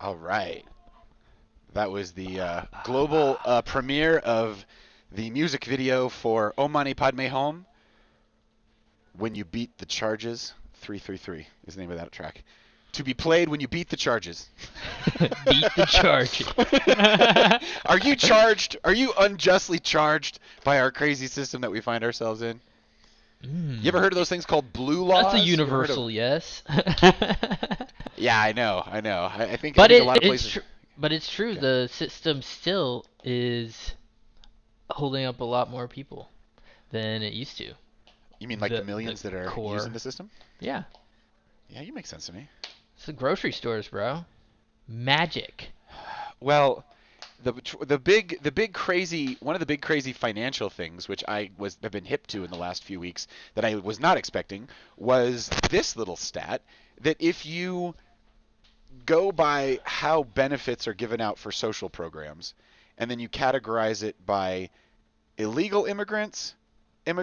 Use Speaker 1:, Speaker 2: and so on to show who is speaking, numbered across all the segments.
Speaker 1: All right. That was the global premiere of the music video for O Mani Padme Hum. When You Beat the Charges. 333 is the name of that track. To be played when you beat the charges.
Speaker 2: Beat the charges.
Speaker 1: Are you charged? Are you unjustly charged by our crazy system that we find ourselves in? You ever heard of those things called blue laws?
Speaker 2: That's a universal yes.
Speaker 1: Yeah, I know. I think,
Speaker 2: but
Speaker 1: a lot of places.
Speaker 2: But it's true. Okay. The system still is holding up a lot more people than it used to.
Speaker 1: You mean like the millions that are using the system?
Speaker 2: Yeah.
Speaker 1: Yeah, you make sense to me.
Speaker 2: It's the grocery stores, bro. Magic.
Speaker 1: Well, one of the big crazy financial things which have been hip to in the last few weeks that I was not expecting was this little stat that if you go by how benefits are given out for social programs and then you categorize it by illegal immigrants, and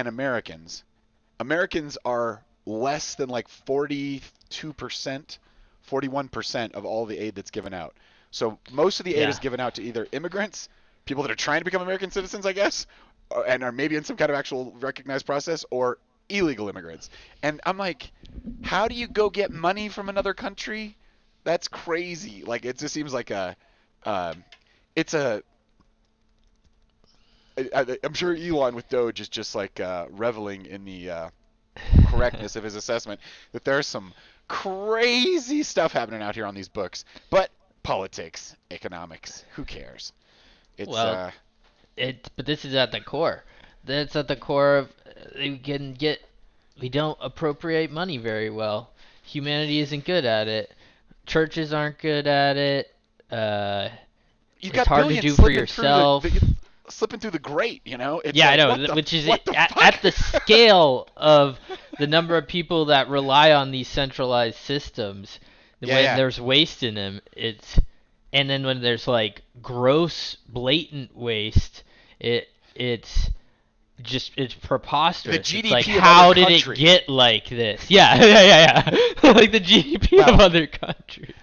Speaker 1: Americans are less than like 42%, 41% of all the aid that's given out. So most of the aid is given out to either immigrants, people that are trying to become American citizens, I guess, and are maybe in some kind of actual recognized process, or illegal immigrants. And I'm like, how do you go get money from another country? That's crazy. Like, it just seems like I'm sure Elon with Doge is just like reveling in the correctness of his assessment that there's some crazy stuff happening out here on these books. But politics, economics, who cares?
Speaker 2: But this is at the core. That's at the core of we don't appropriate money very well. Humanity isn't good at it. Churches aren't good at it. It's hard to do for yourself.
Speaker 1: Slipping through the grate, you know?
Speaker 2: It's I know, which is at the scale of the number of people that rely on these centralized systems. When there's waste in them, and then when there's like gross, blatant waste, it's preposterous.
Speaker 1: The GDP
Speaker 2: it's like,
Speaker 1: of
Speaker 2: how
Speaker 1: other
Speaker 2: did
Speaker 1: countries.
Speaker 2: it get like this? Yeah. Like the GDP of other countries.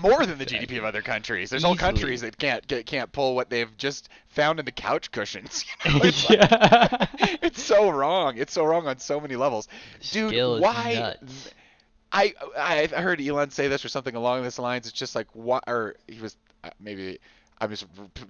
Speaker 1: More than the GDP of other countries. There's whole countries that can't pull what they've just found in the couch cushions. You know? It's so wrong. It's so wrong on so many levels, dude. Why?
Speaker 2: Nuts.
Speaker 1: I heard Elon say this or something along this lines. It's just like, why? Or he was maybe I'm just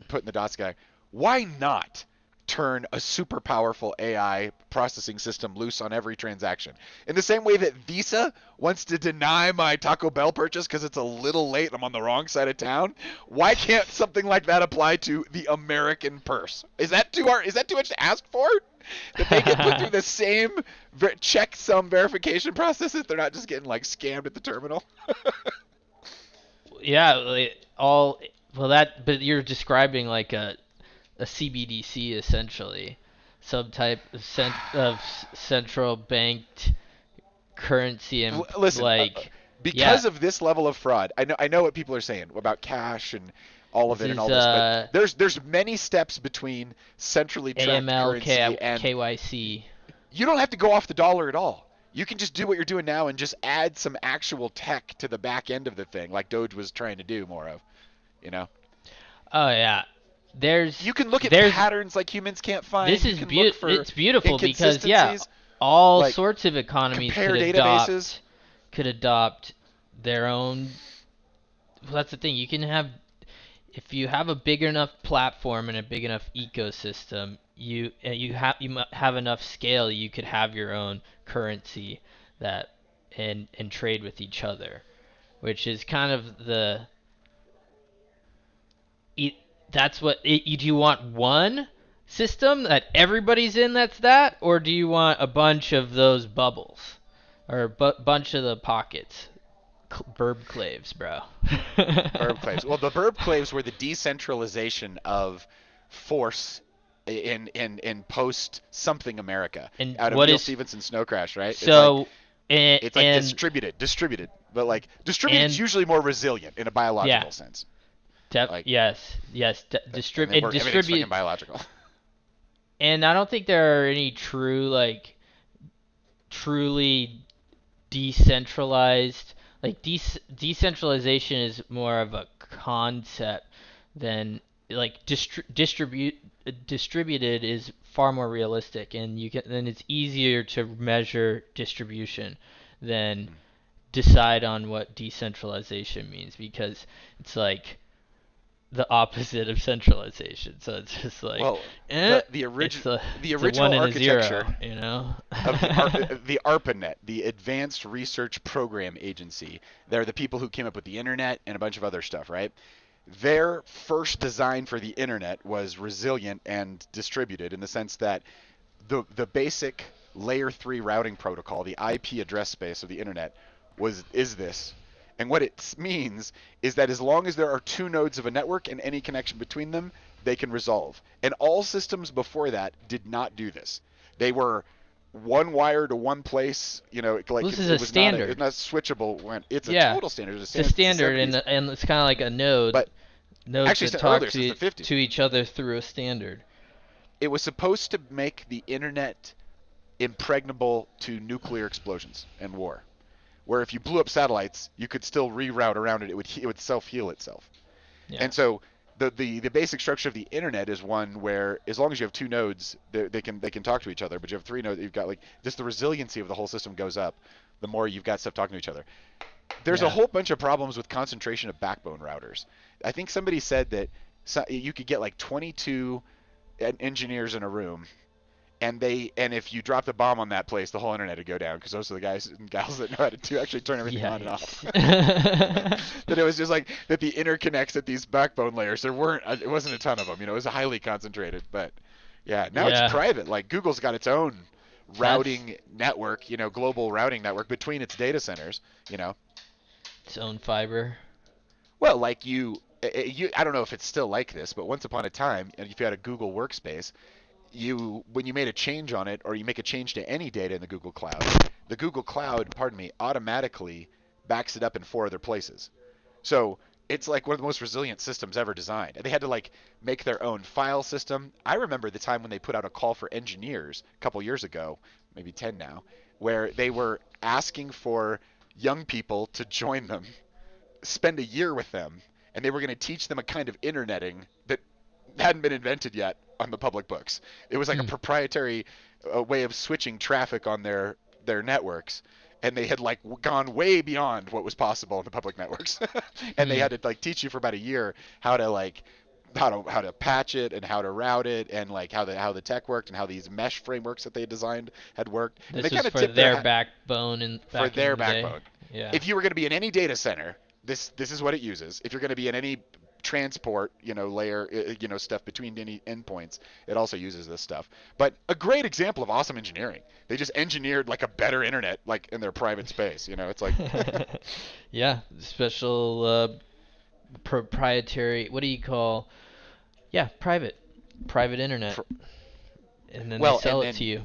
Speaker 1: putting the dots guy. Why not turn a super powerful AI processing system loose on every transaction? In the same way that Visa wants to deny my Taco Bell purchase because it's a little late and I'm on the wrong side of town, why can't something like that apply to the American purse? Is that too much to ask for? That they can put through the same checksum verification process if they're not just getting like scammed at the terminal?
Speaker 2: But you're describing like a CBDC essentially, some type of central banked currency, and
Speaker 1: listen, because of this level of fraud. I know what people are saying about cash and all of it and all this, but there's many steps between centrally tracked currency and
Speaker 2: KYC.
Speaker 1: You don't have to go off the dollar at all. You can just do what you're doing now and just add some actual tech to the back end of the thing, like Doge was trying to do more of, you know?
Speaker 2: Oh yeah.
Speaker 1: You can look at patterns like humans can't find.
Speaker 2: This is it's beautiful because all like sorts of economies could adopt their own. Well, that's the thing. You can have if you have a big enough platform and a big enough ecosystem, have enough scale, you could have your own currency that and trade with each other, which is kind of it, that's what do you want one system that everybody's in that's that, or do you want a bunch of those bubbles or a bunch of the pockets? Burb claves, bro.
Speaker 1: Burb claves. Well, the burb claves were the decentralization of force in post something America
Speaker 2: And
Speaker 1: out of
Speaker 2: what
Speaker 1: Neil
Speaker 2: is
Speaker 1: Stephenson's Snow Crash, right?
Speaker 2: so
Speaker 1: It's like
Speaker 2: and
Speaker 1: distributed, but like distributed is
Speaker 2: and
Speaker 1: usually more resilient in a
Speaker 2: yeah,
Speaker 1: biological sense. Like
Speaker 2: yes,
Speaker 1: and then everything's fucking
Speaker 2: distribute.
Speaker 1: biological.
Speaker 2: And I don't think there are any truly decentralized, like decentralization is more of a concept than like distributed is far more realistic, and you can then it's easier to measure distribution than decide on what decentralization means, because it's like the opposite of centralization. So it's just like,
Speaker 1: Well,
Speaker 2: eh,
Speaker 1: the
Speaker 2: it's a
Speaker 1: original
Speaker 2: one and a
Speaker 1: architecture
Speaker 2: zero, you know.
Speaker 1: of the ARPANET, the Advanced Research Program Agency. They're the people who came up with the internet and a bunch of other stuff, right? Their first design for the internet was resilient and distributed in the sense that the basic layer 3 routing protocol, the IP address space of the internet is this. And what it means is that as long as there are two nodes of a network and any connection between them, they can resolve. And all systems before that did not do this. They were one wire to one place, like
Speaker 2: Well, this is
Speaker 1: it
Speaker 2: a
Speaker 1: was not
Speaker 2: standard.
Speaker 1: it's not switchable when it's a
Speaker 2: Yeah,
Speaker 1: total standard.
Speaker 2: it's a standard, and it's kind of like a node.
Speaker 1: But
Speaker 2: Nodes
Speaker 1: actually
Speaker 2: that
Speaker 1: since
Speaker 2: talk
Speaker 1: earlier, since the 50s.
Speaker 2: to each other through a standard.
Speaker 1: It was supposed to make the internet impregnable to nuclear explosions and war. Where if you blew up satellites, you could still reroute around it. It would self-heal itself.
Speaker 2: Yeah.
Speaker 1: And so the basic structure of the internet is one where as long as you have two nodes, they can talk to each other. But you have three nodes, you've got like just the resiliency of the whole system goes up the more you've got stuff talking to each other. There's a
Speaker 2: Yeah.
Speaker 1: whole bunch of problems with concentration of backbone routers. I think somebody said that you could get like 22 engineers in a room, and if you dropped a bomb on that place, the whole internet would go down because those are the guys and gals that know how to actually turn everything on and off.
Speaker 2: Yikes.
Speaker 1: That it was just like that the interconnects at these backbone layers, it wasn't a ton of them. It was highly concentrated, but yeah, now
Speaker 2: Yeah.
Speaker 1: it's private. Like Google's got its own routing network, global routing network between its data centers.
Speaker 2: Its own fiber.
Speaker 1: Well, like I don't know if it's still like this, but once upon a time, if you had a Google workspace, when you made a change on it or you make a change to any data in the Google Cloud, pardon me, automatically backs it up in 4 other places. So it's like one of the most resilient systems ever designed. And they had to like make their own file system. I remember the time when they put out a call for engineers a couple years ago, maybe 10 now, where they were asking for young people to join them, spend a year with them, and they were going to teach them a kind of interneting that hadn't been invented yet on the public books. It was like a proprietary way of switching traffic on their networks, and they had like gone way beyond what was possible in the public networks. And they had to like teach you for about a year how to patch it and how to route it and like how the tech worked and how these mesh frameworks that they designed had worked.
Speaker 2: This
Speaker 1: And they
Speaker 2: was
Speaker 1: kind of
Speaker 2: for
Speaker 1: tipped
Speaker 2: their backbone
Speaker 1: for their backbone.
Speaker 2: Yeah.
Speaker 1: If you were going to be in any data center, this is what it uses. If you're going to be in any transport, layer, stuff between any endpoints, it also uses this stuff. But a great example of awesome engineering. They just engineered like a better internet, like in their private space. It's like
Speaker 2: Yeah, special proprietary. What do you call? Yeah, private internet, and then they sell it to you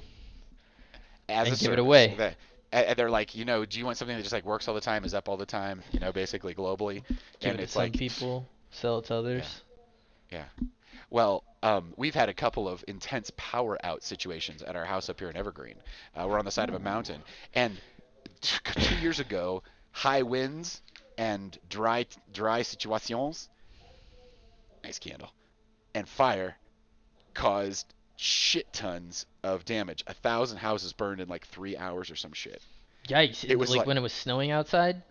Speaker 1: as
Speaker 2: and
Speaker 1: a
Speaker 2: give it
Speaker 1: service.
Speaker 2: away.
Speaker 1: They're like, do you want something that just like works all the time, is up all the time, basically globally?
Speaker 2: Give
Speaker 1: And
Speaker 2: it to
Speaker 1: it's
Speaker 2: some
Speaker 1: like
Speaker 2: people, sell it to others.
Speaker 1: Yeah. Well, we've had a couple of intense power out situations at our house up here in Evergreen. We're on the side of a mountain, and 2 years ago, high winds and dry situations, nice candle, and fire caused shit tons of damage. 1,000 houses burned in like 3 hours or some shit.
Speaker 2: Yikes!
Speaker 1: It was
Speaker 2: like
Speaker 1: like
Speaker 2: when it was snowing outside.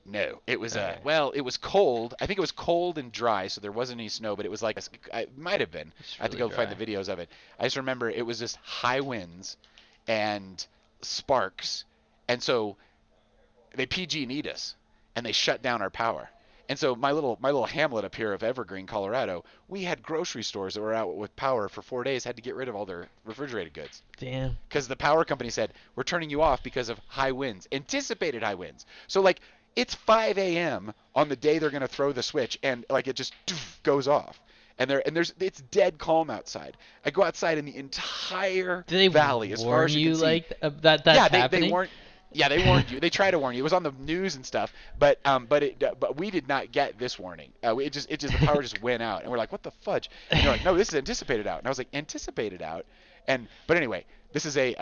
Speaker 1: No, it was
Speaker 2: Okay.
Speaker 1: well, it was cold. I think it was cold and dry, so there wasn't any snow, but it was like it might have been.
Speaker 2: It's
Speaker 1: I have to
Speaker 2: really
Speaker 1: go find the
Speaker 2: dry.
Speaker 1: videos of it. I just remember it was just high winds and sparks, and so they PG&E'd us, and they shut down our power. And so my little hamlet up here of Evergreen, Colorado, we had grocery stores that were out with power for 4 days, had to get rid of all their refrigerated goods
Speaker 2: Damn.
Speaker 1: because the power company said we're turning you off because of high winds, anticipated high winds. So like it's 5 a.m. on the day they're gonna throw the switch, and like it just goes off, and there's it's dead calm outside. I go outside and the entire
Speaker 2: Do they
Speaker 1: valley, as far
Speaker 2: warn
Speaker 1: as you can
Speaker 2: you
Speaker 1: see,
Speaker 2: like that that's
Speaker 1: yeah, they
Speaker 2: happening?
Speaker 1: weren't. Yeah, they warned you. They try to warn you. It was on the news and stuff, but we did not get this warning. It just the power just went out, and we're like, what the fudge? And they're like, no, this is anticipated out. And I was like, anticipated out, and but anyway, this is a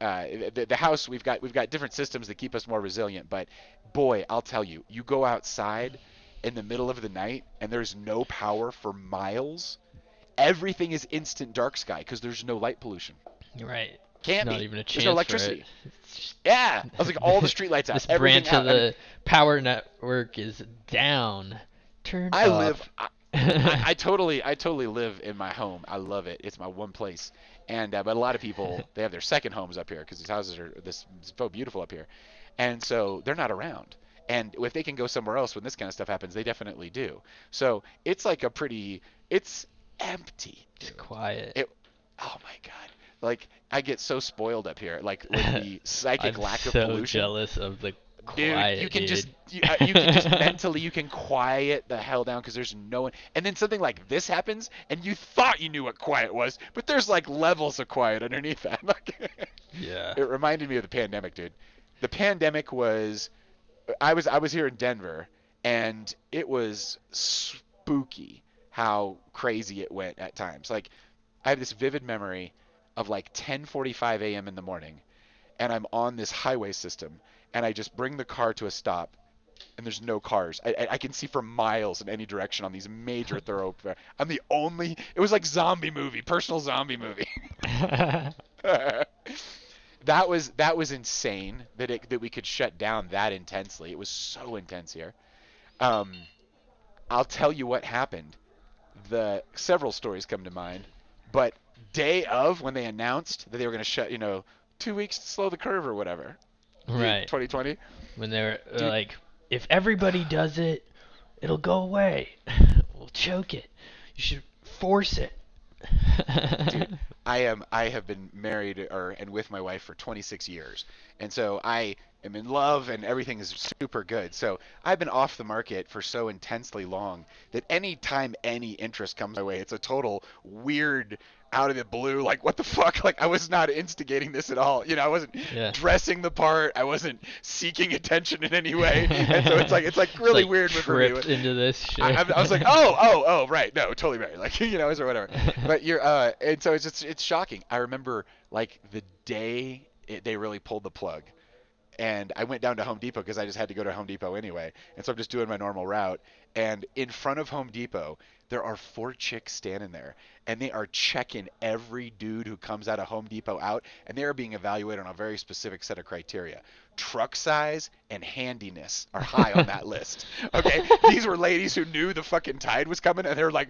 Speaker 1: the house we've got different systems that keep us more resilient. But boy, I'll tell you, you go outside in the middle of the night and there's no power for miles. Everything is instant dark sky because there's no light pollution.
Speaker 2: You're right.
Speaker 1: Can't
Speaker 2: Not
Speaker 1: be.
Speaker 2: even a
Speaker 1: There's no
Speaker 2: chance for it.
Speaker 1: electricity.
Speaker 2: It's just
Speaker 1: Yeah, I was like all the street lights out,
Speaker 2: this
Speaker 1: everything
Speaker 2: branch of
Speaker 1: out. I mean,
Speaker 2: the power network is down. Turned
Speaker 1: I live.
Speaker 2: off.
Speaker 1: I totally live in my home. I love it. It's my one place. And but a lot of people they have their second homes up here because these houses are this so beautiful up here, and so they're not around. And if they can go somewhere else when this kind of stuff happens, they definitely do. So it's like a pretty. It's empty,
Speaker 2: It's
Speaker 1: dude.
Speaker 2: quiet.
Speaker 1: It. Oh my God. Like I get so spoiled up here, like with the psychic
Speaker 2: I'm
Speaker 1: lack of
Speaker 2: so
Speaker 1: pollution.
Speaker 2: jealous of the
Speaker 1: Dude, you
Speaker 2: quiet,
Speaker 1: can
Speaker 2: dude.
Speaker 1: just you can just mentally you can quiet the hell down because there's no one. And then something like this happens, and you thought you knew what quiet was, but there's like levels of quiet underneath that. Like,
Speaker 2: Yeah.
Speaker 1: it reminded me of the pandemic, dude. The pandemic was I was here in Denver, and it was spooky how crazy it went at times. Like I have this vivid memory of like 10:45 a.m. in the morning, and I'm on this highway system, and I just bring the car to a stop, and there's no cars. I can see for miles in any direction on these major thoroughfares. I'm the only. It was like zombie movie, personal zombie movie. That was insane that we could shut down that intensely. It was so intense here. Um, I'll tell you what happened. The several stories come to mind, but day of when they announced that they were going to shut, 2 weeks to slow the curve or whatever,
Speaker 2: Right.
Speaker 1: 2020,
Speaker 2: When they're
Speaker 1: dude.
Speaker 2: like, if everybody does it, it'll go away. We'll choke it. You should force it.
Speaker 1: Dude, I have been married and with my wife for 26 years. And so I am in love and everything is super good. So I've been off the market for so intensely long that any time any interest comes my way, it's a total weird out of the blue like what the fuck, like I was not instigating this at all. I wasn't
Speaker 2: Yeah.
Speaker 1: dressing the part. I wasn't seeking attention in any way. And so it's like
Speaker 2: It's
Speaker 1: really
Speaker 2: like
Speaker 1: weird for me.
Speaker 2: tripped into this shit.
Speaker 1: I was like, oh, right, no, totally right, like or whatever. But and so it's shocking. I remember like the day they really pulled the plug, and I went down to Home Depot because I just had to go to Home Depot anyway, and so I'm just doing my normal route. And in front of Home Depot, there are four chicks standing there, and they are checking every dude who comes out of Home Depot out, and they are being evaluated on a very specific set of criteria. Truck size and handiness are high on that list. Okay, these were ladies who knew the fucking tide was coming, and they're like,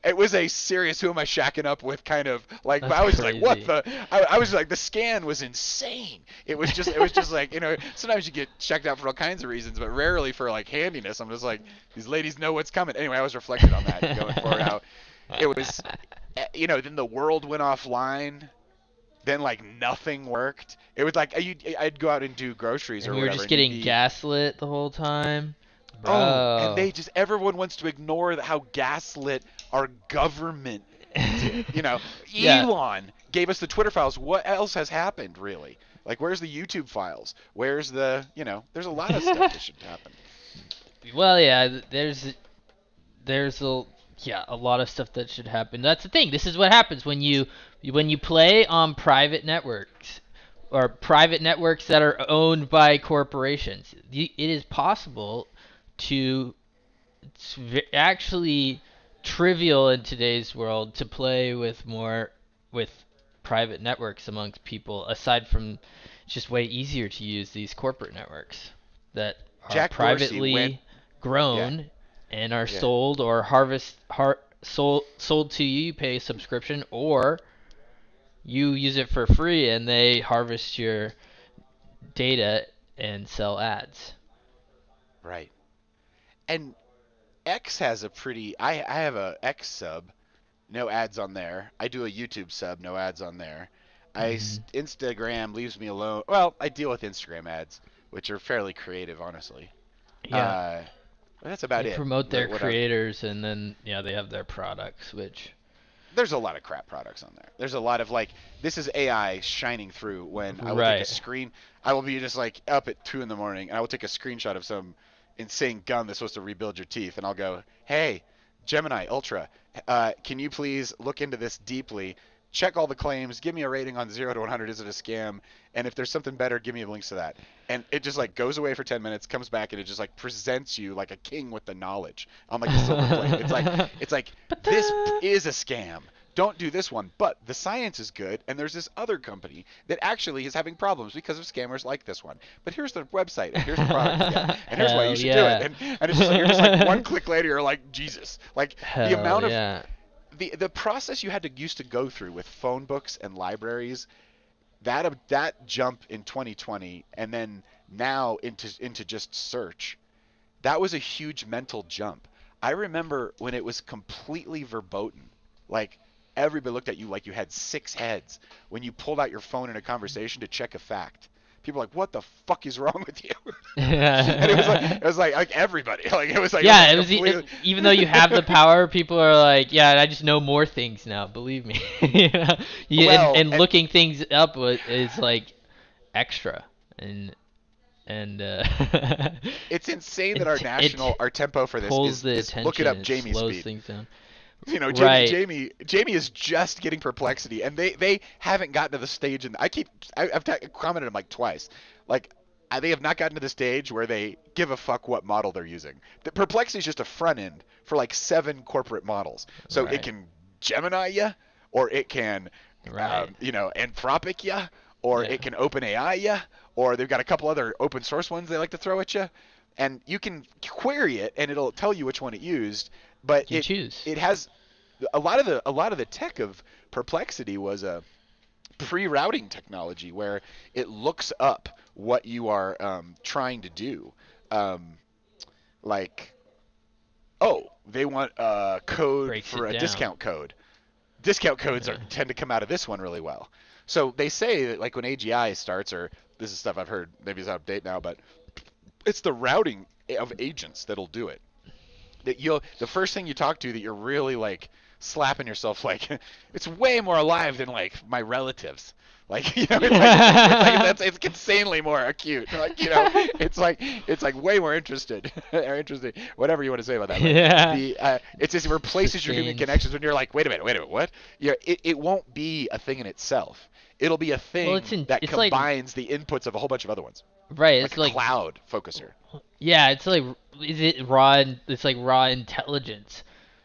Speaker 1: it was a serious "who am I shacking up with" kind of like.
Speaker 2: That's
Speaker 1: I was like, what
Speaker 2: crazy.
Speaker 1: the? I was like, the scan was insane. It was just like sometimes you get checked out for all kinds of reasons, but rarely for like handiness. I'm just like, these ladies know what's coming. Anyway, I was reflecting on that going forward how it was. Then the world went offline. Then like nothing worked. It was like I'd go out and do groceries
Speaker 2: And
Speaker 1: or
Speaker 2: we were
Speaker 1: whatever,
Speaker 2: just
Speaker 1: and you'd
Speaker 2: getting
Speaker 1: be
Speaker 2: gaslit the whole time.
Speaker 1: and
Speaker 2: Bro.
Speaker 1: everyone wants to ignore how gaslit our government did.
Speaker 2: Yeah.
Speaker 1: Elon gave us the Twitter files. What else has happened, really? Like, where's the YouTube files? Where's there's a lot of stuff that should happen.
Speaker 2: Well, yeah, there's a lot of stuff that should happen. That's the thing. This is what happens when you play on private networks or private networks that are owned by corporations. It is possible to actually trivial in today's world to play with private networks amongst people aside from it's just way easier to use these corporate networks that are
Speaker 1: Jack Dorsey went.
Speaker 2: privately
Speaker 1: Yeah,
Speaker 2: grown and are
Speaker 1: yeah,
Speaker 2: sold or sold to you. You pay a subscription, or you use it for free and they harvest your data and sell ads.
Speaker 1: right. And X has a pretty. I have a X sub, no ads on there. I do a YouTube sub, no ads on there.
Speaker 2: Hmm.
Speaker 1: Instagram leaves me alone. Well, I deal with Instagram ads, which are fairly creative, honestly.
Speaker 2: Yeah,
Speaker 1: Uh, but that's
Speaker 2: they
Speaker 1: about it.
Speaker 2: promote their
Speaker 1: What I've
Speaker 2: creators and then yeah, they have their products, which
Speaker 1: There's a lot of crap products on there. There's a lot of like this is AI shining through when I will take a
Speaker 2: right.
Speaker 1: screen. I will be just like up at 2 in the morning and I will take a screenshot of some insane gun that's supposed to rebuild your teeth and I'll go, hey, Gemini Ultra, can you please look into this deeply? Check all the claims. Give me a rating on 0 to 100. Is it a scam? And if there's something better, give me links to that. And it just like goes away for 10 minutes, comes back, and it just like presents you like a king with the knowledge on like the silver plate. It's like this
Speaker 2: Ba-da!
Speaker 1: is a scam. Don't do this one. But the science is good, and there's this other company that actually is having problems because of scammers like this one. But here's the website, and here's the product again, and here's why you
Speaker 2: Hell
Speaker 1: should do it.
Speaker 2: yeah.
Speaker 1: And it's just like you're just like one click later, you're like Jesus. Like the
Speaker 2: Hell
Speaker 1: amount of
Speaker 2: yeah.
Speaker 1: the process you had to used to go through with phone books and libraries, that jump in 2020, and then now into just search, that was a huge mental jump. I remember when it was completely verboten. Like everybody looked at you like you had six heads when you pulled out your phone in a conversation to check a fact. People were like, "What the fuck is wrong with you?" And it was like everybody. Like it was like
Speaker 2: Yeah,
Speaker 1: completely.
Speaker 2: even though you have the power, people are like, yeah, I just know more things now. Believe me. You know?
Speaker 1: Well,
Speaker 2: And looking things up is like extra, and and
Speaker 1: it's insane that
Speaker 2: it
Speaker 1: our tempo for this
Speaker 2: pulls
Speaker 1: is
Speaker 2: the
Speaker 1: look it
Speaker 2: attention.
Speaker 1: up
Speaker 2: It
Speaker 1: Jamie
Speaker 2: slows
Speaker 1: speed.
Speaker 2: things down.
Speaker 1: Jamie,
Speaker 2: Right.
Speaker 1: Jamie is just getting Perplexity, and they haven't gotten to the stage. And I've commented on like twice, like they have not gotten to the stage where they give a fuck what model they're using. The Perplexity is just a front end for like 7 corporate models, so it
Speaker 2: Right.
Speaker 1: can Gemini ya, or it can,
Speaker 2: Right.
Speaker 1: Anthropic ya, or
Speaker 2: Yeah.
Speaker 1: it can OpenAI ya, or they've got a couple other open source ones they like to throw at you, and you can query it and it'll tell you which one it used, but
Speaker 2: You choose.
Speaker 1: it has a lot of the tech of Perplexity was a pre-routing technology where it looks up what you are trying to do. Um, like, oh, they want a code
Speaker 2: Breaks
Speaker 1: for
Speaker 2: it
Speaker 1: a
Speaker 2: down.
Speaker 1: discount code. Discount codes
Speaker 2: Yeah.
Speaker 1: tend to come out of this one really well. So they say that like when AGI starts, or this is stuff I've heard, maybe it's out of date now, but it's the routing of agents that'll do it. That you'll the first thing you talk to that you're really like slapping yourself like it's way more alive than like my relatives. Like it's insanely more acute. Like it's like way more interested or interesting, whatever you want to say about that. But
Speaker 2: Yeah.
Speaker 1: it just replaces your human
Speaker 2: Sustains.
Speaker 1: connections when you're like, wait a minute, what? Yeah, it won't be a thing in itself. It'll be a
Speaker 2: Well,
Speaker 1: thing that
Speaker 2: it's like
Speaker 1: combines the inputs of a whole bunch of other ones,
Speaker 2: right.
Speaker 1: like
Speaker 2: It's
Speaker 1: a
Speaker 2: like
Speaker 1: cloud focuser.
Speaker 2: yeah. It's like is it raw? It's like raw intelligence.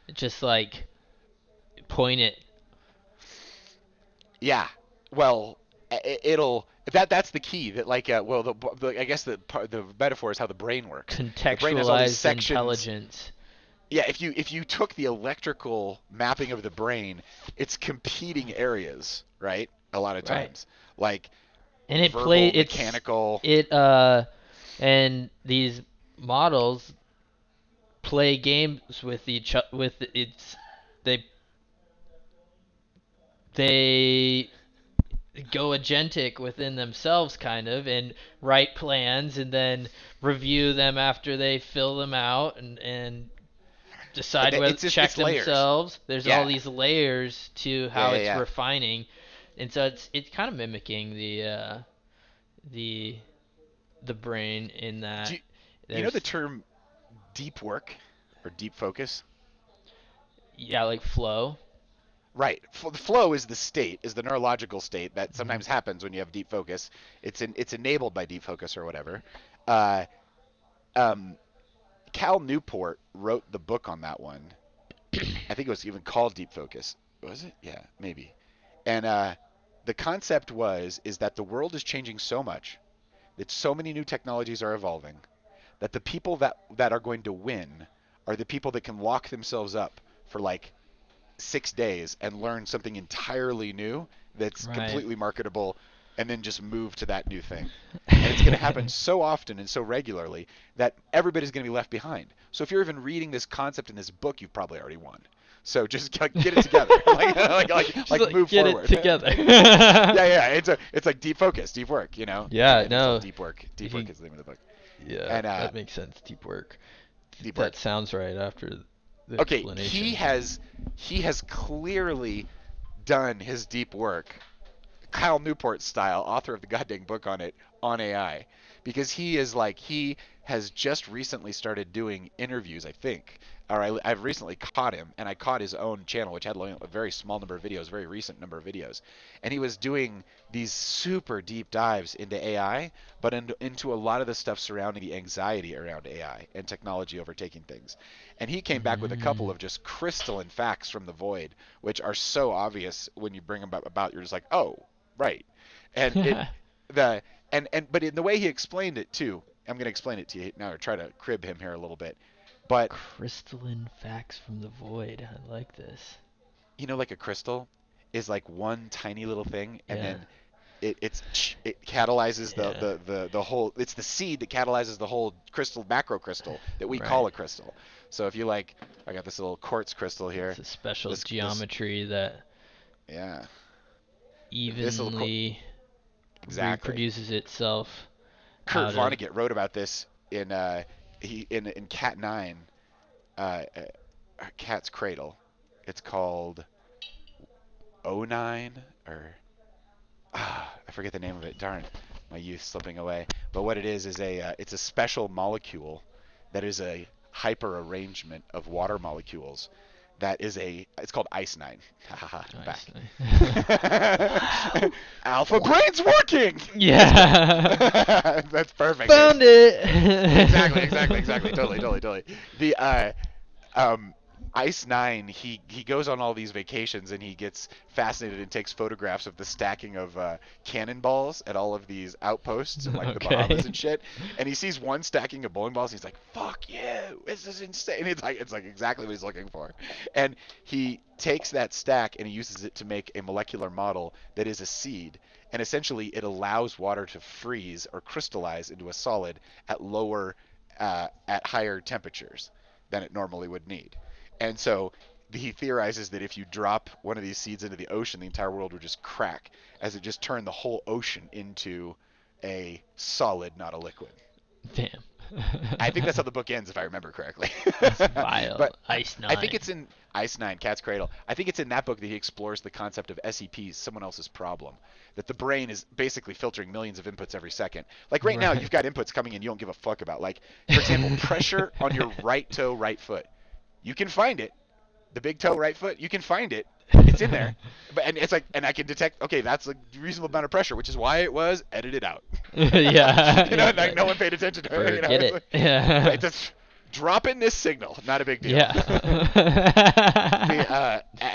Speaker 2: It's just like point it,
Speaker 1: Yeah. Well, it'll that's the key. That like well I guess the metaphor is how the brain works. The brain has all these
Speaker 2: contextualized
Speaker 1: sections.
Speaker 2: intelligence,
Speaker 1: Yeah, if you took the electrical mapping of the brain, it's competing areas, right? A lot of
Speaker 2: right?
Speaker 1: times. Like
Speaker 2: And it play
Speaker 1: verbal,
Speaker 2: it's
Speaker 1: mechanical.
Speaker 2: it and these models play games with with its they they go agentic within themselves kind of and write plans and then review them after they fill them out and decide whether
Speaker 1: It's just
Speaker 2: check
Speaker 1: it's layers.
Speaker 2: themselves. There's all
Speaker 1: Yeah.
Speaker 2: these layers to
Speaker 1: Yeah,
Speaker 2: how
Speaker 1: yeah,
Speaker 2: it's
Speaker 1: yeah.
Speaker 2: refining, and so it's kind of mimicking the the brain in
Speaker 1: Do
Speaker 2: that
Speaker 1: you know the
Speaker 2: there's
Speaker 1: term deep work or deep focus?
Speaker 2: yeah like flow.
Speaker 1: Right. Flow is the state, is the neurological state that
Speaker 2: Mhm.
Speaker 1: sometimes happens when you have deep focus. It's enabled by deep focus or whatever. Uh, um, Cal Newport wrote the book on that one. I think it was even called Deep Focus. Was it? Yeah, maybe. And the concept is that the world is changing so much that so many new technologies are evolving that the people that are going to win are the people that can lock themselves up for like 6 days and learn something entirely new that's
Speaker 2: Right.
Speaker 1: completely marketable and then just move to that new thing. And it's going to happen so often and so regularly that everybody's going to be left behind. So if you're even reading this concept in this book, you've probably already won. So just like, get it together, like move
Speaker 2: Get it
Speaker 1: forward.
Speaker 2: together.
Speaker 1: Yeah. It's like deep focus, deep work, you know.
Speaker 2: Yeah,
Speaker 1: And it's called
Speaker 2: no.
Speaker 1: Deep Work. Deep
Speaker 2: He,
Speaker 1: Work is the name of the book.
Speaker 2: yeah,
Speaker 1: And
Speaker 2: that makes sense. Deep work.
Speaker 1: Deep
Speaker 2: That
Speaker 1: Work.
Speaker 2: sounds right after the
Speaker 1: Okay,
Speaker 2: explanation.
Speaker 1: he has clearly done his deep work, Kyle Newport style, author of the goddamn book on it, on AI, because he has just recently started doing interviews, I think. I've recently caught him, and I caught his own channel, which had a very small number of videos, very recent number of videos, and he was doing these super deep dives into AI, but into a lot of the stuff surrounding the anxiety around AI and technology overtaking things. And he came back with a couple
Speaker 2: Mm.
Speaker 1: of just crystalline facts from the void, which are so obvious when you bring them about. You're just like, oh, right. And it the and but in the way he explained it too, I'm going to explain it to you now or try to crib him here a little bit. But
Speaker 2: Crystalline facts from the void. I like this.
Speaker 1: you know, like a crystal is like one tiny little thing, and
Speaker 2: Yeah.
Speaker 1: then it catalyzes
Speaker 2: Yeah.
Speaker 1: the whole. It's the seed that catalyzes the whole crystal, macro crystal that we
Speaker 2: Right.
Speaker 1: call a crystal. So if you like, I got this little quartz crystal
Speaker 2: It's
Speaker 1: here.
Speaker 2: a special
Speaker 1: This
Speaker 2: geometry that
Speaker 1: yeah. This little
Speaker 2: evenly
Speaker 1: exactly.
Speaker 2: reproduces itself
Speaker 1: Kurt
Speaker 2: out of.
Speaker 1: Vonnegut wrote about this in in Cat 9, Cat's Cradle. It's called O9 or I forget the name of it. Darn, my youth slipping away. But what it is it's a special molecule that is a hyper arrangement of water molecules. That is it's called Ice 9. Haha, I'm
Speaker 2: Nice.
Speaker 1: back. Alpha brain's working.
Speaker 2: Yeah.
Speaker 1: That's perfect.
Speaker 2: Found it.
Speaker 1: Exactly. Totally. The um, Ice Nine, he goes on all these vacations and he gets fascinated and takes photographs of the stacking of cannonballs at all of these outposts in like the
Speaker 2: Okay.
Speaker 1: Bahamas and shit. And he sees one stacking of bowling balls. And he's like, "Fuck you! This is insane!" It's like exactly what he's looking for. And he takes that stack and he uses it to make a molecular model that is a seed. And essentially, it allows water to freeze or crystallize into a solid at higher temperatures than it normally would need. And so he theorizes that if you drop one of these seeds into the ocean, the entire world would just crack, as it just turned the whole ocean into a solid, not a liquid.
Speaker 2: Damn.
Speaker 1: I think that's how the book ends, if I remember correctly.
Speaker 2: That's vile.
Speaker 1: But
Speaker 2: Ice
Speaker 1: I think
Speaker 2: 9.
Speaker 1: it's in Ice Nine, Cat's Cradle. I think it's in that book that he explores the concept of SEPs, someone else's problem. That the brain is basically filtering millions of inputs every second. Like right now,
Speaker 2: Right.
Speaker 1: you've got inputs coming in you don't give a fuck about. Like, for example, pressure on your right toe, right foot. You can find it. The big toe, right foot, you can find it. It's in there. And it's like, and I can detect, okay, that's a reasonable amount of pressure, which is why it was edited out.
Speaker 2: Yeah.
Speaker 1: You know, like no one paid attention to it. You know,
Speaker 2: Forget
Speaker 1: it's
Speaker 2: it.
Speaker 1: like,
Speaker 2: Yeah.
Speaker 1: right, just drop in this signal, not a big deal.
Speaker 2: Yeah.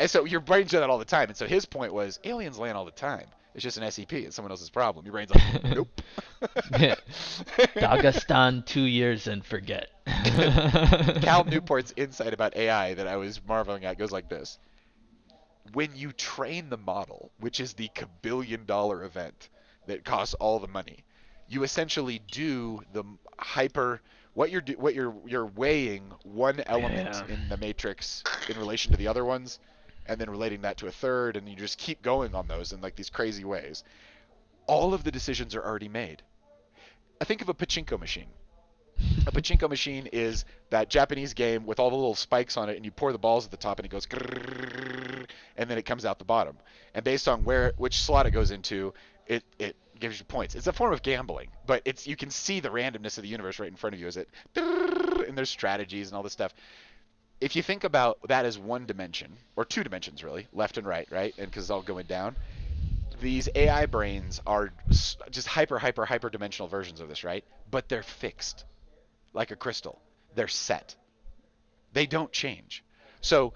Speaker 1: So your brain's doing that all the time. And so his point was, aliens land all the time. It's just an SCP. It's someone else's problem. Your brain's like, nope.
Speaker 2: Dagestan 2 years and forget.
Speaker 1: Cal Newport's insight about AI that I was marveling at goes like this. When you train the model, which is the kabillion-dollar event that costs all the money, you essentially do the hyper you're weighing one element
Speaker 2: Yeah.
Speaker 1: in the matrix in relation to the other ones, and then relating that to a third, and you just keep going on those in like these crazy ways. All of the decisions are already made. I think of a pachinko machine. A pachinko machine is that Japanese game with all the little spikes on it, and you pour the balls at the top, and it goes, grrrr, and then it comes out the bottom. And based on which slot it goes into, it gives you points. It's a form of gambling, but you can see the randomness of the universe right in front of you as it, and there's strategies and all this stuff. If you think about that as one dimension, or two dimensions really, left and right, and because it's all going down, these AI brains are just hyper dimensional versions of this, right? But they're fixed like a crystal. They're set. They don't change. So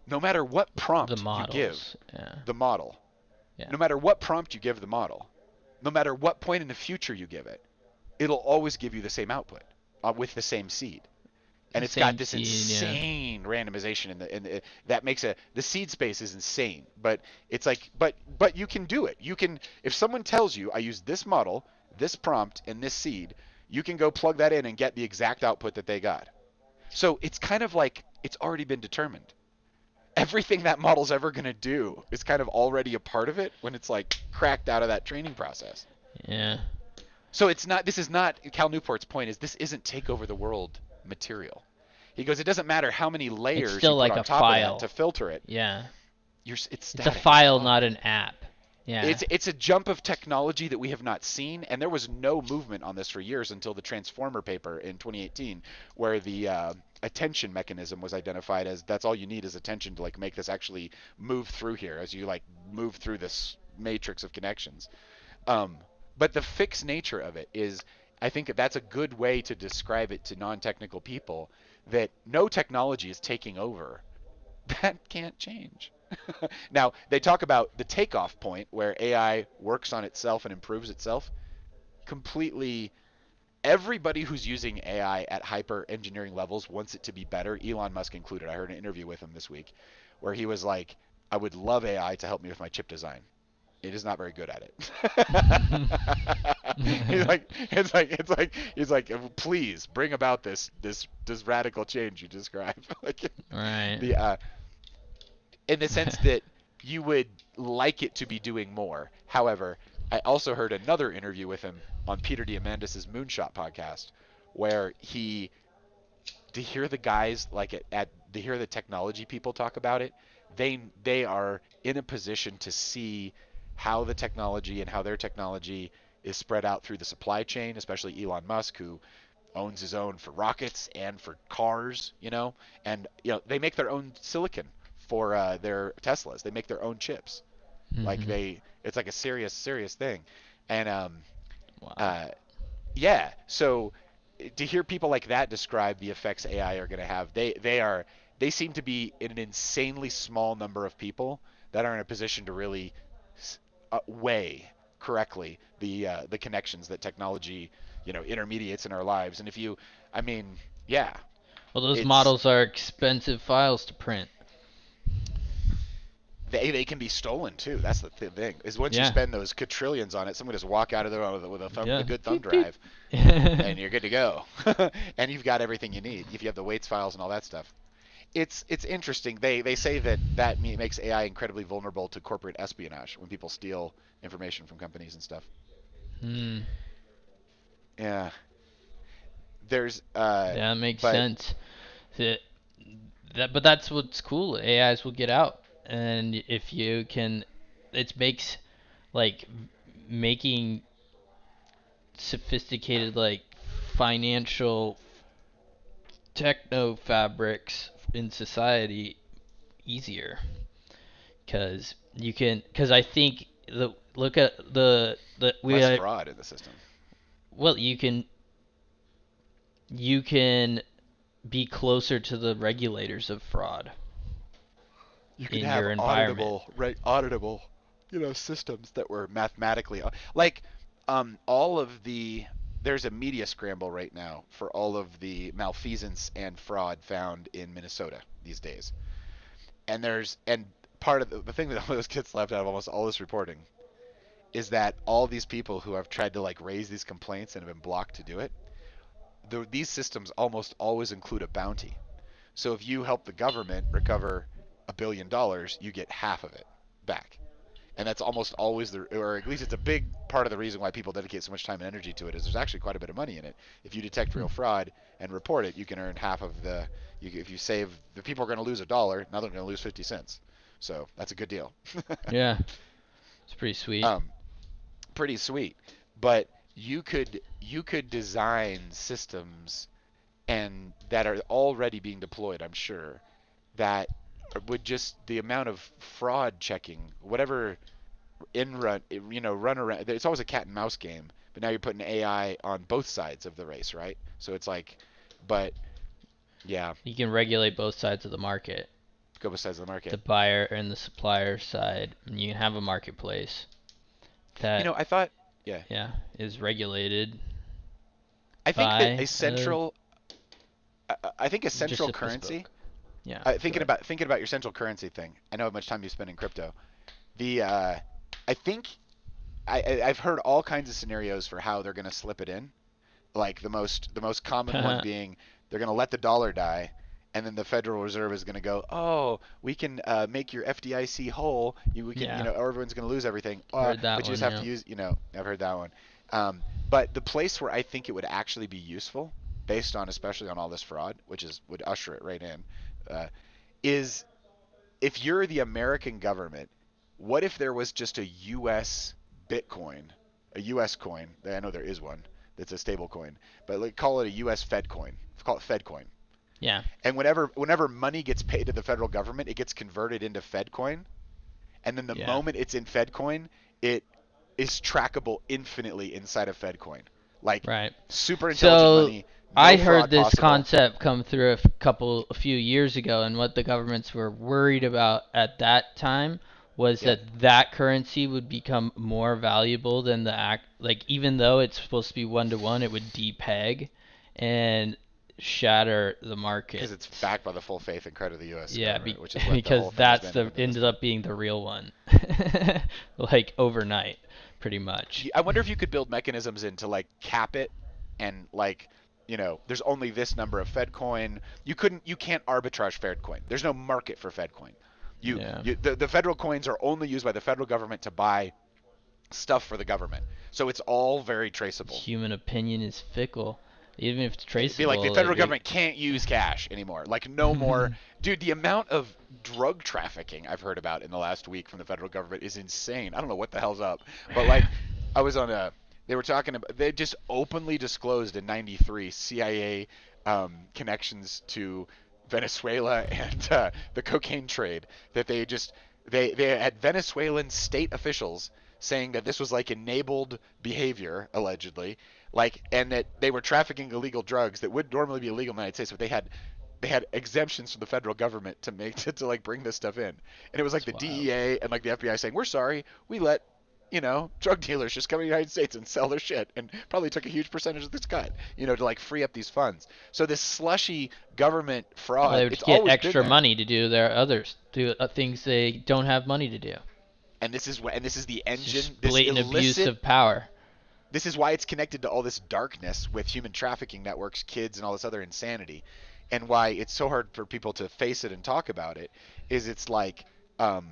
Speaker 1: no matter what
Speaker 2: The
Speaker 1: prompt you give
Speaker 2: models. Yeah.
Speaker 1: the model,
Speaker 2: Yeah.
Speaker 1: no matter what prompt you give the model, no matter what point in the future you give it, it'll always give you the same output with the same seed. And
Speaker 2: The
Speaker 1: it's got
Speaker 2: same
Speaker 1: this
Speaker 2: seed, yeah.
Speaker 1: insane randomization that makes the seed space is insane. But it's like, but you can do it. You can, if someone tells you I use this model, this prompt, and this seed, you can go plug that in and get the exact output that they got. So it's kind of like it's already been determined. Everything that model's ever going to do is kind of already a part of it when it's like cracked out of that training process.
Speaker 2: Yeah.
Speaker 1: So it's not, this is not, Cal Newport's point is this isn't take over the world material. He goes, it doesn't matter how many
Speaker 2: It's
Speaker 1: layers you
Speaker 2: still
Speaker 1: put
Speaker 2: like
Speaker 1: on
Speaker 2: a
Speaker 1: top of that to
Speaker 2: file.
Speaker 1: filter it.
Speaker 2: Yeah.
Speaker 1: It's
Speaker 2: It's a
Speaker 1: static as
Speaker 2: file,
Speaker 1: fuck.
Speaker 2: not an app. Yeah.
Speaker 1: It's a jump of technology that we have not seen, and there was no movement on this for years until the Transformer paper in 2018, where the attention mechanism was identified as that's all you need is attention to like make this actually move through here as you like move through this matrix of connections. Um, but the fixed nature of it is, I think that's a good way to describe it to non-technical people that no technology is taking over. That can't change. Now, they talk about the takeoff point where AI works on itself and improves itself. Completely, everybody who's using AI at hyper engineering levels wants it to be better, Elon Musk included. I heard an interview with him this week where he was like, I would love AI to help me with my chip design. It is not very good at it. He's like, please bring about this radical change you describe. Like
Speaker 2: Right.
Speaker 1: the in the sense that you would like it to be doing more. However, I also heard another interview with him on Peter Diamandis' Moonshot podcast, where he to hear the guys like to hear the technology people talk about it, they are in a position to see how the technology and how their technology is spread out through the supply chain, especially Elon Musk, who owns his own for rockets and for cars, and they make their own silicon for their Teslas. They make their own chips. Like
Speaker 2: Mhm.
Speaker 1: it's like a serious thing, and
Speaker 2: Wow.
Speaker 1: uh, yeah. So to hear people like that describe the effects AI are going to have, they seem to be in an insanely small number of people that are in a position to really weigh correctly the connections that technology intermediates in our lives. And if you, I mean, yeah,
Speaker 2: Well, those
Speaker 1: it's
Speaker 2: models are expensive files to print.
Speaker 1: they can be stolen too. That's the thing. Is once you
Speaker 2: Yeah.
Speaker 1: spend those quadrillions on it, someone just walk out of there with a
Speaker 2: Yeah.
Speaker 1: good thumb
Speaker 2: Beep beep.
Speaker 1: drive, and you're good to go. And you've got everything you need if you have the weights files and all that stuff. It's interesting. They say that makes AI incredibly vulnerable to corporate espionage when people steal information from companies and stuff.
Speaker 2: Hmm.
Speaker 1: Yeah. There's
Speaker 2: That makes
Speaker 1: but
Speaker 2: sense. That, but that's what's cool. AIs will get out, and if you can, it makes like making sophisticated like financial techno fabrics in society easier because I think the look at the we
Speaker 1: less fraud in the system.
Speaker 2: well you can be closer to the regulators of fraud
Speaker 1: You could
Speaker 2: in
Speaker 1: have
Speaker 2: your environment.
Speaker 1: auditable, right? Auditable, systems that were mathematically like all of the. There's a media scramble right now for all of the malfeasance and fraud found in Minnesota these days. And part of the thing that always gets left out of almost all this reporting is that all these people who have tried to like raise these complaints and have been blocked to do it, these systems almost always include a bounty. So if you help the government recover $1 billion, you get half of it back. And that's almost always or at least it's a big part of the reason why people dedicate so much time and energy to it is there's actually quite a bit of money in it. If you detect real fraud and report it, you can earn half of if you save, the people are going to lose $1, now they're going to lose 50 cents. So that's a good deal.
Speaker 2: Yeah, it's pretty sweet.
Speaker 1: um, Pretty sweet. But you could design systems and that are already being deployed, I'm sure, that would just the amount of fraud checking, whatever in run, run around. It's always a cat and mouse game, but now you're putting AI on both sides of the race, right? So it's like, but yeah,
Speaker 2: You can regulate both sides of the market,
Speaker 1: go both sides of the
Speaker 2: the
Speaker 1: market.
Speaker 2: buyer and the supplier side, and you can have a marketplace that
Speaker 1: I thought, yeah,
Speaker 2: yeah is regulated.
Speaker 1: I think that
Speaker 2: buy
Speaker 1: a central, I think a
Speaker 2: just
Speaker 1: central
Speaker 2: if
Speaker 1: currency.
Speaker 2: bespoke. Yeah, go
Speaker 1: Thinking
Speaker 2: ahead.
Speaker 1: about your central currency thing. I know how much time you spend in crypto. The I think I've heard all kinds of scenarios for how they're going to slip it in. Like the most common one being they're going to let the dollar die, and then the Federal Reserve is going to go, oh, we can make your FDIC whole. We can,
Speaker 2: Yeah,
Speaker 1: everyone's going to lose everything.
Speaker 2: heard that
Speaker 1: But you just
Speaker 2: one.
Speaker 1: have to
Speaker 2: Yeah.
Speaker 1: use, I've heard that one. But the place where I think it would actually be useful, based on especially on all this fraud, which is would usher it right in, uh, is if you're the American government, what if there was just a U.S. Bitcoin, a U.S. coin? I know there is one that's a stable coin, but like call it a U.S. Fed coin. Call it Fed coin.
Speaker 2: Yeah.
Speaker 1: And whenever money gets paid to the federal government, it gets converted into Fed coin. And then the
Speaker 2: Yeah.
Speaker 1: moment it's in Fed coin, it is trackable infinitely inside of Fed coin. Like
Speaker 2: Right.
Speaker 1: super intelligent
Speaker 2: So
Speaker 1: money,
Speaker 2: I
Speaker 1: no
Speaker 2: heard
Speaker 1: fraud
Speaker 2: this
Speaker 1: possible.
Speaker 2: concept come through a few years ago, and what the governments were worried about at that time was
Speaker 1: Yep.
Speaker 2: that currency would become more valuable than the act. Like even though it's supposed to be 1 to 1, it would depeg and shatter the
Speaker 1: Because
Speaker 2: market.
Speaker 1: it's backed by the full faith and credit of the U.S.
Speaker 2: Yeah,
Speaker 1: government, which is what the
Speaker 2: because
Speaker 1: whole thing has
Speaker 2: that's
Speaker 1: been up
Speaker 2: the
Speaker 1: until this
Speaker 2: ended
Speaker 1: point.
Speaker 2: up being the real one, like overnight, pretty much.
Speaker 1: I wonder if you could build mechanisms in to like cap it and like there's only this number of Fed coin. You can't arbitrage Fed coin. There's no market for Fed coin.
Speaker 2: Yeah.
Speaker 1: The federal coins are only used by the federal government to buy stuff for the government. So it's all very traceable.
Speaker 2: Human opinion is fickle. Even if it's
Speaker 1: It'd be like the
Speaker 2: traceable,
Speaker 1: federal government can't use cash anymore. Like no more. Dude, the amount of drug trafficking I've heard about in the last week from the federal government is insane. I don't know what the hell's up. But like I was on a they were talking about they just openly disclosed in 93 CIA connections to Venezuela and the cocaine trade that they had Venezuelan state officials saying that this was like enabled behavior allegedly like and that they were trafficking illegal drugs that would normally be illegal in the United States, but they had exemptions from the federal government to make to like bring this stuff in. And it was like
Speaker 2: it's
Speaker 1: the
Speaker 2: wild.
Speaker 1: DEA and like the FBI saying, "We're sorry, we let drug dealers just come to the United States and sell their shit," and probably took a huge percentage of this cut, to like free up these funds. So this slushy government
Speaker 2: Well, they
Speaker 1: fraud,
Speaker 2: would
Speaker 1: it's
Speaker 2: get
Speaker 1: always been
Speaker 2: extra
Speaker 1: there.
Speaker 2: money to do their others, do things they don't have money to do.
Speaker 1: And this is the
Speaker 2: It's
Speaker 1: engine,
Speaker 2: just
Speaker 1: this
Speaker 2: blatant abuse
Speaker 1: illicit.
Speaker 2: of power.
Speaker 1: This is why it's connected to all this darkness with human trafficking networks, kids, and all this other insanity, and why it's so hard for people to face it and talk about it. Is it's like um,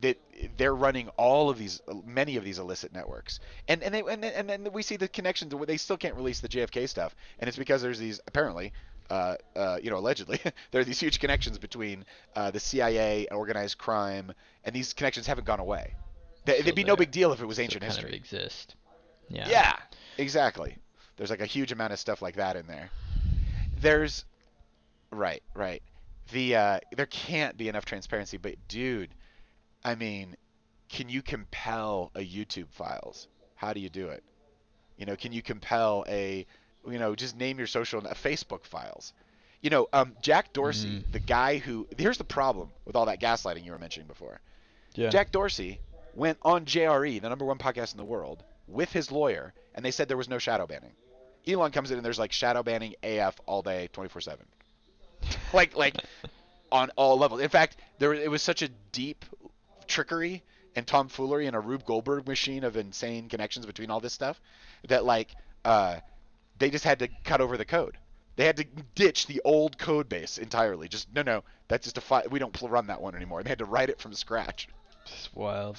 Speaker 1: that they're running all of these, many of these illicit networks, and then we see the connections. They still can't release the JFK stuff, and it's because there's these apparently. Allegedly, there are these huge connections between the CIA and organized crime, and these connections haven't gone away.
Speaker 2: So
Speaker 1: They'd be no
Speaker 2: they
Speaker 1: big deal if it was
Speaker 2: still
Speaker 1: ancient
Speaker 2: kind of
Speaker 1: history.
Speaker 2: exist. Yeah.
Speaker 1: Yeah, exactly. There's like a huge amount of stuff like that in there. There's right. There can't be enough transparency, but dude, I mean, can you compel a YouTube files? How do you do it? Can you compel just name your social Facebook files? Jack
Speaker 2: Hmm.
Speaker 1: Dorsey, the guy who here's the problem with all that gaslighting you were mentioning before.
Speaker 2: Yeah.
Speaker 1: Jack Dorsey went on JRE, the number one podcast in the world, with his lawyer, and they said there was no shadow banning. Elon comes in and there's like shadow banning AF all day, 24/7, like on all levels. In fact, it was such a deep trickery and tomfoolery and a Rube Goldberg machine of insane connections between all this stuff that like they just had to cut over the code. They had to ditch the old code base entirely. Just no, that's just we don't run that one anymore. They had to write it from scratch.
Speaker 2: It's wild.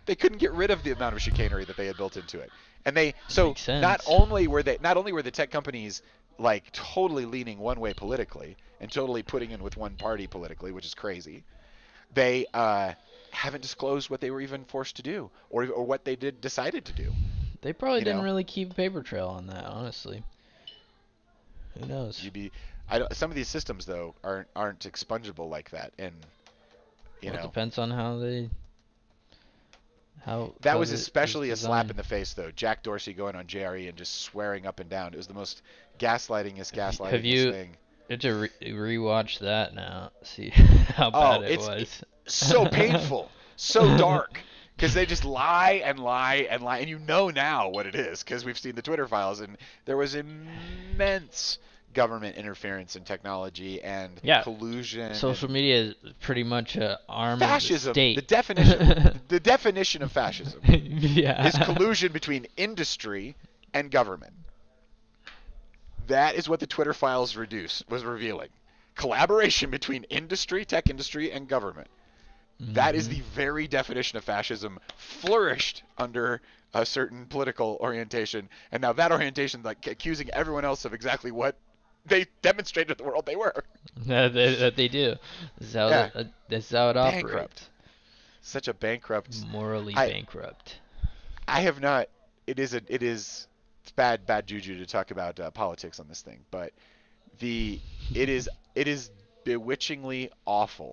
Speaker 1: They couldn't get rid of the amount of chicanery that they had built into it. And so
Speaker 2: Makes
Speaker 1: not
Speaker 2: sense.
Speaker 1: only were the tech companies like totally leaning one way politically and totally putting in with one party politically, which is crazy. They haven't disclosed what they were even forced to do or what they decided to do.
Speaker 2: They probably
Speaker 1: You
Speaker 2: didn't
Speaker 1: know,
Speaker 2: really keep a paper trail on that, honestly. Who knows?
Speaker 1: you'd be some of these systems though aren't expungible like that, and you
Speaker 2: Well, it
Speaker 1: know
Speaker 2: depends on how
Speaker 1: that
Speaker 2: code
Speaker 1: was
Speaker 2: is
Speaker 1: especially a slap
Speaker 2: designed.
Speaker 1: in the face though. Jack Dorsey going on JRE and just swearing up and down. It was the most gaslightingest
Speaker 2: Have
Speaker 1: gaslightingest
Speaker 2: you
Speaker 1: thing.
Speaker 2: had to rewatch that now? See how
Speaker 1: Oh,
Speaker 2: bad it was.
Speaker 1: so painful, so dark. because they just lie and lie and lie, and you know now what it is because we've seen the Twitter files, and there was immense government interference in technology and
Speaker 2: Yeah,
Speaker 1: collusion
Speaker 2: social
Speaker 1: and
Speaker 2: media is pretty much a arm of the
Speaker 1: fascism. The
Speaker 2: state.
Speaker 1: definition of fascism is
Speaker 2: Yeah.
Speaker 1: collusion between industry and government. That is what the Twitter files was revealing. Collaboration between industry, tech industry, and government. That is
Speaker 2: Hmm.
Speaker 1: the very definition of fascism flourished under a certain political orientation, and now that orientation like accusing everyone else of exactly what they demonstrated to the world they were.
Speaker 2: That they do.
Speaker 1: Yeah,
Speaker 2: That's how it
Speaker 1: bankrupt.
Speaker 2: operates.
Speaker 1: Such a bankrupt.
Speaker 2: Morally
Speaker 1: I
Speaker 2: bankrupt.
Speaker 1: I have not. It is it's bad juju to talk about politics on this thing, but the it is bewitchingly awful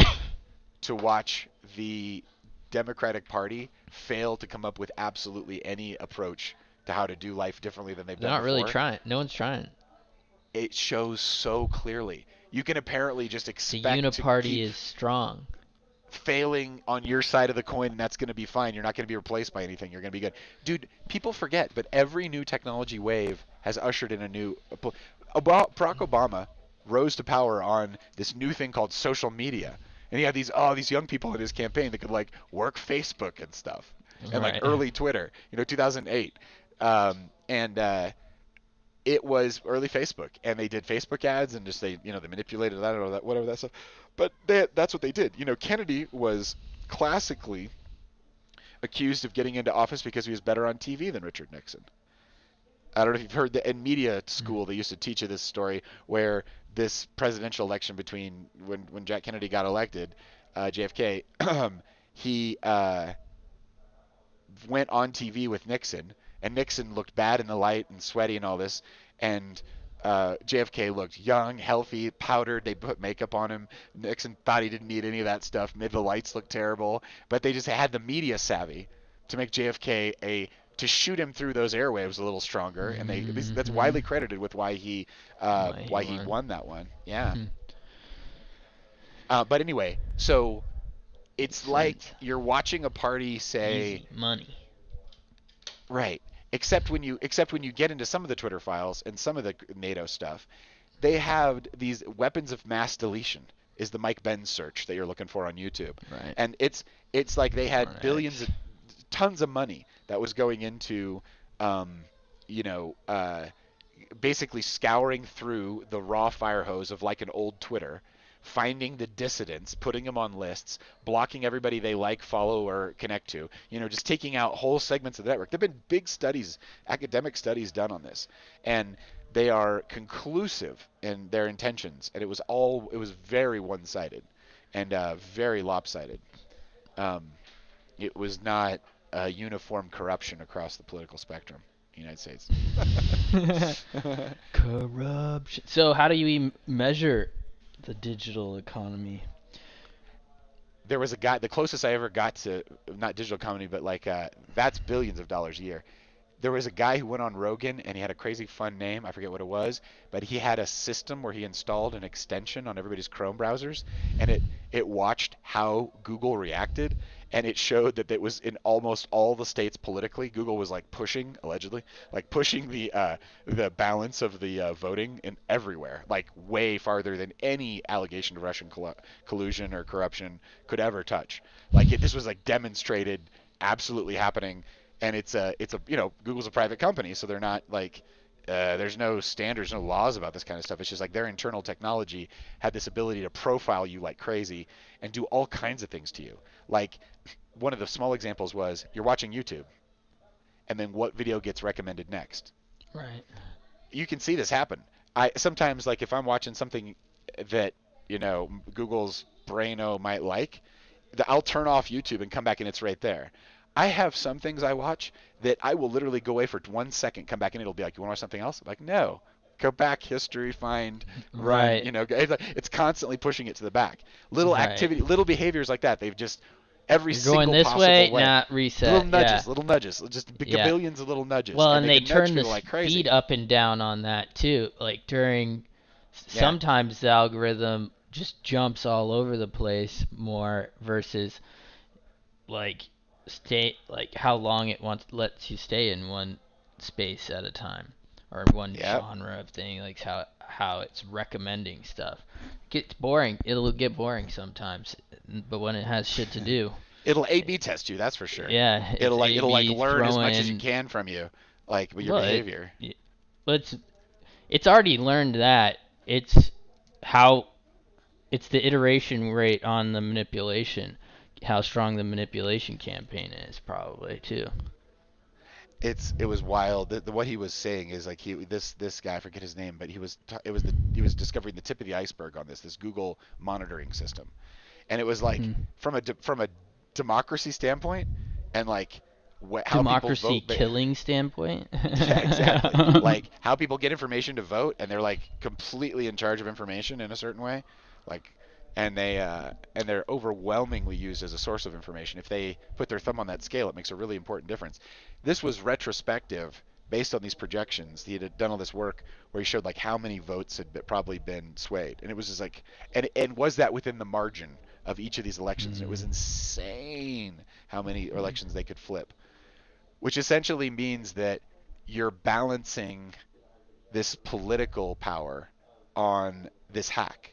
Speaker 1: to watch the Democratic Party fail to come up with absolutely any approach to how to do life differently than they've
Speaker 2: They're
Speaker 1: done
Speaker 2: not really
Speaker 1: before.
Speaker 2: trying. No one's trying.
Speaker 1: It shows so clearly. You can apparently just
Speaker 2: The
Speaker 1: expect to
Speaker 2: uniparty
Speaker 1: keep
Speaker 2: is strong.
Speaker 1: failing on your side of the coin, and that's going to be fine. You're not going to be replaced by anything. You're going to be good. Dude, people forget, but every new technology wave has ushered in a new. Barack Obama rose to power on this new thing called social media. And he had these young people in his campaign that could like work Facebook and stuff, and like
Speaker 2: Right.
Speaker 1: early Twitter, 2008, and it was early Facebook, and they did Facebook ads and just they manipulated that or that whatever that stuff. But that's what they did. Kennedy was classically accused of getting into office because he was better on TV than Richard Nixon. I don't know if you've heard that in media
Speaker 2: Mm.
Speaker 1: school they used to teach you this story where this presidential election between when Jack Kennedy got elected, JFK, he went on TV with Nixon, and Nixon looked bad in the light and sweaty and all this, and JFK looked young, healthy, powdered. They put makeup on him. Nixon thought he didn't need any of that stuff. Made the lights look terrible, but they just had the media savvy to make JFK to shoot him through those airwaves a little stronger, and that's
Speaker 2: Hmm.
Speaker 1: widely credited with why he
Speaker 2: Why he won.
Speaker 1: won that one. Yeah. But anyway, so
Speaker 2: Makes
Speaker 1: it's like
Speaker 2: sense.
Speaker 1: you're watching a party say.
Speaker 2: Easy money.
Speaker 1: Right. Except when you get into some of the Twitter files and some of the NATO stuff, they have these weapons of mass deletion is the Mike Benz search that you're looking for on YouTube.
Speaker 2: Right.
Speaker 1: And it's like they
Speaker 2: On
Speaker 1: had billions
Speaker 2: X.
Speaker 1: of tons of money that was going into um you know basically scouring through the raw fire hose of like an old Twitter, finding the dissidents, putting them on lists, blocking everybody they like, follow, or connect to. Just taking out whole segments of the network. There've been big studies, academic studies done on this, and they are conclusive in their intentions. And it was very one-sided and very lopsided. Um, it was not a uniform corruption across the political spectrum in the United States.
Speaker 2: Corruption. So how do you measure the digital economy?
Speaker 1: There was a guy, the closest I ever got to not digital comedy, but like that's billions of dollars a year. There was a guy who went on Rogan and he had a crazy fun name. I forget what it was, but he had a system where he installed an extension on everybody's Chrome browsers, and it watched how Google reacted, and it showed that it was in almost all the states politically. Google was like pushing, allegedly, like pushing the balance of the voting in everywhere, like way farther than any allegation of Russian collusion or corruption could ever touch. Like this was like demonstrated, absolutely happening, and it's a Google's a private company, so they're not like there's no standards, no laws about this kind of stuff. It's just like their internal technology had this ability to profile you like crazy and do all kinds of things to you. Like one of the small examples was you're watching YouTube, and then what video gets recommended next.
Speaker 2: Right.
Speaker 1: You can see this happen. I sometimes like if I'm watching something that Google's braino might like, I'll turn off YouTube and come back and it's right there. I have some things I watch that I will literally go away for 1 second, come back and it'll be like, "You want to watch something else?" I'm like, no. Go back, history, find, run.
Speaker 2: Right.
Speaker 1: It's constantly pushing it to the back. Little
Speaker 2: Right.
Speaker 1: activity, little behaviors like that. They've just every
Speaker 2: You're going
Speaker 1: single
Speaker 2: this
Speaker 1: possible
Speaker 2: way,
Speaker 1: way.
Speaker 2: not reset. Yeah.
Speaker 1: Little nudges, just
Speaker 2: Yeah.
Speaker 1: gabillions of little nudges,
Speaker 2: Well,
Speaker 1: and
Speaker 2: and
Speaker 1: they
Speaker 2: they
Speaker 1: can nudge
Speaker 2: turn the
Speaker 1: people like
Speaker 2: speed
Speaker 1: crazy.
Speaker 2: up and down on that too. Like during
Speaker 1: Yeah,
Speaker 2: sometimes the algorithm just jumps all over the place more versus like stay like how long it wants lets you stay in one space at a time or one
Speaker 1: Yep.
Speaker 2: genre of thing, like how it's recommending stuff. It gets boring. It'll get boring sometimes, but when it has shit to do,
Speaker 1: It'll A/B test you, that's for sure.
Speaker 2: yeah, it's
Speaker 1: It'll like
Speaker 2: A/B
Speaker 1: learn as much as you
Speaker 2: throwing.
Speaker 1: can from you, like with your
Speaker 2: Well,
Speaker 1: behavior.
Speaker 2: but it's already learned that it's how it's the iteration rate on the manipulation, how strong the manipulation campaign is probably too.
Speaker 1: It was wild. What he was saying is like this guy, I forget his name, but he was discovering the tip of the iceberg on this Google monitoring system, and it was like
Speaker 2: Hmm.
Speaker 1: from a democracy standpoint, and like how people
Speaker 2: Democracy
Speaker 1: vote.
Speaker 2: killing standpoint.
Speaker 1: Yeah, exactly. Like how people get information to vote, and they're like completely in charge of information in a certain way, like, and they're overwhelmingly used as a source of information. If they put their thumb on that scale, it makes a really important difference. This was retrospective, based on these projections. He had done all this work where he showed like how many votes had probably been swayed, and it was just like, and was that within the margin of each of these elections? And it was
Speaker 2: Mm.
Speaker 1: insane how many elections they could flip, which essentially means that you're balancing this political power on this hack.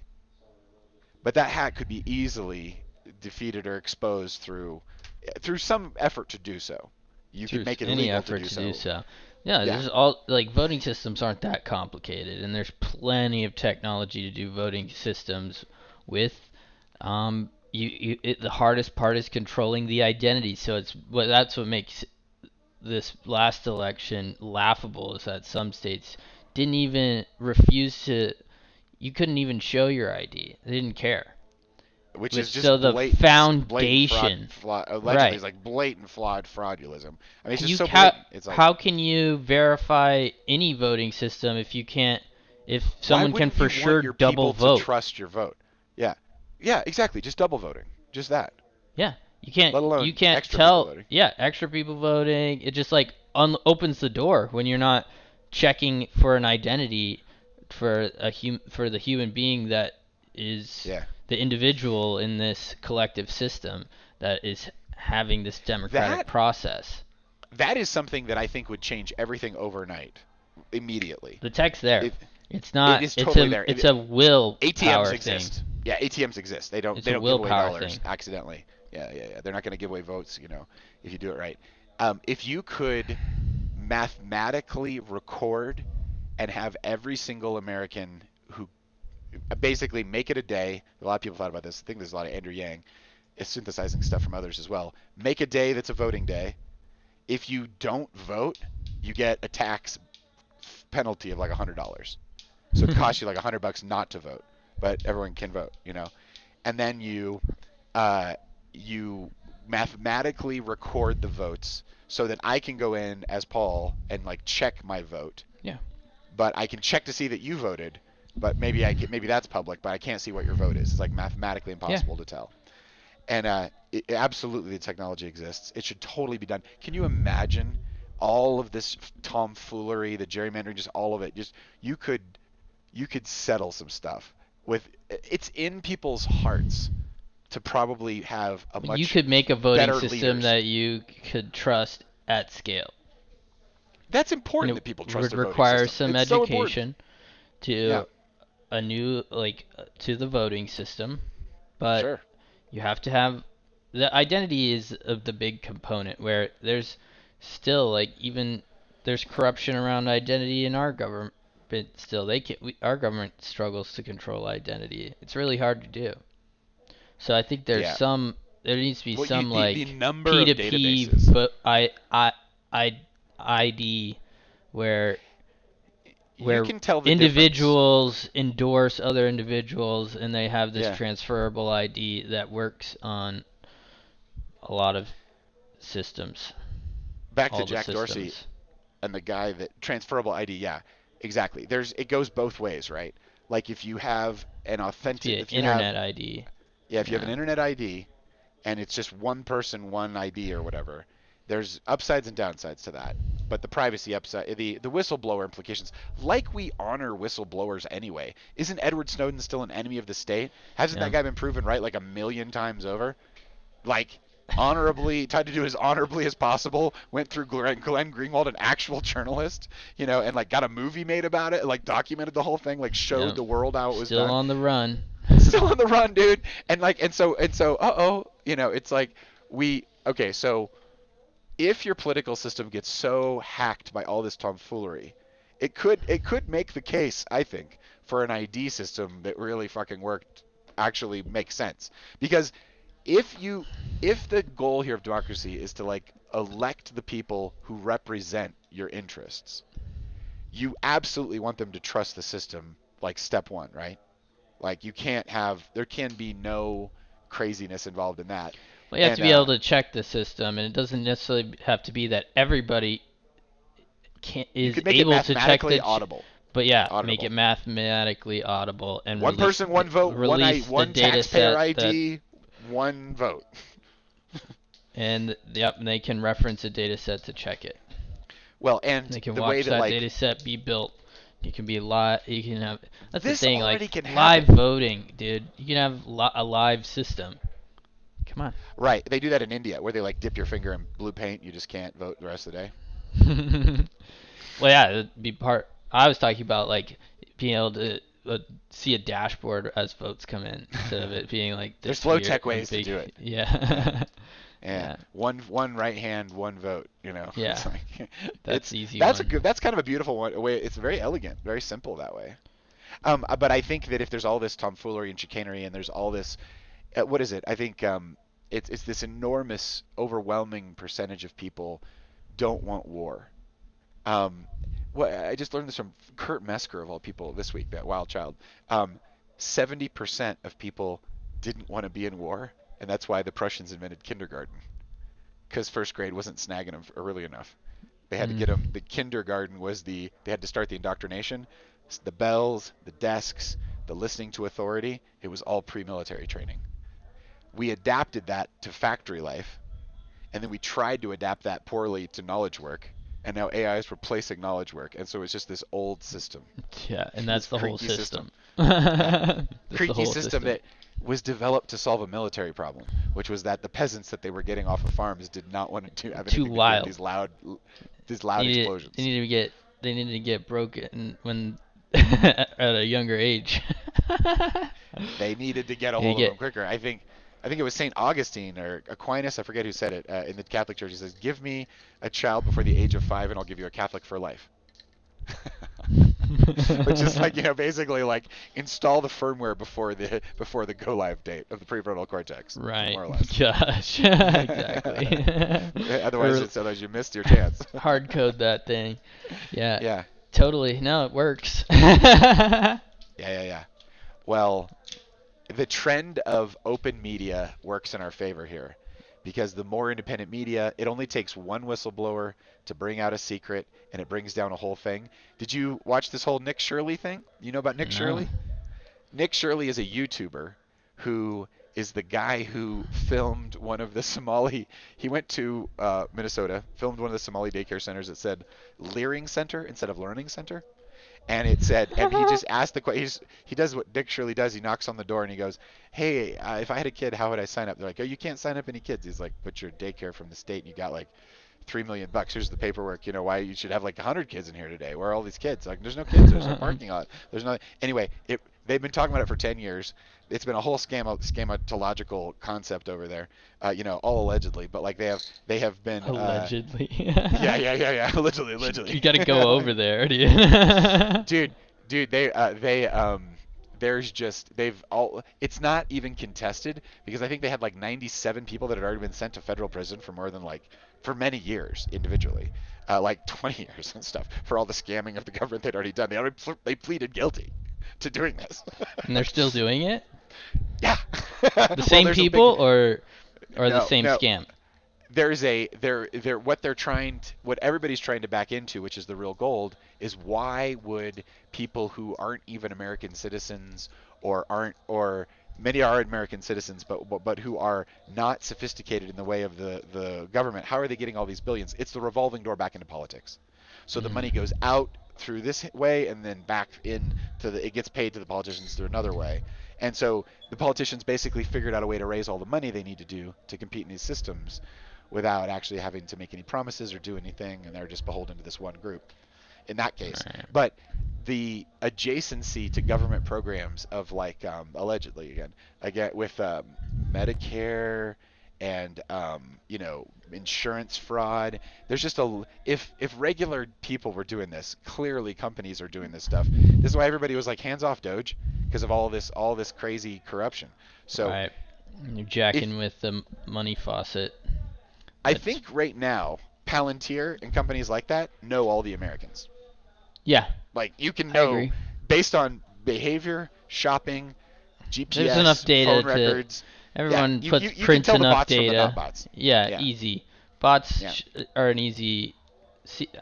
Speaker 1: But that hack could be easily defeated or exposed through some effort to do so. You
Speaker 2: Through
Speaker 1: could make it
Speaker 2: any
Speaker 1: illegal to
Speaker 2: effort
Speaker 1: do
Speaker 2: to do
Speaker 1: so.
Speaker 2: so. Yeah,
Speaker 1: Yeah,
Speaker 2: there's all like voting systems aren't that complicated, and there's plenty of technology to do voting systems with. The hardest part is controlling the identity. So that's what makes this last election laughable is that some states didn't even refuse to. You couldn't even show your ID. They didn't care.
Speaker 1: which
Speaker 2: But
Speaker 1: is
Speaker 2: so
Speaker 1: just
Speaker 2: the
Speaker 1: blatant
Speaker 2: foundation,
Speaker 1: allegedly,
Speaker 2: right?
Speaker 1: it's like blatant fraudulism. I mean, it's just
Speaker 2: You
Speaker 1: so
Speaker 2: ca-
Speaker 1: blatant. It's like,
Speaker 2: how can you verify any voting system if you can't if
Speaker 1: why
Speaker 2: someone can
Speaker 1: wouldn't
Speaker 2: for
Speaker 1: you want
Speaker 2: sure
Speaker 1: your
Speaker 2: double
Speaker 1: people to
Speaker 2: vote?
Speaker 1: trust your vote? Yeah, yeah, exactly. Just double voting, just that.
Speaker 2: Yeah,
Speaker 1: Let
Speaker 2: you
Speaker 1: alone
Speaker 2: can't
Speaker 1: extra people
Speaker 2: tell.
Speaker 1: voting.
Speaker 2: Yeah, extra people voting. It just like opens the door when you're not checking for an identity for the human being that is
Speaker 1: Yeah,
Speaker 2: the individual in this collective system that is having this democratic
Speaker 1: that
Speaker 2: process.
Speaker 1: that is something that I think would change everything overnight, immediately.
Speaker 2: The tech's there.
Speaker 1: It
Speaker 2: It's
Speaker 1: it
Speaker 2: not.
Speaker 1: is totally there.
Speaker 2: It's a will
Speaker 1: ATMs
Speaker 2: power thing.
Speaker 1: exist. Yeah, ATMs exist. They don't
Speaker 2: It's
Speaker 1: they
Speaker 2: a
Speaker 1: don't give away
Speaker 2: willpower
Speaker 1: dollars
Speaker 2: thing.
Speaker 1: accidentally. Yeah, yeah, yeah. They're not going to give away votes, if you do it right. If you could mathematically record and have every single American who basically make it a day. A lot of people thought about this. I think there's a lot of Andrew Yang is synthesizing stuff from others as well. Make a day that's a voting day. If you don't vote, you get a tax penalty of like $100. So it costs you like $100 not to vote, but everyone can vote. And then uh, you mathematically record the votes so that I can go in as Paul and like check my vote,
Speaker 2: Yeah.
Speaker 1: but I can check to see that you voted, but maybe that's public, but I can't see what your vote is. It's like mathematically
Speaker 2: Yeah.
Speaker 1: impossible to tell. And absolutely, the technology exists. It should totally be done. Can you imagine all of this tomfoolery, the gerrymandering, just all of it? Just you could settle some stuff with. It's in people's hearts to probably have a
Speaker 2: You
Speaker 1: much
Speaker 2: could make a voting
Speaker 1: better
Speaker 2: system
Speaker 1: leaders.
Speaker 2: that you could trust at scale.
Speaker 1: That's
Speaker 2: And
Speaker 1: important
Speaker 2: it
Speaker 1: that people trust
Speaker 2: would
Speaker 1: their voting
Speaker 2: require
Speaker 1: system.
Speaker 2: some
Speaker 1: It's so important.
Speaker 2: education
Speaker 1: Yeah,
Speaker 2: to a new to the voting system, but
Speaker 1: sure.
Speaker 2: you have to have the identity is of the big component where there's still like even there's corruption around identity in our government still our government struggles to control identity. It's really hard to do. So I think
Speaker 1: Yeah.
Speaker 2: there needs to be
Speaker 1: Well,
Speaker 2: some
Speaker 1: the
Speaker 2: like
Speaker 1: number of
Speaker 2: P2P
Speaker 1: databases.
Speaker 2: ID where
Speaker 1: You
Speaker 2: where
Speaker 1: can tell the difference.
Speaker 2: individuals endorse other individuals and they have this
Speaker 1: Yeah.
Speaker 2: transferable ID that works on a lot of systems,
Speaker 1: Back to
Speaker 2: all the
Speaker 1: Jack Dorsey
Speaker 2: systems.
Speaker 1: and the guy that transferable ID. Yeah, exactly. It goes both ways, right? Like if you have an
Speaker 2: It's via
Speaker 1: authentic, if you have
Speaker 2: internet ID.
Speaker 1: yeah, if you have an
Speaker 2: Yeah.
Speaker 1: internet ID and it's just one person, one ID or whatever, there's upsides and downsides to that. But the privacy upside, the whistleblower implications, like we honor whistleblowers anyway. Isn't Edward Snowden still an enemy of the state? Hasn't that
Speaker 2: Yeah.
Speaker 1: guy been proven right like a million times over? Like honorably, tried to do as honorably as possible, went through Glenn Greenwald, an actual journalist, and like got a movie made about it, like documented the whole thing, like showed
Speaker 2: Yep.
Speaker 1: the world how it was
Speaker 2: Still
Speaker 1: done.
Speaker 2: on the run.
Speaker 1: Still on the run, dude. And so, it's like okay, so if your political system gets so hacked by all this tomfoolery, it could make the case, I think, for an ID system that really fucking worked actually makes sense. Because if you if the goal here of democracy is to like elect the people who represent your interests, you absolutely want them to trust the system like step one, right? Like there can be no craziness involved in that.
Speaker 2: Well, you have to
Speaker 1: And
Speaker 2: be able to check the system, and it doesn't necessarily have to be that everybody
Speaker 1: you
Speaker 2: is
Speaker 1: could make it
Speaker 2: able to check
Speaker 1: mathematically
Speaker 2: the.
Speaker 1: audible.
Speaker 2: But yeah, make it
Speaker 1: Auditable.
Speaker 2: mathematically audible and
Speaker 1: One person, one vote,
Speaker 2: release the
Speaker 1: one
Speaker 2: data
Speaker 1: taxpayer
Speaker 2: set that,
Speaker 1: ID, one vote.
Speaker 2: and yep, and they can reference a data set to check it.
Speaker 1: Well, and
Speaker 2: They can
Speaker 1: the way
Speaker 2: watch
Speaker 1: that
Speaker 2: that
Speaker 1: like
Speaker 2: data set be built. You can be live. You can have. That's the
Speaker 1: this
Speaker 2: thing.
Speaker 1: already
Speaker 2: Like
Speaker 1: can
Speaker 2: live
Speaker 1: happen.
Speaker 2: voting, dude. You can have a live system. Come
Speaker 1: Right. They do that in India where they like dip your finger in blue paint, you just can't vote the rest of the day.
Speaker 2: on. Well, yeah, it'd be part. I was talking about like being able to see a dashboard as votes come in instead of it being like
Speaker 1: There's
Speaker 2: this
Speaker 1: low
Speaker 2: weird
Speaker 1: tech
Speaker 2: and
Speaker 1: ways to
Speaker 2: big.
Speaker 1: do it. Yeah.
Speaker 2: Yeah.
Speaker 1: Yeah.
Speaker 2: Yeah.
Speaker 1: One right hand, one vote,
Speaker 2: Yeah.
Speaker 1: It's like
Speaker 2: That's the easy
Speaker 1: that's a
Speaker 2: one.
Speaker 1: good that's kind of a beautiful way. It's very elegant, very simple that way. But I think that if there's all this tomfoolery and chicanery and there's all this what is it? I think it's this enormous, overwhelming percentage of people don't want war. Um, I just learned this from Kurt Mesker of all people this week, that wild child. 70% of people didn't want to be in war, and that's why the Prussians invented kindergarten, because first grade wasn't snagging them early enough. They had to get them.
Speaker 2: Mm.
Speaker 1: The kindergarten was they had to start the indoctrination, the bells, the desks, the listening to authority. It was all pre-military training. We adapted that to factory life, and then we tried to adapt that poorly to knowledge work, and now AI is replacing knowledge work, and so it's just this old system,
Speaker 2: Yeah, and
Speaker 1: this
Speaker 2: that's the whole
Speaker 1: creaky
Speaker 2: system.
Speaker 1: system. Yeah,
Speaker 2: That's the
Speaker 1: creaky
Speaker 2: whole
Speaker 1: system
Speaker 2: system.
Speaker 1: that was developed to solve a military problem, which was that the peasants that they were getting off of farms did not want to have
Speaker 2: Too
Speaker 1: anything to do with
Speaker 2: wild.
Speaker 1: these loud
Speaker 2: Needed they
Speaker 1: explosions.
Speaker 2: needed to get they needed to get broken when at a younger age.
Speaker 1: They needed to get a
Speaker 2: You
Speaker 1: hold of
Speaker 2: get
Speaker 1: them quicker. I think it was Saint Augustine or Aquinas, I forget who said it, in the Catholic Church. He says, "Give me a child before the age of 5, and I'll give you a Catholic for life." Which is like, basically like install the firmware before the go live date of the prefrontal cortex,
Speaker 2: right.
Speaker 1: more or less.
Speaker 2: Gosh. Exactly.
Speaker 1: otherwise,
Speaker 2: Or
Speaker 1: otherwise you missed your chance.
Speaker 2: hard code that thing. Yeah.
Speaker 1: Yeah,
Speaker 2: Totally. No, it works.
Speaker 1: yeah. Well, the trend of open media works in our favor here because the more independent media, it only takes one whistleblower to bring out a secret and it brings down a whole thing. Did you watch this whole Nick Shirley thing? You know about Nick
Speaker 2: No.
Speaker 1: Shirley? Nick Shirley is a YouTuber who is the guy who filmed one of the Somali. He went to Minnesota, filmed one of the Somali daycare centers that said Leering Center instead of Learning Center. And it said, and he just asked the question. He does what Dick Shirley does. He knocks on the door and he goes, "Hey, if I had a kid, how would I sign up?" They're like, "Oh, you can't sign up any kids." He's like, "But your daycare from the state, and you got like $3 million. Here's the paperwork. Why you should have like 100 kids in here today. Where are all these kids? Like, there's no kids. There's no parking lot. There's no. Anyway, they've been talking about it for 10 years. It's been a whole schematological concept over there. All allegedly, but like they have been.
Speaker 2: Allegedly.
Speaker 1: Yeah. Allegedly,
Speaker 2: You
Speaker 1: allegedly.
Speaker 2: gotta go over there, dude.
Speaker 1: dude, there's just they've all. It's not even contested because I think they had like 97 people that had already been sent to federal prison for more than like for many years individually, like 20 years and stuff for all the scamming of the government they'd already done. They pleaded guilty to doing this.
Speaker 2: And they're still doing it?
Speaker 1: Yeah.
Speaker 2: The
Speaker 1: Well,
Speaker 2: same
Speaker 1: there's a
Speaker 2: people
Speaker 1: big
Speaker 2: or the
Speaker 1: no,
Speaker 2: same
Speaker 1: no.
Speaker 2: scam?
Speaker 1: There's a they're what everybody's trying to back into, which is the real gold, is why would people who aren't even American citizens or many are American citizens but who are not sophisticated in the way of the government, how are they getting all these billions? It's the revolving door back into politics. So the money goes out through this way and then back in it gets paid to the politicians through another way. And so the politicians basically figured out a way to raise all the money they need to do to compete in these systems without actually having to make any promises or do anything, and they're just beholden to this one group in that case.
Speaker 2: Right.
Speaker 1: But the adjacency to government programs of like allegedly again with Medicare and insurance fraud. There's just if regular people were doing this, clearly companies are doing this stuff. This is why everybody was like hands off Doge because of all this crazy corruption. So
Speaker 2: Right. You're
Speaker 1: if
Speaker 2: jacking with the money faucet.
Speaker 1: I
Speaker 2: That's
Speaker 1: think right now Palantir and companies like that know all the Americans.
Speaker 2: yeah.
Speaker 1: Like you can
Speaker 2: I
Speaker 1: know
Speaker 2: agree.
Speaker 1: based on behavior, shopping,
Speaker 2: There's enough
Speaker 1: GPS,
Speaker 2: data
Speaker 1: phone
Speaker 2: to
Speaker 1: records. Yeah,
Speaker 2: everyone
Speaker 1: you,
Speaker 2: puts
Speaker 1: you, you can
Speaker 2: prints
Speaker 1: tell the
Speaker 2: enough
Speaker 1: bots from the not
Speaker 2: data.
Speaker 1: bots.
Speaker 2: Yeah,
Speaker 1: Yeah,
Speaker 2: easy. Bots
Speaker 1: yeah.
Speaker 2: are an easy.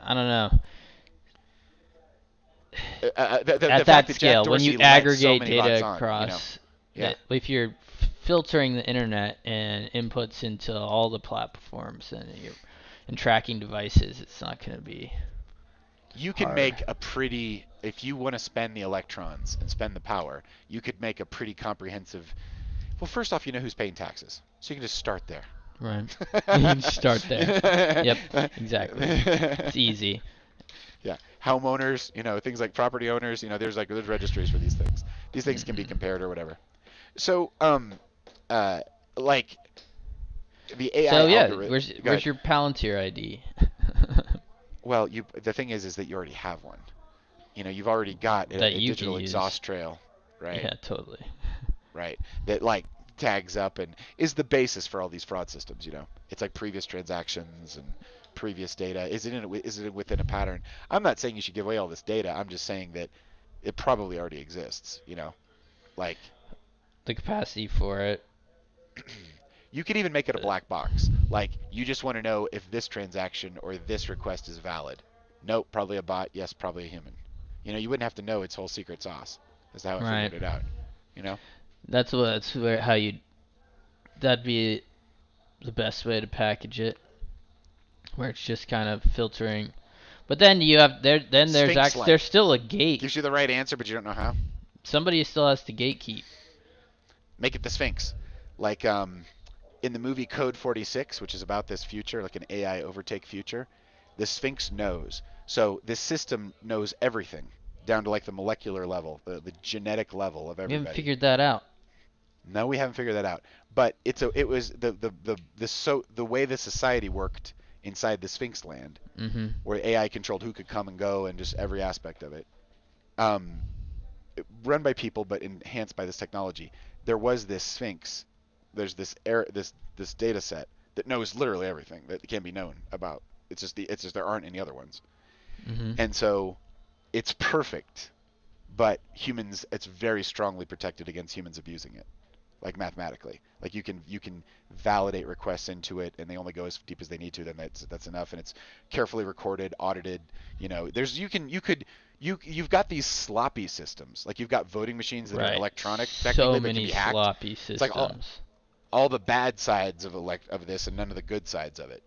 Speaker 2: I don't know.
Speaker 1: The
Speaker 2: At
Speaker 1: fact
Speaker 2: that
Speaker 1: that Jack
Speaker 2: scale, when you
Speaker 1: Dorsey let so
Speaker 2: aggregate
Speaker 1: many bots
Speaker 2: data
Speaker 1: on.
Speaker 2: across,
Speaker 1: Yeah.
Speaker 2: if you're filtering the internet and inputs into all the platforms and tracking devices, it's not going to be
Speaker 1: You can
Speaker 2: hard.
Speaker 1: make a pretty, if you want to spend the electrons and spend the power, you could make a pretty comprehensive. Well, first off, you know who's paying taxes, so you can just start there.
Speaker 2: Right. You can start there. Yep, exactly. It's easy.
Speaker 1: Yeah, homeowners, things like property owners, there's registries for these things. These things can be
Speaker 2: Hmm.
Speaker 1: compared or whatever. So, uh, like the AI
Speaker 2: So yeah,
Speaker 1: algorithm. Go
Speaker 2: where's
Speaker 1: ahead.
Speaker 2: your Palantir ID?
Speaker 1: Well, the thing is that you already have one. You've already got
Speaker 2: That
Speaker 1: a
Speaker 2: you can
Speaker 1: digital
Speaker 2: use.
Speaker 1: exhaust trail, right?
Speaker 2: Yeah, totally.
Speaker 1: Right. That like tags up and is the basis for all these fraud systems. It's like previous transactions and previous data. Is it within a pattern? I'm not saying you should give away all this data. I'm just saying that it probably already exists. Like
Speaker 2: The capacity for it.
Speaker 1: you could even make it a
Speaker 2: But
Speaker 1: black box. Like you just want to know if this transaction or this request is valid. Nope, probably a bot. Yes, probably a human. You wouldn't have to know its whole secret sauce. That's how it
Speaker 2: right.
Speaker 1: figured it out. You know?
Speaker 2: That's where how you that'd be the best way to package it, where it's just kind of filtering. But then you have
Speaker 1: Sphinx
Speaker 2: there's
Speaker 1: like.
Speaker 2: still a gate.
Speaker 1: Gives you the right answer, but you don't know how.
Speaker 2: Somebody still has to gatekeep.
Speaker 1: Make it the Sphinx. Like in the movie Code 46, which is about this future, like an AI overtake future, the Sphinx knows. So this system knows everything, down to like the molecular level, the genetic level of
Speaker 2: We haven't
Speaker 1: everybody.
Speaker 2: figured that out.
Speaker 1: No, we haven't figured that out. But it was the way the society worked inside the Sphinx land,
Speaker 2: Mhm.
Speaker 1: where AI controlled who could come and go and just every aspect of it. Um, Run by people but enhanced by this technology. There was this Sphinx. There's this data set that knows literally everything that can be known about. It's just there aren't any other ones.
Speaker 2: Mhm.
Speaker 1: And so it's perfect, but it's very strongly protected against humans abusing it. Like mathematically, like you can validate requests into it, and they only go as deep as they need to. Then that's enough, and it's carefully recorded, audited. There's you've got these sloppy systems, like you've got voting machines that are
Speaker 2: Right.
Speaker 1: electronic
Speaker 2: So
Speaker 1: technically, but can
Speaker 2: many
Speaker 1: be hacked.
Speaker 2: sloppy
Speaker 1: It's like
Speaker 2: systems.
Speaker 1: all the bad sides of this, and none of the good sides of it.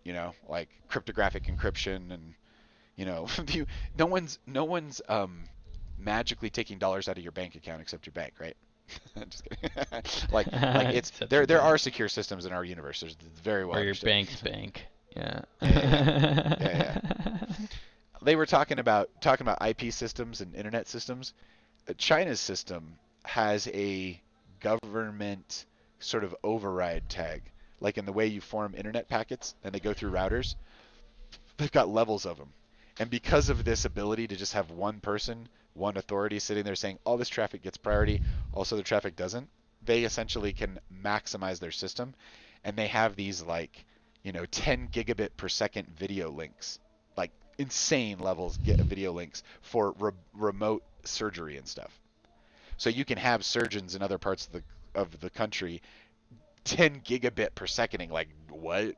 Speaker 1: Like cryptographic encryption, and no one's magically taking dollars out of your bank account except your bank, right? Just kidding. like it's
Speaker 2: Except your
Speaker 1: there
Speaker 2: bank.
Speaker 1: are secure systems in our universe. There's very well
Speaker 2: Or your
Speaker 1: understood.
Speaker 2: bank's bank. Yeah.
Speaker 1: Yeah. They were talking about IP systems and internet systems. China's system has a government sort of override tag, like in the way you form internet packets and they go through routers. They've got levels of them. And because of this ability to just have one person, one authority sitting there saying all this traffic gets priority, also the traffic doesn't, they essentially can maximize their system. And they have these 10 gigabit per second video links, like insane levels video links for remote surgery and stuff. So you can have surgeons in other parts of the country 10 gigabit per seconding, like what?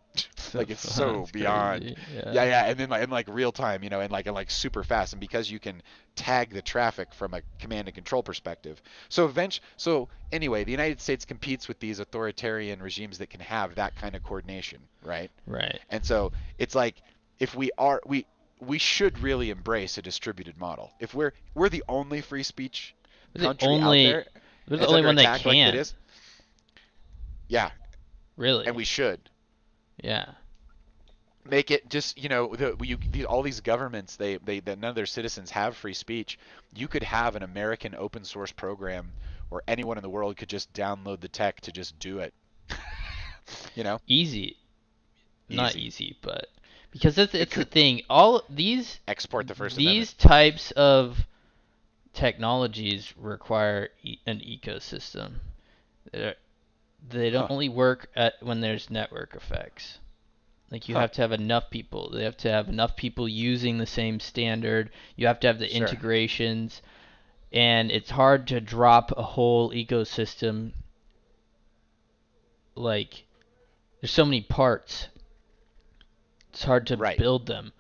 Speaker 1: Like it's so
Speaker 2: That's
Speaker 1: beyond.
Speaker 2: crazy.
Speaker 1: Yeah,
Speaker 2: Yeah.
Speaker 1: yeah, and then in like real time, and like super fast, and because you can tag the traffic from a command and control perspective. So anyway, the United States competes with these authoritarian regimes that can have that kind of coordination, right?
Speaker 2: Right.
Speaker 1: And so it's like if we should really embrace a distributed model. If we're the only free speech
Speaker 2: Was it
Speaker 1: country out
Speaker 2: only
Speaker 1: there,
Speaker 2: They're
Speaker 1: and
Speaker 2: the
Speaker 1: it's
Speaker 2: only
Speaker 1: under
Speaker 2: one that
Speaker 1: attack like it
Speaker 2: can.
Speaker 1: is, yeah, and
Speaker 2: Really.
Speaker 1: we should
Speaker 2: Yeah.
Speaker 1: make it just all these governments they that none of their citizens have free speech. You could have an American open source program where anyone in the world could just download the tech to just do it. you know,
Speaker 2: Easy. Not
Speaker 1: easy.
Speaker 2: easy, but because
Speaker 1: It
Speaker 2: it's the
Speaker 1: could
Speaker 2: thing. All
Speaker 1: export the First Amendment.
Speaker 2: these types of technologies require an ecosystem. They're, they don't
Speaker 1: Huh.
Speaker 2: only work at when there's network effects. Like you
Speaker 1: Huh.
Speaker 2: have to have enough people. They have to have enough people using the same standard. You have to have the
Speaker 1: Sure.
Speaker 2: integrations, and it's hard to drop a whole ecosystem. Like there's so many parts. It's hard to
Speaker 1: Right.
Speaker 2: build them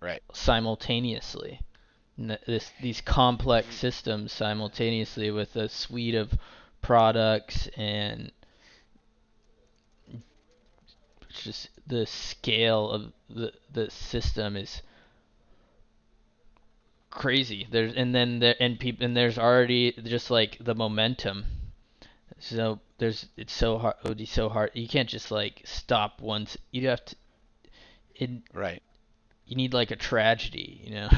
Speaker 1: Right.
Speaker 2: simultaneously. These complex systems simultaneously with a suite of products, and just the scale of the system is crazy. There's already just like the momentum. So it's so hard. It would be so hard. You can't just like stop once. You have to. It,
Speaker 1: Right.
Speaker 2: you need like a tragedy, you know.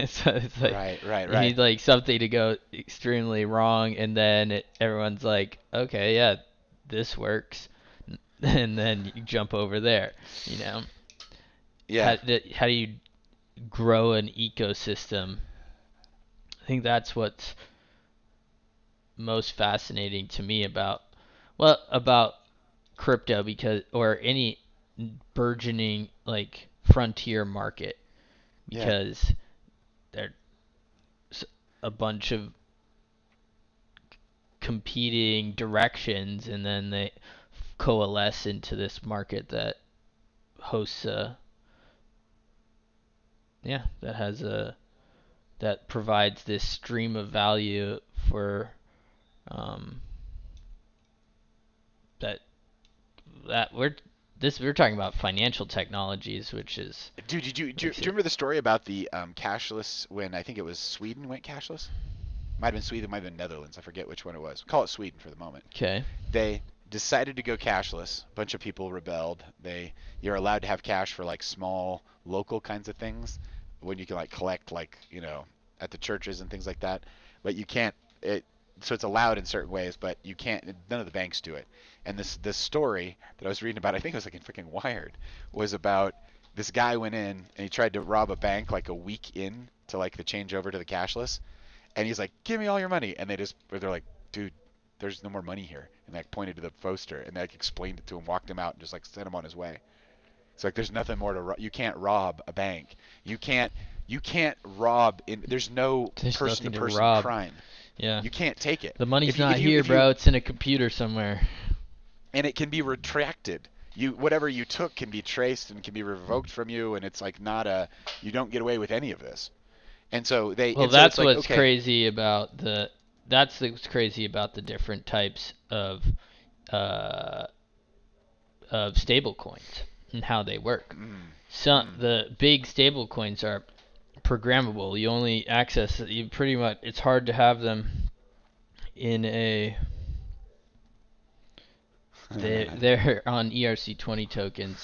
Speaker 2: So it's like
Speaker 1: Right. Right.
Speaker 2: you
Speaker 1: Right.
Speaker 2: need like something to go extremely wrong, and then everyone's like, okay, yeah, this works, and then you jump over there, you know.
Speaker 1: Yeah.
Speaker 2: How do you grow an ecosystem? I think that's what's most fascinating to me about crypto, because or any burgeoning like frontier market,
Speaker 1: Yeah.
Speaker 2: because there's a bunch of competing directions, and then they coalesce into this market that hosts a yeah that has a that provides this stream of value for um, that that we're talking about financial technologies, which is
Speaker 1: Dude, do
Speaker 2: makes
Speaker 1: you
Speaker 2: it
Speaker 1: remember the story about the cashless when I think it was Sweden went cashless? Might have been Sweden, might have been Netherlands. I forget which one it was. Call it Sweden for the moment.
Speaker 2: okay.
Speaker 1: They decided to go cashless. A bunch of people rebelled. You're allowed to have cash for like small local kinds of things when you can like collect like at the churches and things like that, but you can't. So it's allowed in certain ways, but you can't. None of the banks do it. And this story that I was reading about, I think it was like in freaking Wired, was about this guy went in and he tried to rob a bank like a week in to like the changeover to the cashless, and he's like, "Give me all your money," and they're like, "Dude, there's no more money here," and they like pointed to the poster and they like explained it to him, walked him out, and just like sent him on his way. It's like there's nothing more you can't rob a bank. You can't rob in. There's no
Speaker 2: There's nothing to
Speaker 1: person-to-person
Speaker 2: rob.
Speaker 1: crime.
Speaker 2: Yeah.
Speaker 1: You can't take it.
Speaker 2: The money's
Speaker 1: If you
Speaker 2: not
Speaker 1: if you
Speaker 2: here,
Speaker 1: if you
Speaker 2: bro. It's in a computer somewhere.
Speaker 1: and it can be retracted. Whatever you took can be traced and can be revoked from you, and it's like not a you don't get away with any of this.
Speaker 2: Well,
Speaker 1: So it's
Speaker 2: that's
Speaker 1: like
Speaker 2: what's
Speaker 1: okay,
Speaker 2: crazy about the different types uh, of stable coins and how they work.
Speaker 1: mm,
Speaker 2: Some
Speaker 1: mm,
Speaker 2: the big stable coins are programmable. You only access you pretty much. It's hard to have them in a. They're on ERC20 tokens,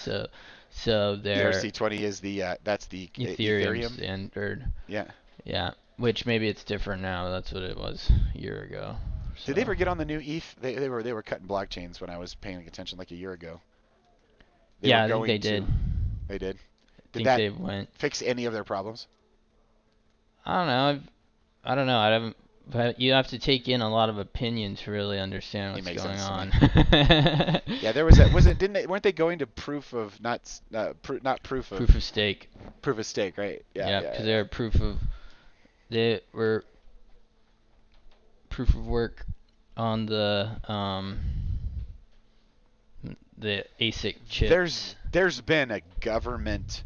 Speaker 2: so they're
Speaker 1: ERC20 is that's the
Speaker 2: Ethereum
Speaker 1: Ethereum.
Speaker 2: standard.
Speaker 1: Yeah.
Speaker 2: Yeah, which maybe it's different now. That's what it was a year ago.
Speaker 1: Did they
Speaker 2: So
Speaker 1: ever get on the new ETH? They were cutting blockchains when I was paying attention like a year ago. They were
Speaker 2: yeah, I think they
Speaker 1: going
Speaker 2: did.
Speaker 1: to. They did.
Speaker 2: I
Speaker 1: Did
Speaker 2: think
Speaker 1: that
Speaker 2: they went.
Speaker 1: fix any of their problems?
Speaker 2: I don't know. I don't know. I haven't. But you have to take in a lot of opinions to really understand
Speaker 1: It
Speaker 2: what's
Speaker 1: makes
Speaker 2: going
Speaker 1: sense to me.
Speaker 2: on.
Speaker 1: Yeah, there was that. Was it? Didn't they? Weren't they going to proof of not proof of
Speaker 2: Proof of stake.
Speaker 1: proof of stake? Right. Yeah.
Speaker 2: Yeah,
Speaker 1: Yeah.
Speaker 2: because
Speaker 1: Yeah.
Speaker 2: they were proof of work on the ASIC chips.
Speaker 1: There's been a government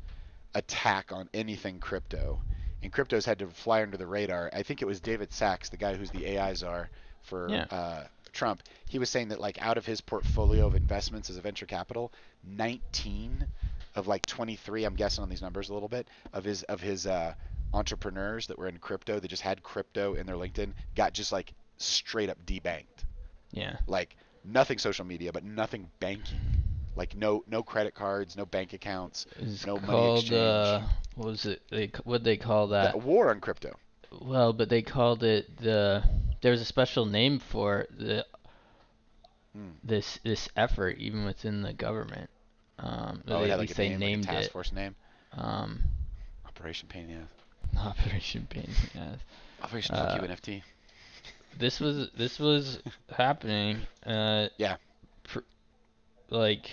Speaker 1: attack on anything crypto, and crypto's had to fly under the radar. I think it was David Sachs, the guy who's the AI czar for
Speaker 2: Yeah.
Speaker 1: Trump. He was saying that like out of his portfolio of investments as a venture capital, 19 of like 23, I'm guessing on these numbers a little bit, of his entrepreneurs that were in crypto that just had crypto in their LinkedIn got just like straight up debanked.
Speaker 2: Yeah.
Speaker 1: Like nothing social media, but nothing banking. Like no credit cards, no bank accounts,
Speaker 2: It's
Speaker 1: no money
Speaker 2: called
Speaker 1: exchange.
Speaker 2: what was it? What'd they call
Speaker 1: The
Speaker 2: that?
Speaker 1: war on crypto.
Speaker 2: Well, but they called it there was a special name for
Speaker 1: Hmm.
Speaker 2: this effort even within the government. Or
Speaker 1: Oh, it
Speaker 2: they,
Speaker 1: had
Speaker 2: at
Speaker 1: like a
Speaker 2: least they
Speaker 1: name, like a
Speaker 2: named
Speaker 1: task
Speaker 2: it.
Speaker 1: force name.
Speaker 2: Um,
Speaker 1: Operation Pain in the Ass.
Speaker 2: Operation Pain. Yeah.
Speaker 1: Operation Fuck You
Speaker 2: Uh,
Speaker 1: NFT.
Speaker 2: this was happening.
Speaker 1: Yeah.
Speaker 2: Pr- like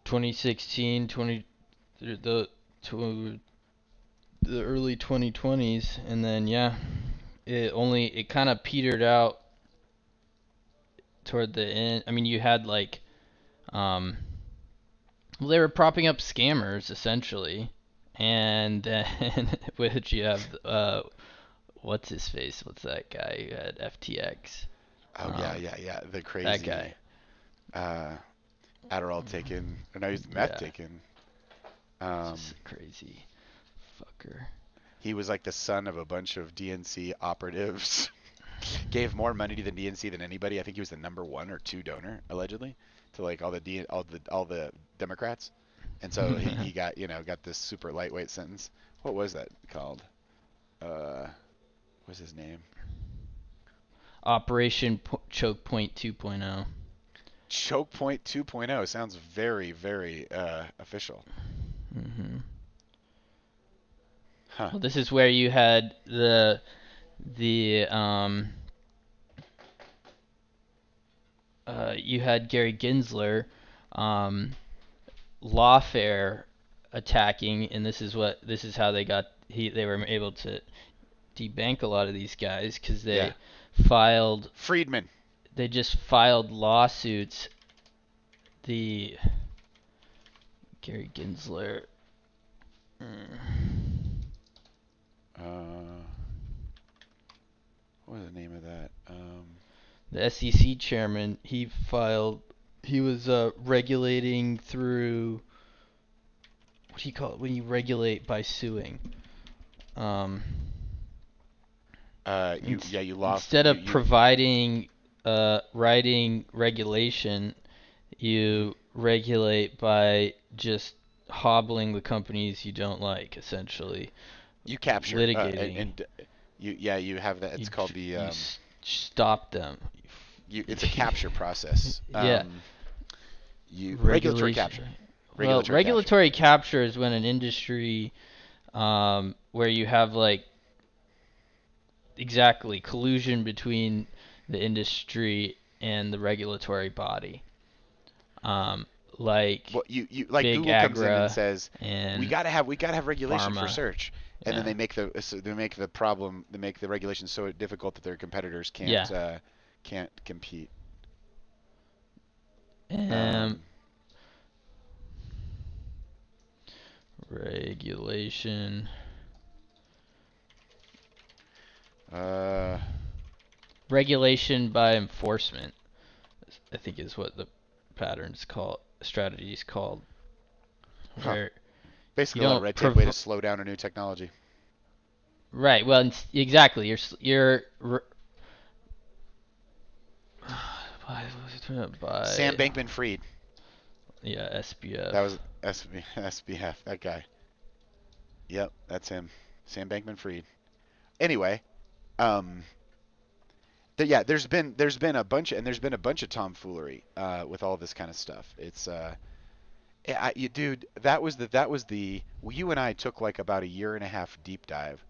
Speaker 2: 2016, the to the early 2020s, and then yeah, it kind of petered out toward the end. I mean, you had like um, well, they were propping up scammers essentially, and then which you have what's his face? What's that guy who had FTX?
Speaker 1: Oh yeah,
Speaker 2: Um,
Speaker 1: yeah, yeah. The
Speaker 2: that
Speaker 1: crazy
Speaker 2: guy.
Speaker 1: uh, Adderall taken, or no, he's meth
Speaker 2: Yeah,
Speaker 1: taken.
Speaker 2: just
Speaker 1: Um,
Speaker 2: a crazy fucker.
Speaker 1: he was like the son of a bunch of DNC operatives. Gave more money to the DNC than anybody. I think he was the number one or two donor allegedly to like all the Democrats. And so he got got this super lightweight sentence. What was that called? What's his name?
Speaker 2: Operation Choke Point 2.0.
Speaker 1: Choke Point 2.0 sounds very, very official.
Speaker 2: Hmm.
Speaker 1: Huh.
Speaker 2: Well, this is where you had the you had Gary Gensler, um, lawfare attacking, and this is how they were able to debank a lot of these guys because
Speaker 1: Yeah.
Speaker 2: filed
Speaker 1: Friedman.
Speaker 2: they just filed lawsuits. The Gary Gensler.
Speaker 1: Uh, what was the name of that?
Speaker 2: The SEC chairman, he was regulating through, what do you call it when you regulate by suing? Um,
Speaker 1: You lost.
Speaker 2: Instead of
Speaker 1: You
Speaker 2: providing writing regulation, you regulate by just hobbling the companies you don't like, essentially
Speaker 1: you capture
Speaker 2: litigating.
Speaker 1: and you have that. It's called the
Speaker 2: Stop them.
Speaker 1: it's a capture process.
Speaker 2: Yeah,
Speaker 1: You regulatory
Speaker 2: regulation.
Speaker 1: capture.
Speaker 2: Well,
Speaker 1: Regulatory capture.
Speaker 2: regulatory capture is when an industry, where you have like exactly collusion between the industry and the regulatory body, um, like
Speaker 1: Well, you like
Speaker 2: Big
Speaker 1: Google comes in and
Speaker 2: Agra
Speaker 1: says
Speaker 2: and
Speaker 1: we gotta have regulation for
Speaker 2: Pharma.
Speaker 1: search, and then
Speaker 2: Yeah,
Speaker 1: they make the regulation so difficult that their competitors
Speaker 2: yeah.
Speaker 1: can't compete.
Speaker 2: Um,
Speaker 1: Um,
Speaker 2: regulation.
Speaker 1: uh,
Speaker 2: Regulation by enforcement, I think is what the strategies called,
Speaker 1: huh.
Speaker 2: where you
Speaker 1: Basically, a lot of
Speaker 2: don't
Speaker 1: red tape way to slow down a new technology.
Speaker 2: right. Well, exactly.
Speaker 1: Sam
Speaker 2: by
Speaker 1: Bankman-Fried.
Speaker 2: yeah, SBF.
Speaker 1: That was SBF. That guy. Yep, that's him. Sam Bankman-Fried. Anyway, um, yeah, there's been a bunch of tomfoolery with all this kind of stuff. It's dude, that was the well, you and I took like about a year and a half deep dive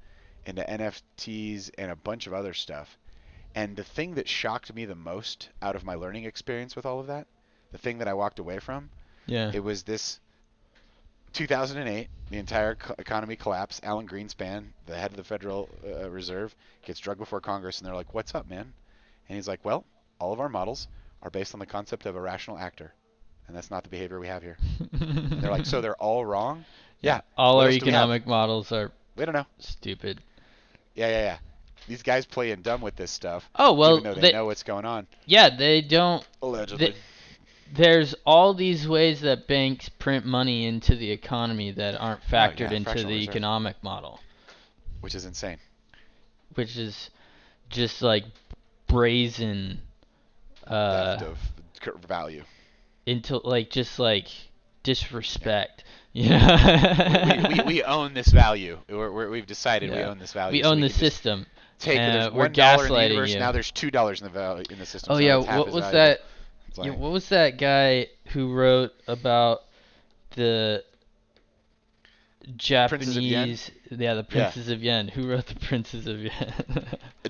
Speaker 1: into NFTs and a bunch of other stuff. And the thing that shocked me the most out of my learning experience with all of that, the thing that I walked away from,
Speaker 2: Yeah.
Speaker 1: it was this 2008, the entire economy collapsed. Alan Greenspan, the head of the Federal Reserve, gets drugged before Congress, and they're like, "What's up, man?" And he's like, "Well, all of our models are based on the concept of a rational actor, and that's not the behavior we have here." And they're like, "So they're all wrong?"
Speaker 2: Yeah.
Speaker 1: Yeah.
Speaker 2: All
Speaker 1: What
Speaker 2: our
Speaker 1: else do we have?
Speaker 2: economic models are
Speaker 1: We don't know.
Speaker 2: stupid.
Speaker 1: Yeah, yeah, yeah. These guys playing dumb with this stuff,
Speaker 2: Oh
Speaker 1: even
Speaker 2: well,
Speaker 1: though they know what's going on.
Speaker 2: they don't.
Speaker 1: Allegedly.
Speaker 2: There's all these ways that banks print money into the economy that aren't
Speaker 1: Oh
Speaker 2: factored
Speaker 1: yeah,
Speaker 2: into
Speaker 1: fractional
Speaker 2: the
Speaker 1: reserve,
Speaker 2: economic model,
Speaker 1: which is insane.
Speaker 2: which is just like brazen
Speaker 1: theft
Speaker 2: uh
Speaker 1: of value.
Speaker 2: into like just like
Speaker 1: Yeah.
Speaker 2: disrespect. You know?
Speaker 1: We own this value. We've decided we
Speaker 2: Yeah.
Speaker 1: own this value,
Speaker 2: We
Speaker 1: so
Speaker 2: own
Speaker 1: we
Speaker 2: the
Speaker 1: can just
Speaker 2: system.
Speaker 1: take. There's
Speaker 2: We're
Speaker 1: $1 in the
Speaker 2: gaslighting
Speaker 1: universe.
Speaker 2: you.
Speaker 1: Now there's $2 in the value in the system.
Speaker 2: Oh
Speaker 1: So now
Speaker 2: yeah,
Speaker 1: it's half
Speaker 2: what
Speaker 1: as
Speaker 2: was
Speaker 1: valuable.
Speaker 2: that?
Speaker 1: It's
Speaker 2: Yeah,
Speaker 1: like,
Speaker 2: what was that guy who wrote about the
Speaker 1: Princes of Yen.
Speaker 2: Japanese? Yeah, the
Speaker 1: Yeah,
Speaker 2: Princes of Yen. Who wrote the Princes of Yen?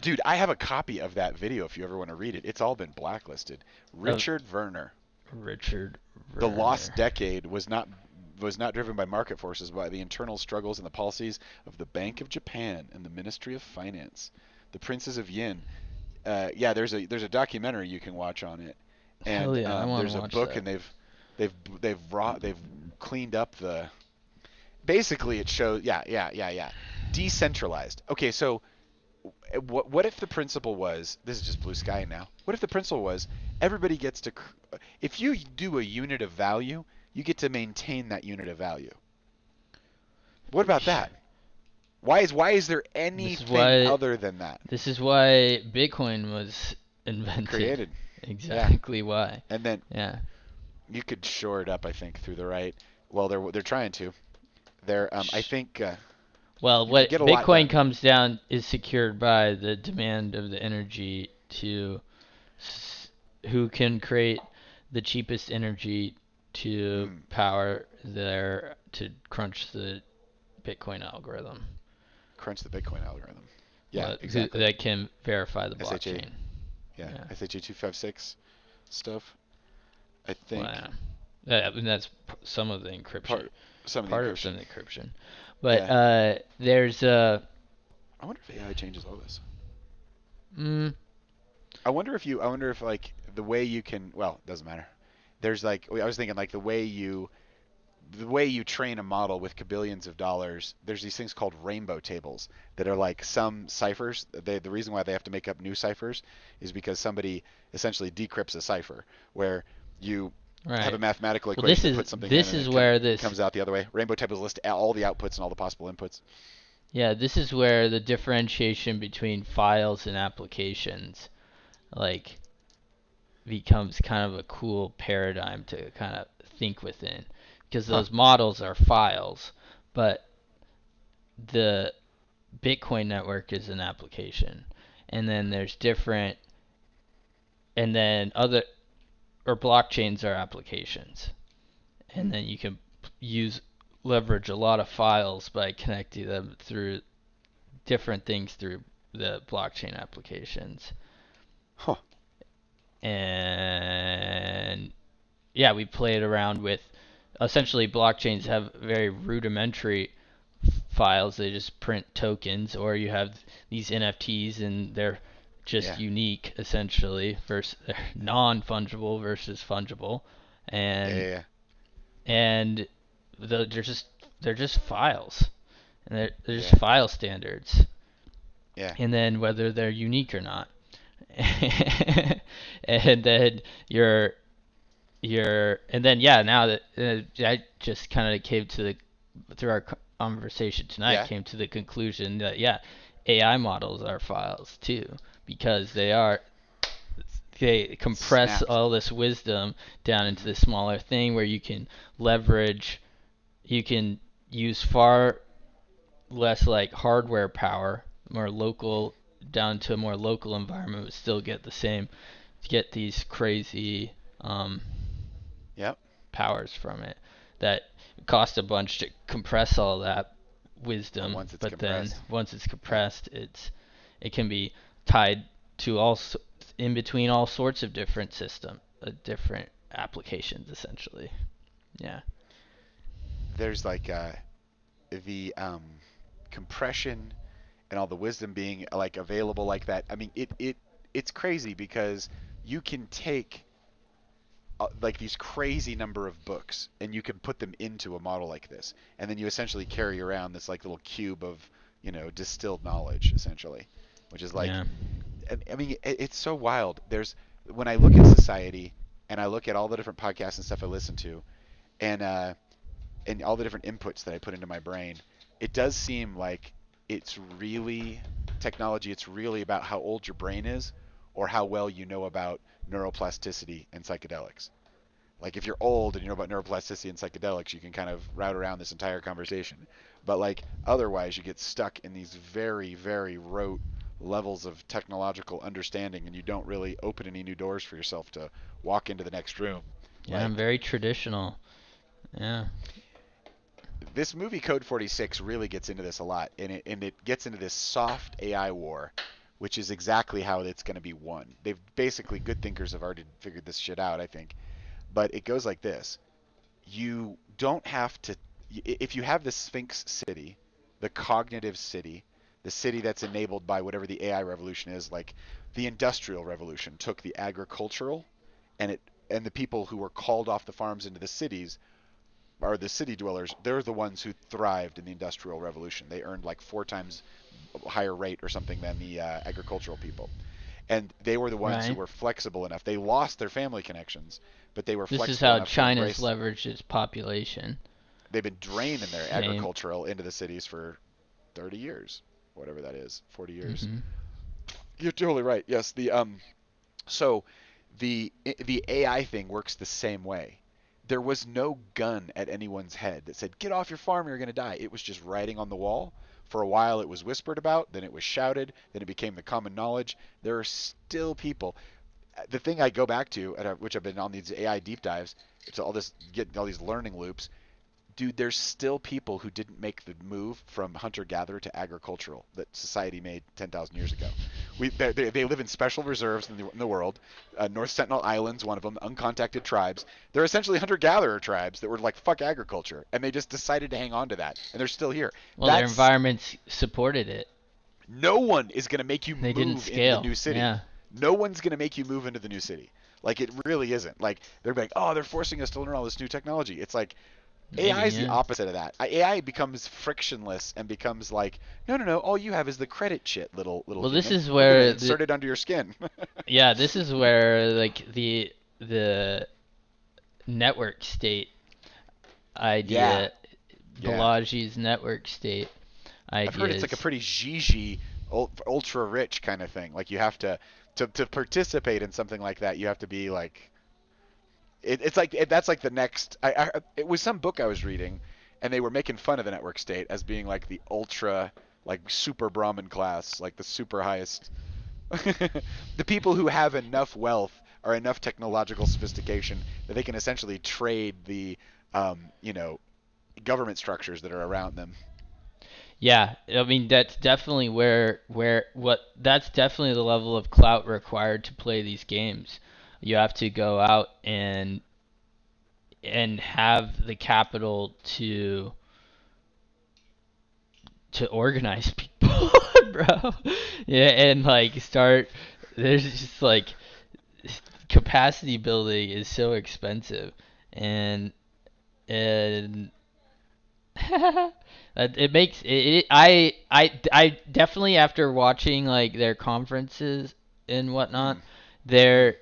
Speaker 1: dude, I have a copy of that video if you ever want to read it. It's all been blacklisted.
Speaker 2: Of
Speaker 1: Richard Werner.
Speaker 2: Richard
Speaker 1: The lost
Speaker 2: Werner.
Speaker 1: decade was not driven by market forces, but by the internal struggles and the policies of the Bank of Japan and the Ministry of Finance. The Princes of Yin. Yeah, there's a documentary you can watch on it,
Speaker 2: Hell
Speaker 1: and
Speaker 2: yeah, I want to
Speaker 1: there's a
Speaker 2: watch
Speaker 1: book,
Speaker 2: that.
Speaker 1: and they've cleaned up the. Basically, it shows. Yeah. Decentralized. Okay, so what if the principle was, this is just blue sky now, what if the principle was everybody gets to, if you do a unit of value, you get to maintain that unit of value? What about that? Why is there
Speaker 2: This is
Speaker 1: anything
Speaker 2: why
Speaker 1: other than that
Speaker 2: this is why Bitcoin was invented.
Speaker 1: created? Yeah,
Speaker 2: Exactly why.
Speaker 1: and then
Speaker 2: Yeah.
Speaker 1: you could shore it up, I think, through the right. Well, they're trying to. I think
Speaker 2: Well,
Speaker 1: you could
Speaker 2: what
Speaker 1: get a lot
Speaker 2: Bitcoin
Speaker 1: done.
Speaker 2: comes down is secured by the demand of the energy to who can create the cheapest energy to
Speaker 1: Mm,
Speaker 2: power their to crunch the Bitcoin algorithm.
Speaker 1: crunch the Bitcoin algorithm. Yeah,
Speaker 2: What who
Speaker 1: exactly.
Speaker 2: that can verify the
Speaker 1: SHA,
Speaker 2: blockchain.
Speaker 1: yeah,
Speaker 2: Yeah.
Speaker 1: SHA 256 stuff. I think
Speaker 2: Wow. And that's some of the encryption.
Speaker 1: part some of the
Speaker 2: Part of
Speaker 1: encryption.
Speaker 2: some encryption. But
Speaker 1: Yeah.
Speaker 2: there's
Speaker 1: I wonder if AI changes all this.
Speaker 2: mm,
Speaker 1: I wonder if like the way you can, well, it doesn't matter. There's like I was thinking like the way you train a model with billions of dollars, there's these things called rainbow tables that are like some ciphers. The reason why they have to make up new ciphers is because somebody essentially decrypts a cipher where you have a
Speaker 2: right.
Speaker 1: mathematical
Speaker 2: Well, this
Speaker 1: equation that
Speaker 2: is
Speaker 1: puts something in
Speaker 2: this
Speaker 1: and
Speaker 2: is
Speaker 1: it
Speaker 2: where this
Speaker 1: comes out the other way. Rainbow tables list all the outputs and all the possible inputs.
Speaker 2: yeah, this is where the differentiation between files and applications like becomes kind of a cool paradigm to kind of think within because
Speaker 1: Huh.
Speaker 2: those models are files, but the Bitcoin network is an application. And then there's different and then other or blockchains are applications. And
Speaker 1: Hmm.
Speaker 2: then you can use leverage a lot of files by connecting them through different things through the blockchain applications.
Speaker 1: Huh.
Speaker 2: And yeah, we played around with essentially blockchains have very rudimentary files. They just print tokens, or you have these NFTs and they're just
Speaker 1: Yeah.
Speaker 2: unique essentially versus they're non-fungible versus fungible,
Speaker 1: Yeah.
Speaker 2: and
Speaker 1: Yeah.
Speaker 2: and they're just files, and they're just
Speaker 1: Yeah.
Speaker 2: file standards,
Speaker 1: Yeah.
Speaker 2: and then whether they're unique or not, and then and then yeah, now that I just kind of came to the through our conversation tonight
Speaker 1: Yeah.
Speaker 2: came to the conclusion that yeah, AI models are files too because they compress
Speaker 1: Snapped.
Speaker 2: all this wisdom down into
Speaker 1: Hmm.
Speaker 2: this smaller thing where you can leverage, you can use far less like hardware power, more local down to a more local environment, but still get the same, get these crazy
Speaker 1: Yep.
Speaker 2: powers from it that cost a bunch to compress all that
Speaker 1: But
Speaker 2: wisdom,
Speaker 1: once it's
Speaker 2: but then
Speaker 1: compressed,
Speaker 2: once it's
Speaker 1: yeah.
Speaker 2: compressed, it can be tied to in between all sorts of different different applications essentially. Yeah.
Speaker 1: There's like the compression and all the wisdom being like available like that. I mean, it's crazy because you can take like these crazy number of books and you can put them into a model like this, and then you essentially carry around this like little cube of distilled knowledge essentially, which is like,
Speaker 2: Yeah.
Speaker 1: I mean, it's so wild. There's when I look at society and I look at all the different podcasts and stuff I listen to, and and all the different inputs that I put into my brain, it does seem like it's really technology, it's really about how old your brain is or how well you know about neuroplasticity and psychedelics. Like if you're old and you know about neuroplasticity and psychedelics, you can kind of route around this entire conversation. But like otherwise, you get stuck in these very, very rote levels of technological understanding, and you don't really open any new doors for yourself to walk into the next room.
Speaker 2: Yeah, I'm
Speaker 1: Like
Speaker 2: very traditional. Yeah.
Speaker 1: this movie Code 46 really gets into this a lot, and it gets into this soft AI war, which is exactly how it's going to be won. They've basically good thinkers have already figured this shit out, I think. But it goes like this: you don't have to if you have the Sphinx city, the cognitive city, the city that's enabled by whatever the AI revolution is, like the industrial revolution took the agricultural and it and the people who were called off the farms into the cities are the city dwellers. They're the ones who thrived in the industrial revolution. They earned like 4 times higher rate or something than the agricultural people, and they were the ones who
Speaker 2: Right.
Speaker 1: were flexible enough. They lost their family connections, but they were
Speaker 2: This is
Speaker 1: flexible
Speaker 2: how
Speaker 1: enough to
Speaker 2: China's
Speaker 1: embrace.
Speaker 2: leveraged its population.
Speaker 1: They've been draining their
Speaker 2: Same.
Speaker 1: agricultural into the cities for 30 years, whatever that is, 40 years.
Speaker 2: Mhm.
Speaker 1: You're totally right. Yes, so the AI thing works the same way. There was no gun at anyone's head that said, "Get off your farm, you're going to die." It was just writing on the wall. For a while, it was whispered about, then it was shouted, then it became the common knowledge. There are still people. The thing I go back to, which I've been on these AI deep dives, it's all this, getting all these learning loops. Dude, there's still people who didn't make the move from hunter-gatherer to agricultural that society made 10,000 years ago. They live in special reserves in the world. North Sentinel Islands, one of them, uncontacted tribes. They're essentially hunter-gatherer tribes that were like, fuck agriculture. And they just decided to hang on to that. And they're still here.
Speaker 2: Well, their
Speaker 1: That's,
Speaker 2: environments supported it.
Speaker 1: no one is going to make you
Speaker 2: They didn't
Speaker 1: move into the
Speaker 2: scale.
Speaker 1: new city.
Speaker 2: Yeah.
Speaker 1: No one's going to make you move into the new city. Like, it really isn't. Like, they're like, oh, they're forcing us to learn all this new technology. It's like, AI
Speaker 2: Maybe,
Speaker 1: is the
Speaker 2: yeah.
Speaker 1: opposite of that. AI becomes frictionless and becomes like, no, no, no. All you have is the credit shit, little
Speaker 2: Well, this
Speaker 1: human.
Speaker 2: is
Speaker 1: We're gonna
Speaker 2: where
Speaker 1: insert it under your skin.
Speaker 2: yeah, this is where like the network state
Speaker 1: Yeah,
Speaker 2: idea,
Speaker 1: yeah.
Speaker 2: Balaji's network state
Speaker 1: I've heard it's like a
Speaker 2: ideas.
Speaker 1: pretty Gigi, ultra rich kind of thing. Like you have to participate in something like that. You have to be like, it's like that's like the next. It was some book I was reading, and they were making fun of the network state as being like the ultra, like super Brahmin class, like the super highest. The people who have enough wealth or enough technological sophistication that they can essentially trade the, you know, government structures that are around them.
Speaker 2: Yeah, I mean that's definitely where what that's definitely the level of clout required to play these games. You have to go out and have the capital to organize people, bro. Yeah, and like start. There's just like capacity building is so expensive, and it makes I definitely after watching like their conferences and whatnot,
Speaker 1: Mm, mm,
Speaker 2: there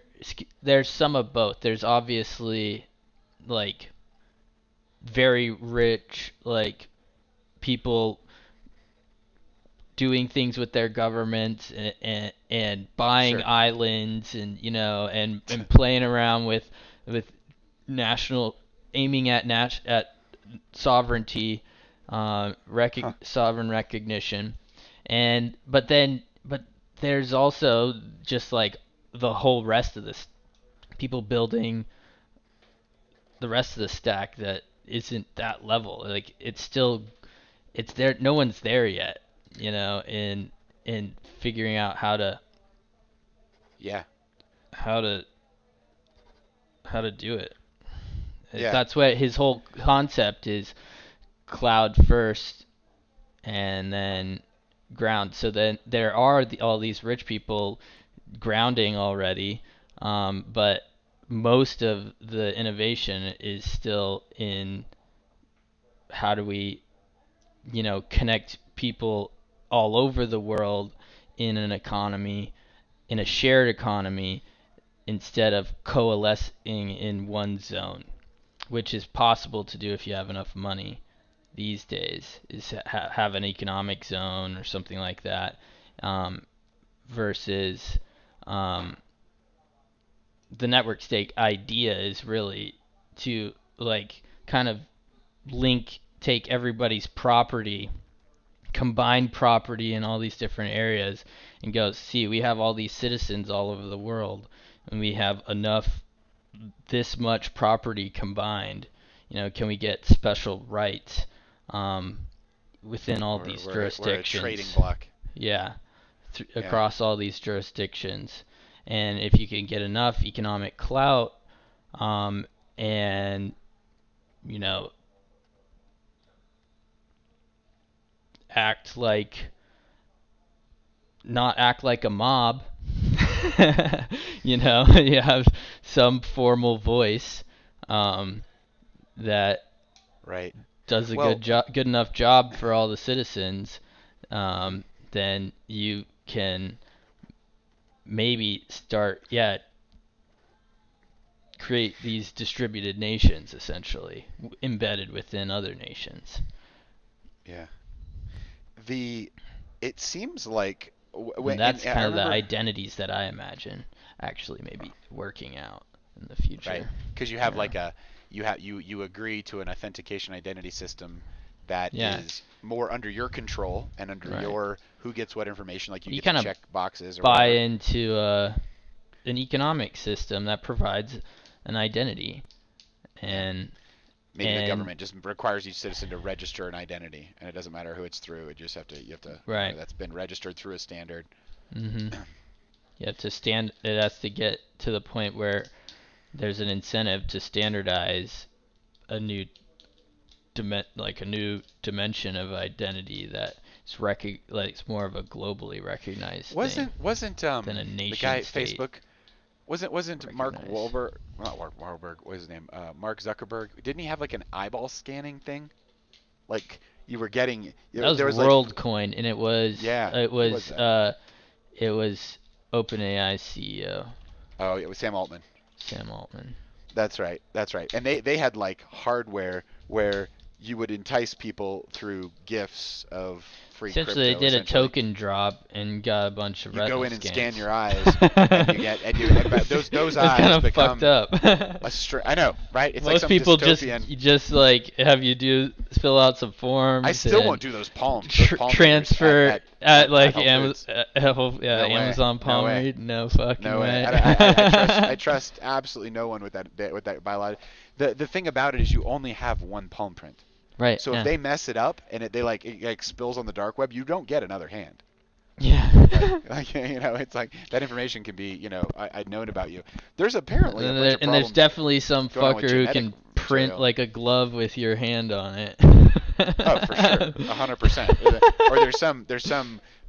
Speaker 2: there's some of both. There's obviously like very rich like people doing things with their governments and buying
Speaker 1: sure.
Speaker 2: islands and and playing around with national aiming at at sovereignty,
Speaker 1: Huh.
Speaker 2: sovereign recognition, and but there's also just like the whole rest of this people building the rest of the stack that isn't that level. Like it's still it's there. No one's there yet, in figuring out
Speaker 1: Yeah.
Speaker 2: how to how to do it.
Speaker 1: Yeah.
Speaker 2: That's what his whole concept is: cloud first and then ground. So then there are all these rich people grounding already, but most of the innovation is still in how do we, connect people all over the world in an economy, in a shared economy, instead of coalescing in one zone, which is possible to do if you have enough money these days, is have an economic zone or something like that, um, versus um, the network state idea is really to like kind of take everybody's property, combine property in all these different areas, and go, see, we have all these citizens all over the world, and we have enough, this much property combined. Can we get special rights um, within all these
Speaker 1: We're a trading
Speaker 2: jurisdictions?
Speaker 1: block.
Speaker 2: Yeah,
Speaker 1: Yeah.
Speaker 2: across all these jurisdictions. And if you can get enough economic clout, and you know, act like not act like a mob. You have some formal voice um, that
Speaker 1: Right.
Speaker 2: does a
Speaker 1: Well,
Speaker 2: good enough job for all the citizens. Then you can maybe start, yeah, create these distributed nations essentially embedded within other nations.
Speaker 1: yeah. The it seems like
Speaker 2: And
Speaker 1: and
Speaker 2: that's
Speaker 1: I
Speaker 2: kind of the
Speaker 1: remember.
Speaker 2: identities that I imagine actually maybe working out in the
Speaker 1: Right,
Speaker 2: future.
Speaker 1: because you have
Speaker 2: Yeah.
Speaker 1: like a you agree to an authentication identity system that
Speaker 2: Yeah.
Speaker 1: is more under your control and under
Speaker 2: Right.
Speaker 1: your who gets what information, like you
Speaker 2: You
Speaker 1: get to
Speaker 2: kind of
Speaker 1: check boxes or
Speaker 2: buy
Speaker 1: whatever.
Speaker 2: into an economic system that provides an identity,
Speaker 1: Yeah.
Speaker 2: and
Speaker 1: Maybe the
Speaker 2: and
Speaker 1: government just requires each citizen to register an identity, and it doesn't matter who it's through. It just you have to,
Speaker 2: right.
Speaker 1: that's been registered through a standard.
Speaker 2: Mhm. You have to stand. It has to get to the point where there's an incentive to standardize a new like a new dimension of identity that is like it's more of a globally recognized thing
Speaker 1: Wasn't
Speaker 2: than a
Speaker 1: the
Speaker 2: nation
Speaker 1: guy at
Speaker 2: state
Speaker 1: Facebook, wasn't Mark
Speaker 2: recognized.
Speaker 1: Wahlberg, not Mark Wahlberg, what was his name? Mark Zuckerberg. Didn't he have like an eyeball scanning thing? Like you were getting,
Speaker 2: That was
Speaker 1: there was like,
Speaker 2: WorldCoin, and it was
Speaker 1: yeah,
Speaker 2: it
Speaker 1: who was
Speaker 2: was
Speaker 1: that?
Speaker 2: it was OpenAI CEO
Speaker 1: Oh, it was Sam Altman.
Speaker 2: Sam Altman.
Speaker 1: That's right. That's right. And they had like hardware where you would entice people through gifts of free
Speaker 2: Essentially, they
Speaker 1: crypto,
Speaker 2: did a
Speaker 1: essentially.
Speaker 2: token drop and got a bunch of
Speaker 1: You go
Speaker 2: retinal
Speaker 1: in and scan
Speaker 2: scans.
Speaker 1: your eyes, and you get but those
Speaker 2: That's kind
Speaker 1: eyes
Speaker 2: of fucked
Speaker 1: become
Speaker 2: up.
Speaker 1: I know, right? It's like
Speaker 2: Most
Speaker 1: some
Speaker 2: people
Speaker 1: dystopian.
Speaker 2: just like have you fill out some
Speaker 1: I
Speaker 2: forms
Speaker 1: still
Speaker 2: and
Speaker 1: won't do those palm readers
Speaker 2: transfer at
Speaker 1: at
Speaker 2: like
Speaker 1: Whole Foods. No way.
Speaker 2: Amazon
Speaker 1: No
Speaker 2: palm
Speaker 1: way.
Speaker 2: read. No fucking
Speaker 1: No way.
Speaker 2: way.
Speaker 1: I trust absolutely no one with that biologic. The thing about it is you only have one palm print.
Speaker 2: Right.
Speaker 1: So if
Speaker 2: Yeah.
Speaker 1: they mess it up and it like spills on the dark web, you don't get another hand. Like,
Speaker 2: Yeah.
Speaker 1: it's like that information can be, I'd known about you. There's apparently a bunch of
Speaker 2: And there's
Speaker 1: problems
Speaker 2: definitely some
Speaker 1: going on with
Speaker 2: fucker who
Speaker 1: genetic
Speaker 2: can print
Speaker 1: material.
Speaker 2: like a glove with your hand on it.
Speaker 1: Oh, for sure, 100%. Or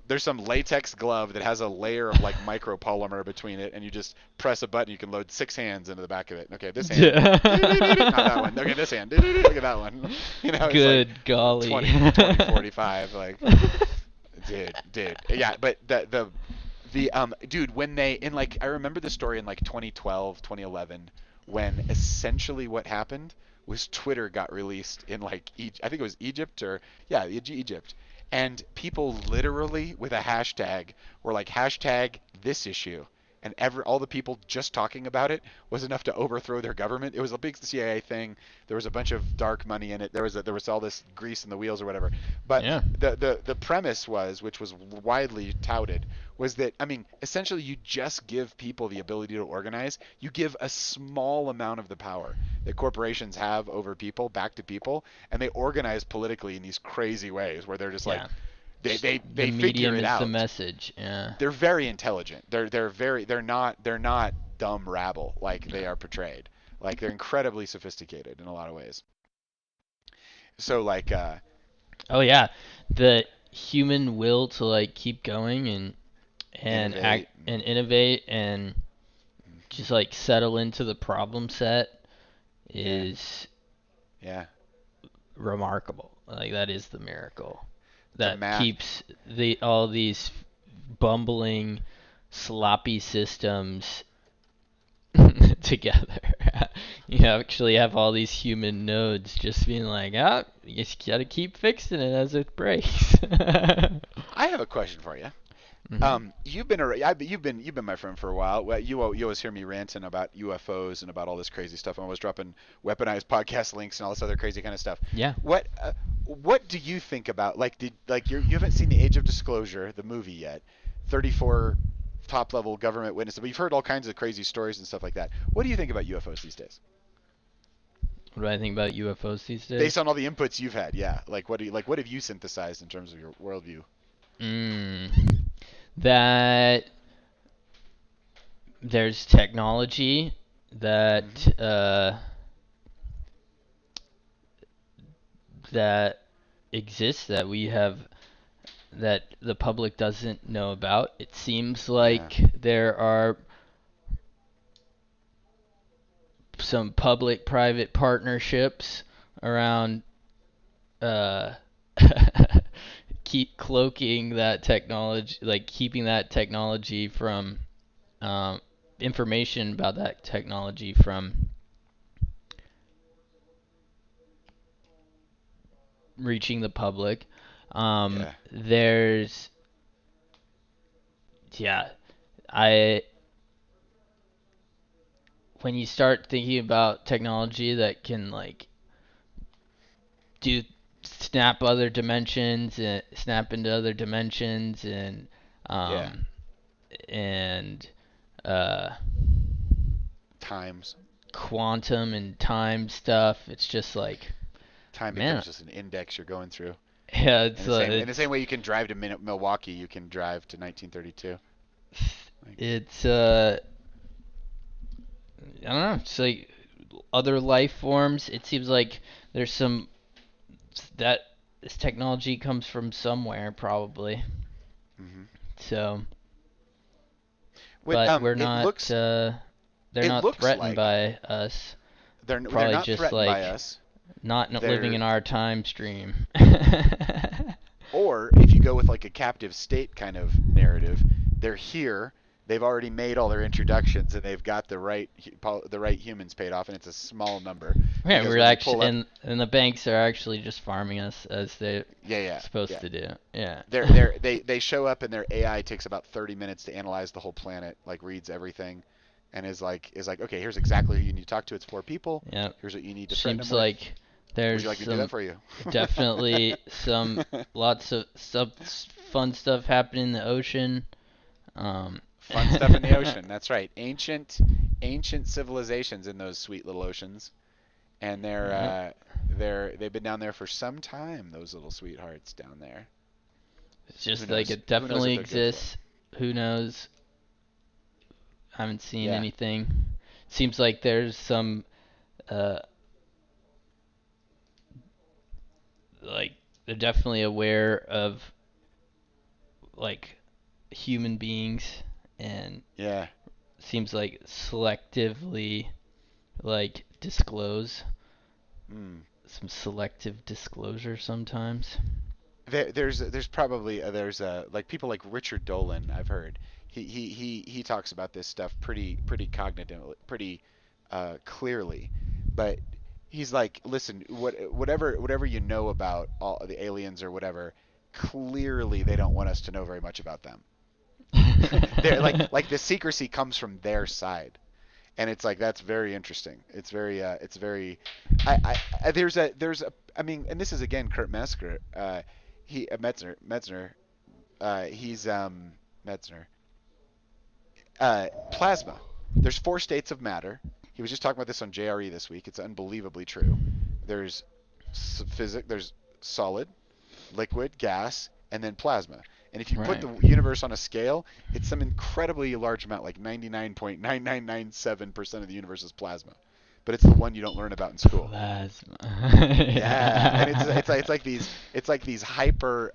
Speaker 1: there's some latex glove that has a layer of like micropolymer between it, and you just press a button, you can load 6 hands into the back of it. Okay, this hand, not that one. Okay, this hand, look at that one. It's like
Speaker 2: Good golly.
Speaker 1: 45, like. Dude, yeah, but dude, when they in like I remember the story in like 2012, 2011, when essentially what happened was Twitter got released in like I think it was Egypt or yeah, Egypt, and people literally with a hashtag were like hashtag this issue, and all the people just talking about it was enough to overthrow their government. It was a big CIA thing. There was a bunch of dark money in it. There was all this grease in the wheels or whatever. But
Speaker 2: Yeah.
Speaker 1: the premise was, which was widely touted, was that I mean, essentially you just give people the ability to organize. You give a small amount of the power that corporations have over people back to people, and they organize politically in these crazy ways where they're just like
Speaker 2: Yeah. The
Speaker 1: they figure
Speaker 2: medium
Speaker 1: it
Speaker 2: is the
Speaker 1: out.
Speaker 2: message. Yeah.
Speaker 1: They're very intelligent. They're not dumb rabble like they are portrayed. Like they're incredibly sophisticated in a lot of ways. So like
Speaker 2: Oh yeah. The human will to like keep going and act
Speaker 1: innovate.
Speaker 2: and innovate and
Speaker 1: Mhm.
Speaker 2: just like settle into the problem set
Speaker 1: Yeah,
Speaker 2: is
Speaker 1: yeah.
Speaker 2: remarkable. Like that is the miracle
Speaker 1: The
Speaker 2: that
Speaker 1: math.
Speaker 2: keeps the all these bumbling, sloppy systems together. You actually have all these human nodes just being like, ah, you just gotta keep fixing it as it breaks.
Speaker 1: I have a question for you.
Speaker 2: Hmm.
Speaker 1: You've been my friend for a while. Well, you always hear me ranting about UFOs and about all this crazy stuff. I'm always dropping weaponized podcast links and all this other crazy kind of stuff.
Speaker 2: Yeah.
Speaker 1: What do you think about you haven't seen the Age of Disclosure, the movie yet? 34 top level government witnesses, but you've heard all kinds of crazy stories and stuff like that. What do you think about UFOs these days?
Speaker 2: What do I think about UFOs these
Speaker 1: Based
Speaker 2: days?
Speaker 1: on all the inputs you've had, yeah. What have you synthesized in terms of your worldview?
Speaker 2: Mm, that there's technology that
Speaker 1: Hmm.
Speaker 2: that exists that we have that the public doesn't know about. It seems
Speaker 1: Yeah.
Speaker 2: like there are some public-private partnerships around uh, keep cloaking that technology, like keeping that technology from um, information about that technology from reaching the public.
Speaker 1: Yeah.
Speaker 2: There's yeah, I when you start thinking about technology that can like do snap other dimensions and snap into other dimensions
Speaker 1: Yeah.
Speaker 2: um and uh
Speaker 1: Times.
Speaker 2: quantum and time stuff, it's just like
Speaker 1: Time becomes
Speaker 2: man,
Speaker 1: just an index you're going through.
Speaker 2: yeah,
Speaker 1: In the same way you can drive to Milwaukee, you can drive to 1932. Like,
Speaker 2: it's I don't know, it's like other life forms. It seems like there's some that this technology comes from somewhere probably.
Speaker 1: hmm
Speaker 2: So,
Speaker 1: What
Speaker 2: but we're
Speaker 1: it
Speaker 2: not
Speaker 1: looks
Speaker 2: they're
Speaker 1: it
Speaker 2: not
Speaker 1: looks
Speaker 2: threatened
Speaker 1: like
Speaker 2: by us.
Speaker 1: they're
Speaker 2: Probably
Speaker 1: not
Speaker 2: just
Speaker 1: threatened by
Speaker 2: like
Speaker 1: us.
Speaker 2: not living
Speaker 1: They're
Speaker 2: in our time stream.
Speaker 1: Or if you go with like a captive state kind of narrative, they're here. They've already made all their introductions and they've got the right humans paid off, and it's a small number
Speaker 2: Yeah,
Speaker 1: because
Speaker 2: we're
Speaker 1: when they
Speaker 2: actually
Speaker 1: pull up,
Speaker 2: and the banks are actually just farming us as they're
Speaker 1: yeah, yeah,
Speaker 2: supposed
Speaker 1: yeah.
Speaker 2: to do. Yeah.
Speaker 1: They show up and their AI takes about 30 minutes to analyze the whole planet, like reads everything, and is like okay, here's exactly who you need to talk to. It's four people.
Speaker 2: Yeah.
Speaker 1: Here's what you need to threaten them
Speaker 2: Seems
Speaker 1: with.
Speaker 2: like
Speaker 1: Would
Speaker 2: there's
Speaker 1: you like me to do that
Speaker 2: some
Speaker 1: for you?
Speaker 2: definitely some lots of fun stuff happening in the ocean. Um,
Speaker 1: Fun stuff in the ocean. That's right. Ancient civilizations in those sweet little oceans, and
Speaker 2: yeah.
Speaker 1: they've been down there for some time. Those little sweethearts down there.
Speaker 2: It's
Speaker 1: Who
Speaker 2: just like
Speaker 1: knows?
Speaker 2: it
Speaker 1: Who knows
Speaker 2: definitely
Speaker 1: what they're good for?
Speaker 2: exists. Who knows? I haven't seen
Speaker 1: Yeah.
Speaker 2: anything. Seems like there's some uh like they're definitely aware of like human beings and
Speaker 1: Yeah.
Speaker 2: seems like selectively like disclose
Speaker 1: Mm.
Speaker 2: some selective disclosure sometimes.
Speaker 1: There's probably there's like people like Richard Dolan. I've heard he talks about this stuff pretty cognitively, pretty clearly, but he's like, listen, whatever you know about all the aliens or whatever, clearly they don't want us to know very much about them. They're like the secrecy comes from their side, and it's like that's very interesting. It's very there's a I mean, and this is again Kurt Metzger, Metzner, he's Metzner, plasma. There's four states of matter. He was just talking about this on JRE this week. It's unbelievably true. There's there's solid, liquid, gas, and then plasma. And if you put
Speaker 2: Right.
Speaker 1: the universe on a scale, it's some incredibly large amount, like 99.9997% of the universe is plasma. But it's the one you don't learn about in school.
Speaker 2: Plasma.
Speaker 1: Yeah, and it's like these hyper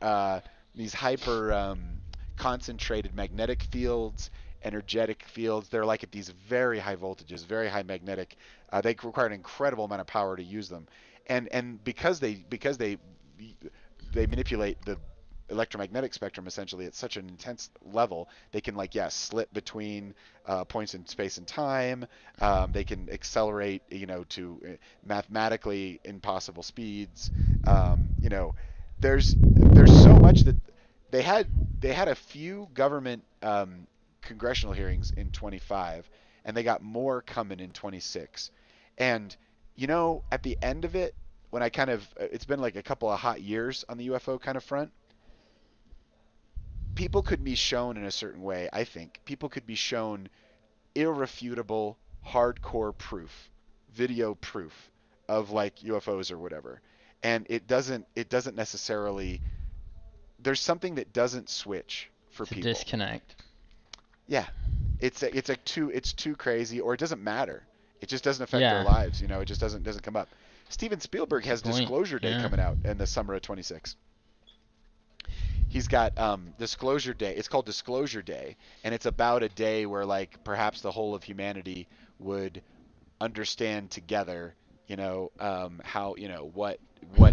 Speaker 1: concentrated magnetic fields, energetic fields. They're like at these very high voltages, very high magnetic. They require an incredible amount of power to use them, and they manipulate the electromagnetic spectrum essentially at such an intense level, they can like slip between points in space and time. They can accelerate, to mathematically impossible speeds. You know, there's so much that they had they had a few government congressional hearings in 25, and they got more coming in 26. And at the end of it, when I kind of it's been like a couple of hot years on the UFO kind of front, people could be shown in a certain way. I think people could be shown irrefutable, hardcore proof, video proof of like UFOs or whatever, and it doesn't necessarily there's something that doesn't switch for
Speaker 2: It's a
Speaker 1: people.
Speaker 2: disconnect.
Speaker 1: Yeah, it's too crazy, or it doesn't matter. It just doesn't affect their
Speaker 2: Yeah.
Speaker 1: lives. It just doesn't come up. Steven Spielberg
Speaker 2: That's
Speaker 1: has
Speaker 2: the point.
Speaker 1: Disclosure Day
Speaker 2: Yeah.
Speaker 1: coming out in the summer of 26. He's got Disclosure Day. It's called Disclosure Day, and it's about a day where like perhaps the whole of humanity would understand together, how what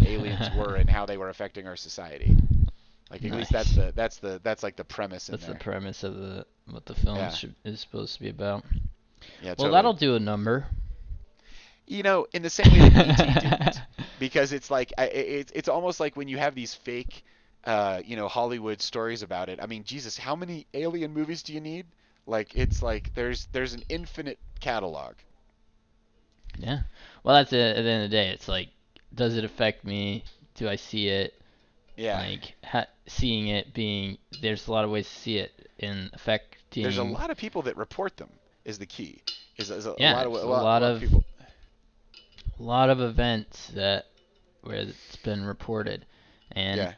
Speaker 1: aliens were and how they were affecting our society. Like at least
Speaker 2: Nice.
Speaker 1: that's like the premise in
Speaker 2: That's the
Speaker 1: there.
Speaker 2: premise of the what the film
Speaker 1: Yeah,
Speaker 2: is supposed to be about.
Speaker 1: yeah,
Speaker 2: Well, that'll
Speaker 1: totally.
Speaker 2: do a number.
Speaker 1: In the same way that ET didn't, because it's like it's almost like when you have these fake, Hollywood stories about it. I mean, Jesus, how many alien movies do you need? Like it's like there's an infinite catalog.
Speaker 2: Yeah. Well, that's it. At the end of the day, it's like, does it affect me? Do I see it?
Speaker 1: Yeah,
Speaker 2: Like, seeing it being, there's a lot of ways to see it in
Speaker 1: there's a
Speaker 2: affecting.
Speaker 1: lot of people that report them is the key. Is a
Speaker 2: Yeah,
Speaker 1: lot of
Speaker 2: it's
Speaker 1: a lot, a lot of people.
Speaker 2: a lot of events that where it's been reported, and
Speaker 1: Yeah,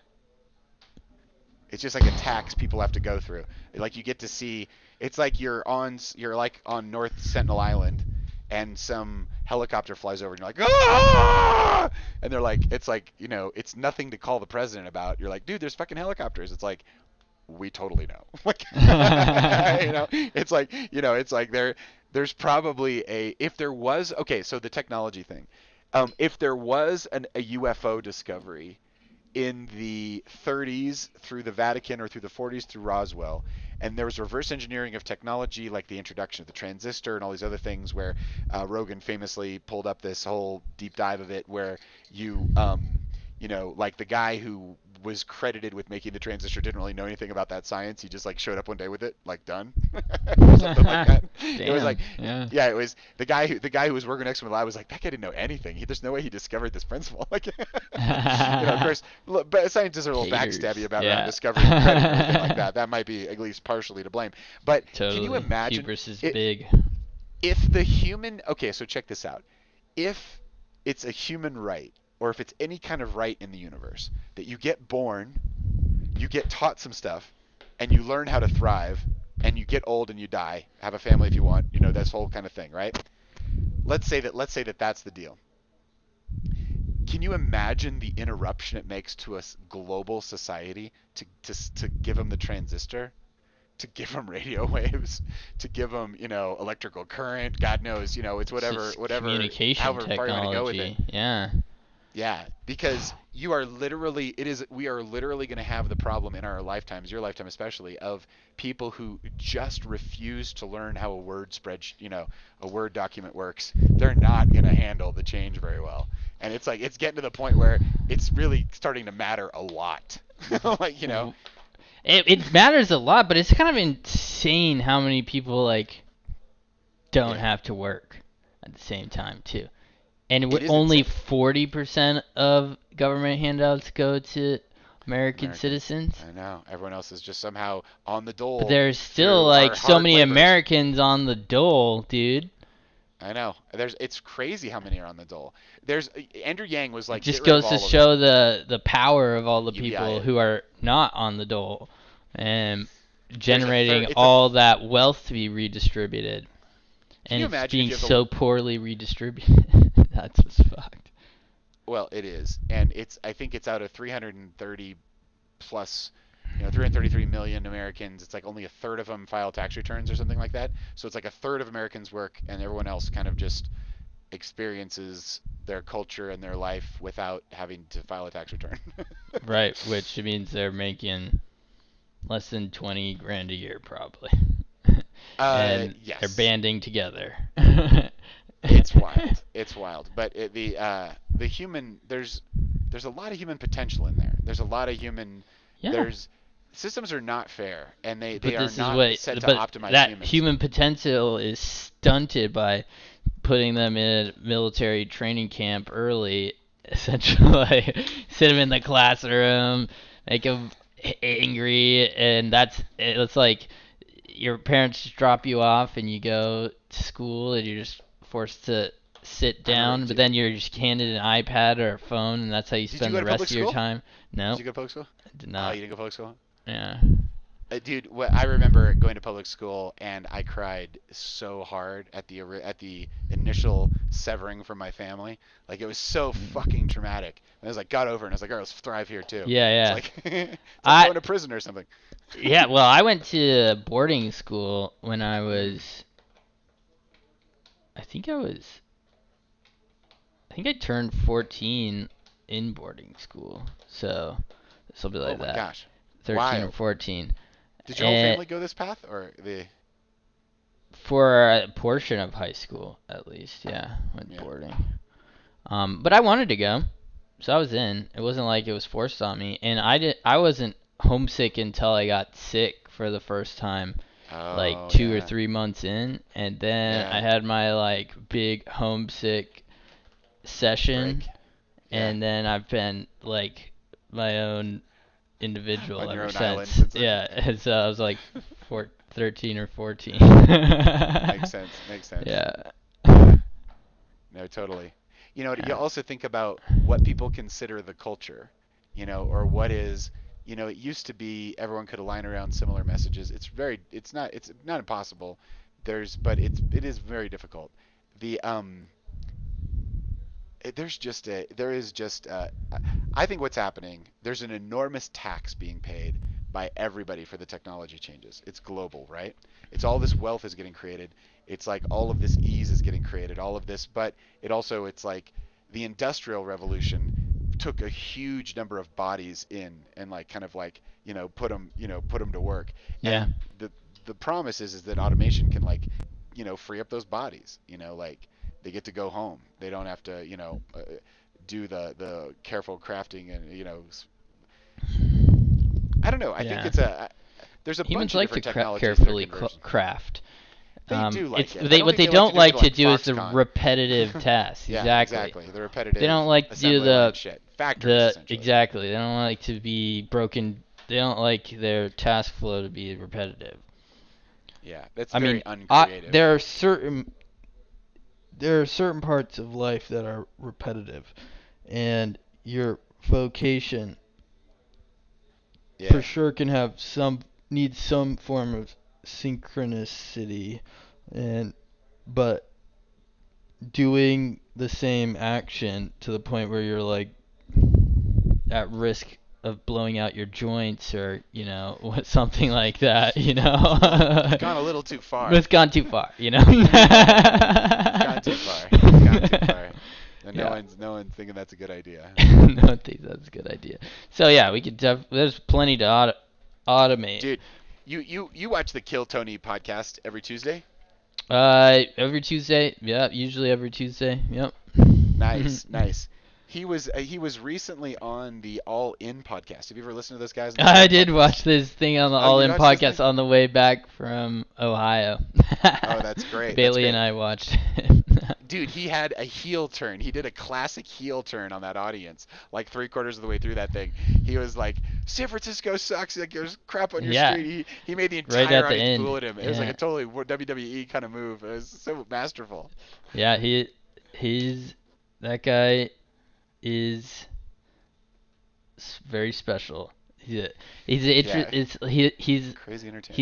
Speaker 1: it's just like a tax people have to go through. Like you get to see, it's like you're like on North Sentinel Island, and some helicopter flies over, and you're like, ah! And they're like, it's like, it's nothing to call the president about. You're like, dude, there's fucking helicopters. It's like, we totally know. Like, it's like there's probably if there was, okay, so the technology thing, if there was a UFO discovery in the 30s through the Vatican or through the 40s through Roswell, and there was reverse engineering of technology like the introduction of the transistor and all these other things where Rogan famously pulled up this whole deep dive of it where like the guy who was credited with making the transistor didn't really know anything about that science. He just like showed up one day with it, like done, or something like that. It was like,
Speaker 2: damn, yeah.
Speaker 1: yeah, it was the guy who was working next to him in the lab was like, that guy didn't know anything. There's no way he discovered this principle. Like, of course, but scientists are a little backstabby
Speaker 2: Haters.
Speaker 1: about around
Speaker 2: Yeah.
Speaker 1: discovering credit and everything like that. That might be at least partially to blame. But can you
Speaker 2: Totally.
Speaker 1: imagine
Speaker 2: Hubris is
Speaker 1: it,
Speaker 2: big.
Speaker 1: if the human? Okay, so check this out. If it's a human right, or if it's any kind of right in the universe, that you get born, you get taught some stuff, and you learn how to thrive, and you get old and you die, have a family if you want, this whole kind of thing, right? Let's say that that's the deal. Can you imagine the interruption it makes to a global society to give them the transistor, to give them radio waves, to give them electrical current? God knows, it's
Speaker 2: It's
Speaker 1: whatever
Speaker 2: just
Speaker 1: whatever
Speaker 2: communication
Speaker 1: however far you want to go with it.
Speaker 2: technology. Yeah.
Speaker 1: Yeah, because we are literally going to have the problem in our lifetimes, your lifetime especially, of people who just refuse to learn how a Word document works. They're not going to handle the change very well. And it's like it's getting to the point where it's really starting to matter a lot. Like,
Speaker 2: It matters a lot, but it's kind of insane how many people like don't
Speaker 1: yeah,
Speaker 2: have to work at the same time too. And
Speaker 1: it is
Speaker 2: only
Speaker 1: insane.
Speaker 2: 40% of government handouts go to American
Speaker 1: Americans.
Speaker 2: citizens.
Speaker 1: I know. Everyone else is just somehow on the
Speaker 2: But
Speaker 1: dole
Speaker 2: there's still
Speaker 1: through
Speaker 2: like
Speaker 1: our
Speaker 2: so
Speaker 1: hard
Speaker 2: many
Speaker 1: labors.
Speaker 2: Americans on the dole, dude.
Speaker 1: I know. It's crazy how many are on the dole. There's Andrew Yang was
Speaker 2: It
Speaker 1: like, get
Speaker 2: just
Speaker 1: rid of
Speaker 2: goes to
Speaker 1: all of us.
Speaker 2: show the power of all the
Speaker 1: UBI
Speaker 2: people
Speaker 1: it.
Speaker 2: who are not on the dole and
Speaker 1: There's a third.
Speaker 2: generating all that wealth to be redistributed.
Speaker 1: Can
Speaker 2: And
Speaker 1: you
Speaker 2: it's
Speaker 1: imagine if
Speaker 2: being
Speaker 1: you have
Speaker 2: so poorly redistributed. That's what's fucked.
Speaker 1: well, it is, and I think it's out of 330 plus, 333 million Americans. It's like only a third of them file tax returns or something like that. So it's like a third of Americans work, and everyone else kind of just experiences their culture and their life without having to file a tax return.
Speaker 2: Right, which means they're making less than 20 grand a year probably. And they're
Speaker 1: Yes.
Speaker 2: banding together.
Speaker 1: It's wild. It's wild. But the human there's a lot of human potential in there. There's a lot of human
Speaker 2: Yeah.
Speaker 1: there's systems are not fair, and they
Speaker 2: But
Speaker 1: are
Speaker 2: this is
Speaker 1: not
Speaker 2: what,
Speaker 1: set to
Speaker 2: but
Speaker 1: optimize
Speaker 2: that
Speaker 1: humans.
Speaker 2: human potential is stunted by putting them in a military training camp early, essentially. Sit them in the classroom, make them angry, and it's like your parents just drop you off and you go to school and you're just forced to sit
Speaker 1: I remember.
Speaker 2: down, but then you're just handed an iPad or a phone, and that's how you
Speaker 1: Did you
Speaker 2: spend
Speaker 1: go
Speaker 2: the
Speaker 1: to
Speaker 2: rest
Speaker 1: public
Speaker 2: of your
Speaker 1: school?
Speaker 2: time.
Speaker 1: Did
Speaker 2: No,
Speaker 1: you go to public school?
Speaker 2: I did
Speaker 1: Oh,
Speaker 2: not.
Speaker 1: you didn't go to public school?
Speaker 2: Yeah.
Speaker 1: Dude, I remember going to public school and I cried so hard at the initial severing from my family. Like it was so fucking traumatic. And I was like, got over it. And I was like, all right, let's thrive here too.
Speaker 2: Yeah,
Speaker 1: It's
Speaker 2: yeah.
Speaker 1: like it's like
Speaker 2: I
Speaker 1: going to prison or something.
Speaker 2: Yeah, well, I went to boarding school when I
Speaker 1: Mm.
Speaker 2: was I think I was I think I turned 14 in boarding school. So, this will be
Speaker 1: Oh
Speaker 2: like
Speaker 1: my
Speaker 2: that.
Speaker 1: gosh,
Speaker 2: 13 or
Speaker 1: wild.
Speaker 2: 14.
Speaker 1: Did your whole
Speaker 2: And
Speaker 1: family go this path or the?
Speaker 2: for a portion of high school at least, yeah, went
Speaker 1: Yeah.
Speaker 2: boarding. But I wanted to go. So I was in. It wasn't like it was forced on me, and I wasn't homesick until I got sick for the first time, like
Speaker 1: Oh
Speaker 2: 2 or 3 months in, and then I
Speaker 1: yeah.
Speaker 2: had my like big homesick session,
Speaker 1: Break. Yeah.
Speaker 2: and then I've been like my own individual
Speaker 1: On your
Speaker 2: ever
Speaker 1: own island
Speaker 2: since.
Speaker 1: since then.
Speaker 2: Yeah, and so I was like 13 or 14.
Speaker 1: Makes sense. Makes sense.
Speaker 2: Yeah.
Speaker 1: Yeah. No, totally. You
Speaker 2: Yeah.
Speaker 1: also think about what people consider the culture, or what is, it used to be everyone could align around similar messages. It's not impossible. But it is very difficult. The there is just I think what's happening, there's an enormous tax being paid by everybody for the technology changes. It's global, right? It's all this wealth is getting created. It's like all of this ease is getting created, all of this, but it's like the industrial revolution took a huge number of bodies in and like kind of like, put them to work.
Speaker 2: Yeah.
Speaker 1: And the promise is that automation can like, free up those bodies, like they get to go home. They don't have to, do the careful crafting and I don't know. I think
Speaker 2: Yeah.
Speaker 1: there's a bunch
Speaker 2: Humans
Speaker 1: of
Speaker 2: like to
Speaker 1: different technologies that are
Speaker 2: carefully
Speaker 1: converged.
Speaker 2: craft.
Speaker 1: They do
Speaker 2: It's
Speaker 1: like it. I don't
Speaker 2: what
Speaker 1: think
Speaker 2: they
Speaker 1: they like to
Speaker 2: don't
Speaker 1: do it
Speaker 2: like to
Speaker 1: like
Speaker 2: do is the
Speaker 1: Foxconn.
Speaker 2: repetitive tasks.
Speaker 1: Yeah,
Speaker 2: Exactly.
Speaker 1: exactly. The
Speaker 2: They
Speaker 1: repetitive
Speaker 2: don't like to do
Speaker 1: assembly line shit. Factories essentially.
Speaker 2: exactly. They don't like to be broken. They don't like their task flow to be repetitive.
Speaker 1: Yeah, that's
Speaker 2: I
Speaker 1: very
Speaker 2: mean,
Speaker 1: uncreative.
Speaker 3: there are certain parts of life that are repetitive, and your vocation for
Speaker 1: Yeah.
Speaker 3: sure can have needs some form of synchronicity, and but doing the same action to the point where you're like at risk of blowing out your joints or something like that,
Speaker 1: It's gone a little too far.
Speaker 2: It's gone too far,
Speaker 1: It's gone too far. It's gone too far. And
Speaker 2: Yeah.
Speaker 1: no one's thinking that's a good idea.
Speaker 2: No one thinks that's a good idea. So yeah, we could there's plenty to automate.
Speaker 1: Dude, you watch the Kill Tony podcast every Tuesday?
Speaker 2: Every Tuesday. Yeah, usually every Tuesday. Yep.
Speaker 1: Nice, nice. He was recently on the All In podcast. Have you ever listened to those guys? On the All
Speaker 2: I
Speaker 1: In
Speaker 2: did
Speaker 1: podcast?
Speaker 2: watch this thing on the
Speaker 1: Oh,
Speaker 2: All
Speaker 1: you
Speaker 2: In
Speaker 1: watched this
Speaker 2: podcast
Speaker 1: thing?
Speaker 2: on the way back from Ohio.
Speaker 1: Oh, that's great.
Speaker 2: Bailey
Speaker 1: That's
Speaker 2: and
Speaker 1: great.
Speaker 2: I watched it.
Speaker 1: Dude, he had a heel turn. He did a classic heel turn on that audience, like 3/4 of the way through that thing. He was like, "San Francisco sucks. Like there's crap on your
Speaker 2: Yeah.
Speaker 1: street." He made the
Speaker 2: Right
Speaker 1: entire
Speaker 2: at the
Speaker 1: audience
Speaker 2: end.
Speaker 1: boo at him. It was like
Speaker 2: Yeah.
Speaker 1: a totally WWE kind of move. It was so masterful.
Speaker 2: Yeah, that guy is very special.
Speaker 1: Yeah, crazy entertaining.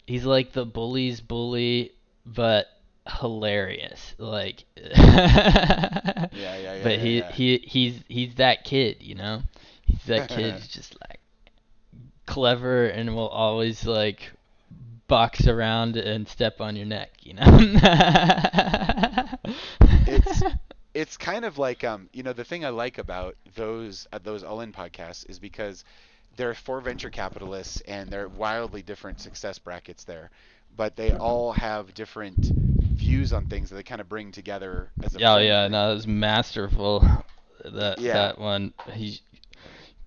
Speaker 2: He's like the bully's bully, but hilarious. Like,
Speaker 1: Yeah, yeah, yeah,
Speaker 2: but
Speaker 1: yeah, yeah.
Speaker 2: he's that kid, He's that kid who's just like clever and will always like box around and step on your neck,
Speaker 1: it's it's kind of like the thing I like about those All In podcasts is because there are four venture capitalists and they're wildly different success brackets there, but they all have different views on things that they kind of bring together as a
Speaker 2: Yeah,
Speaker 1: framework.
Speaker 2: yeah, no, it was masterful.
Speaker 1: Yeah.
Speaker 2: That one, he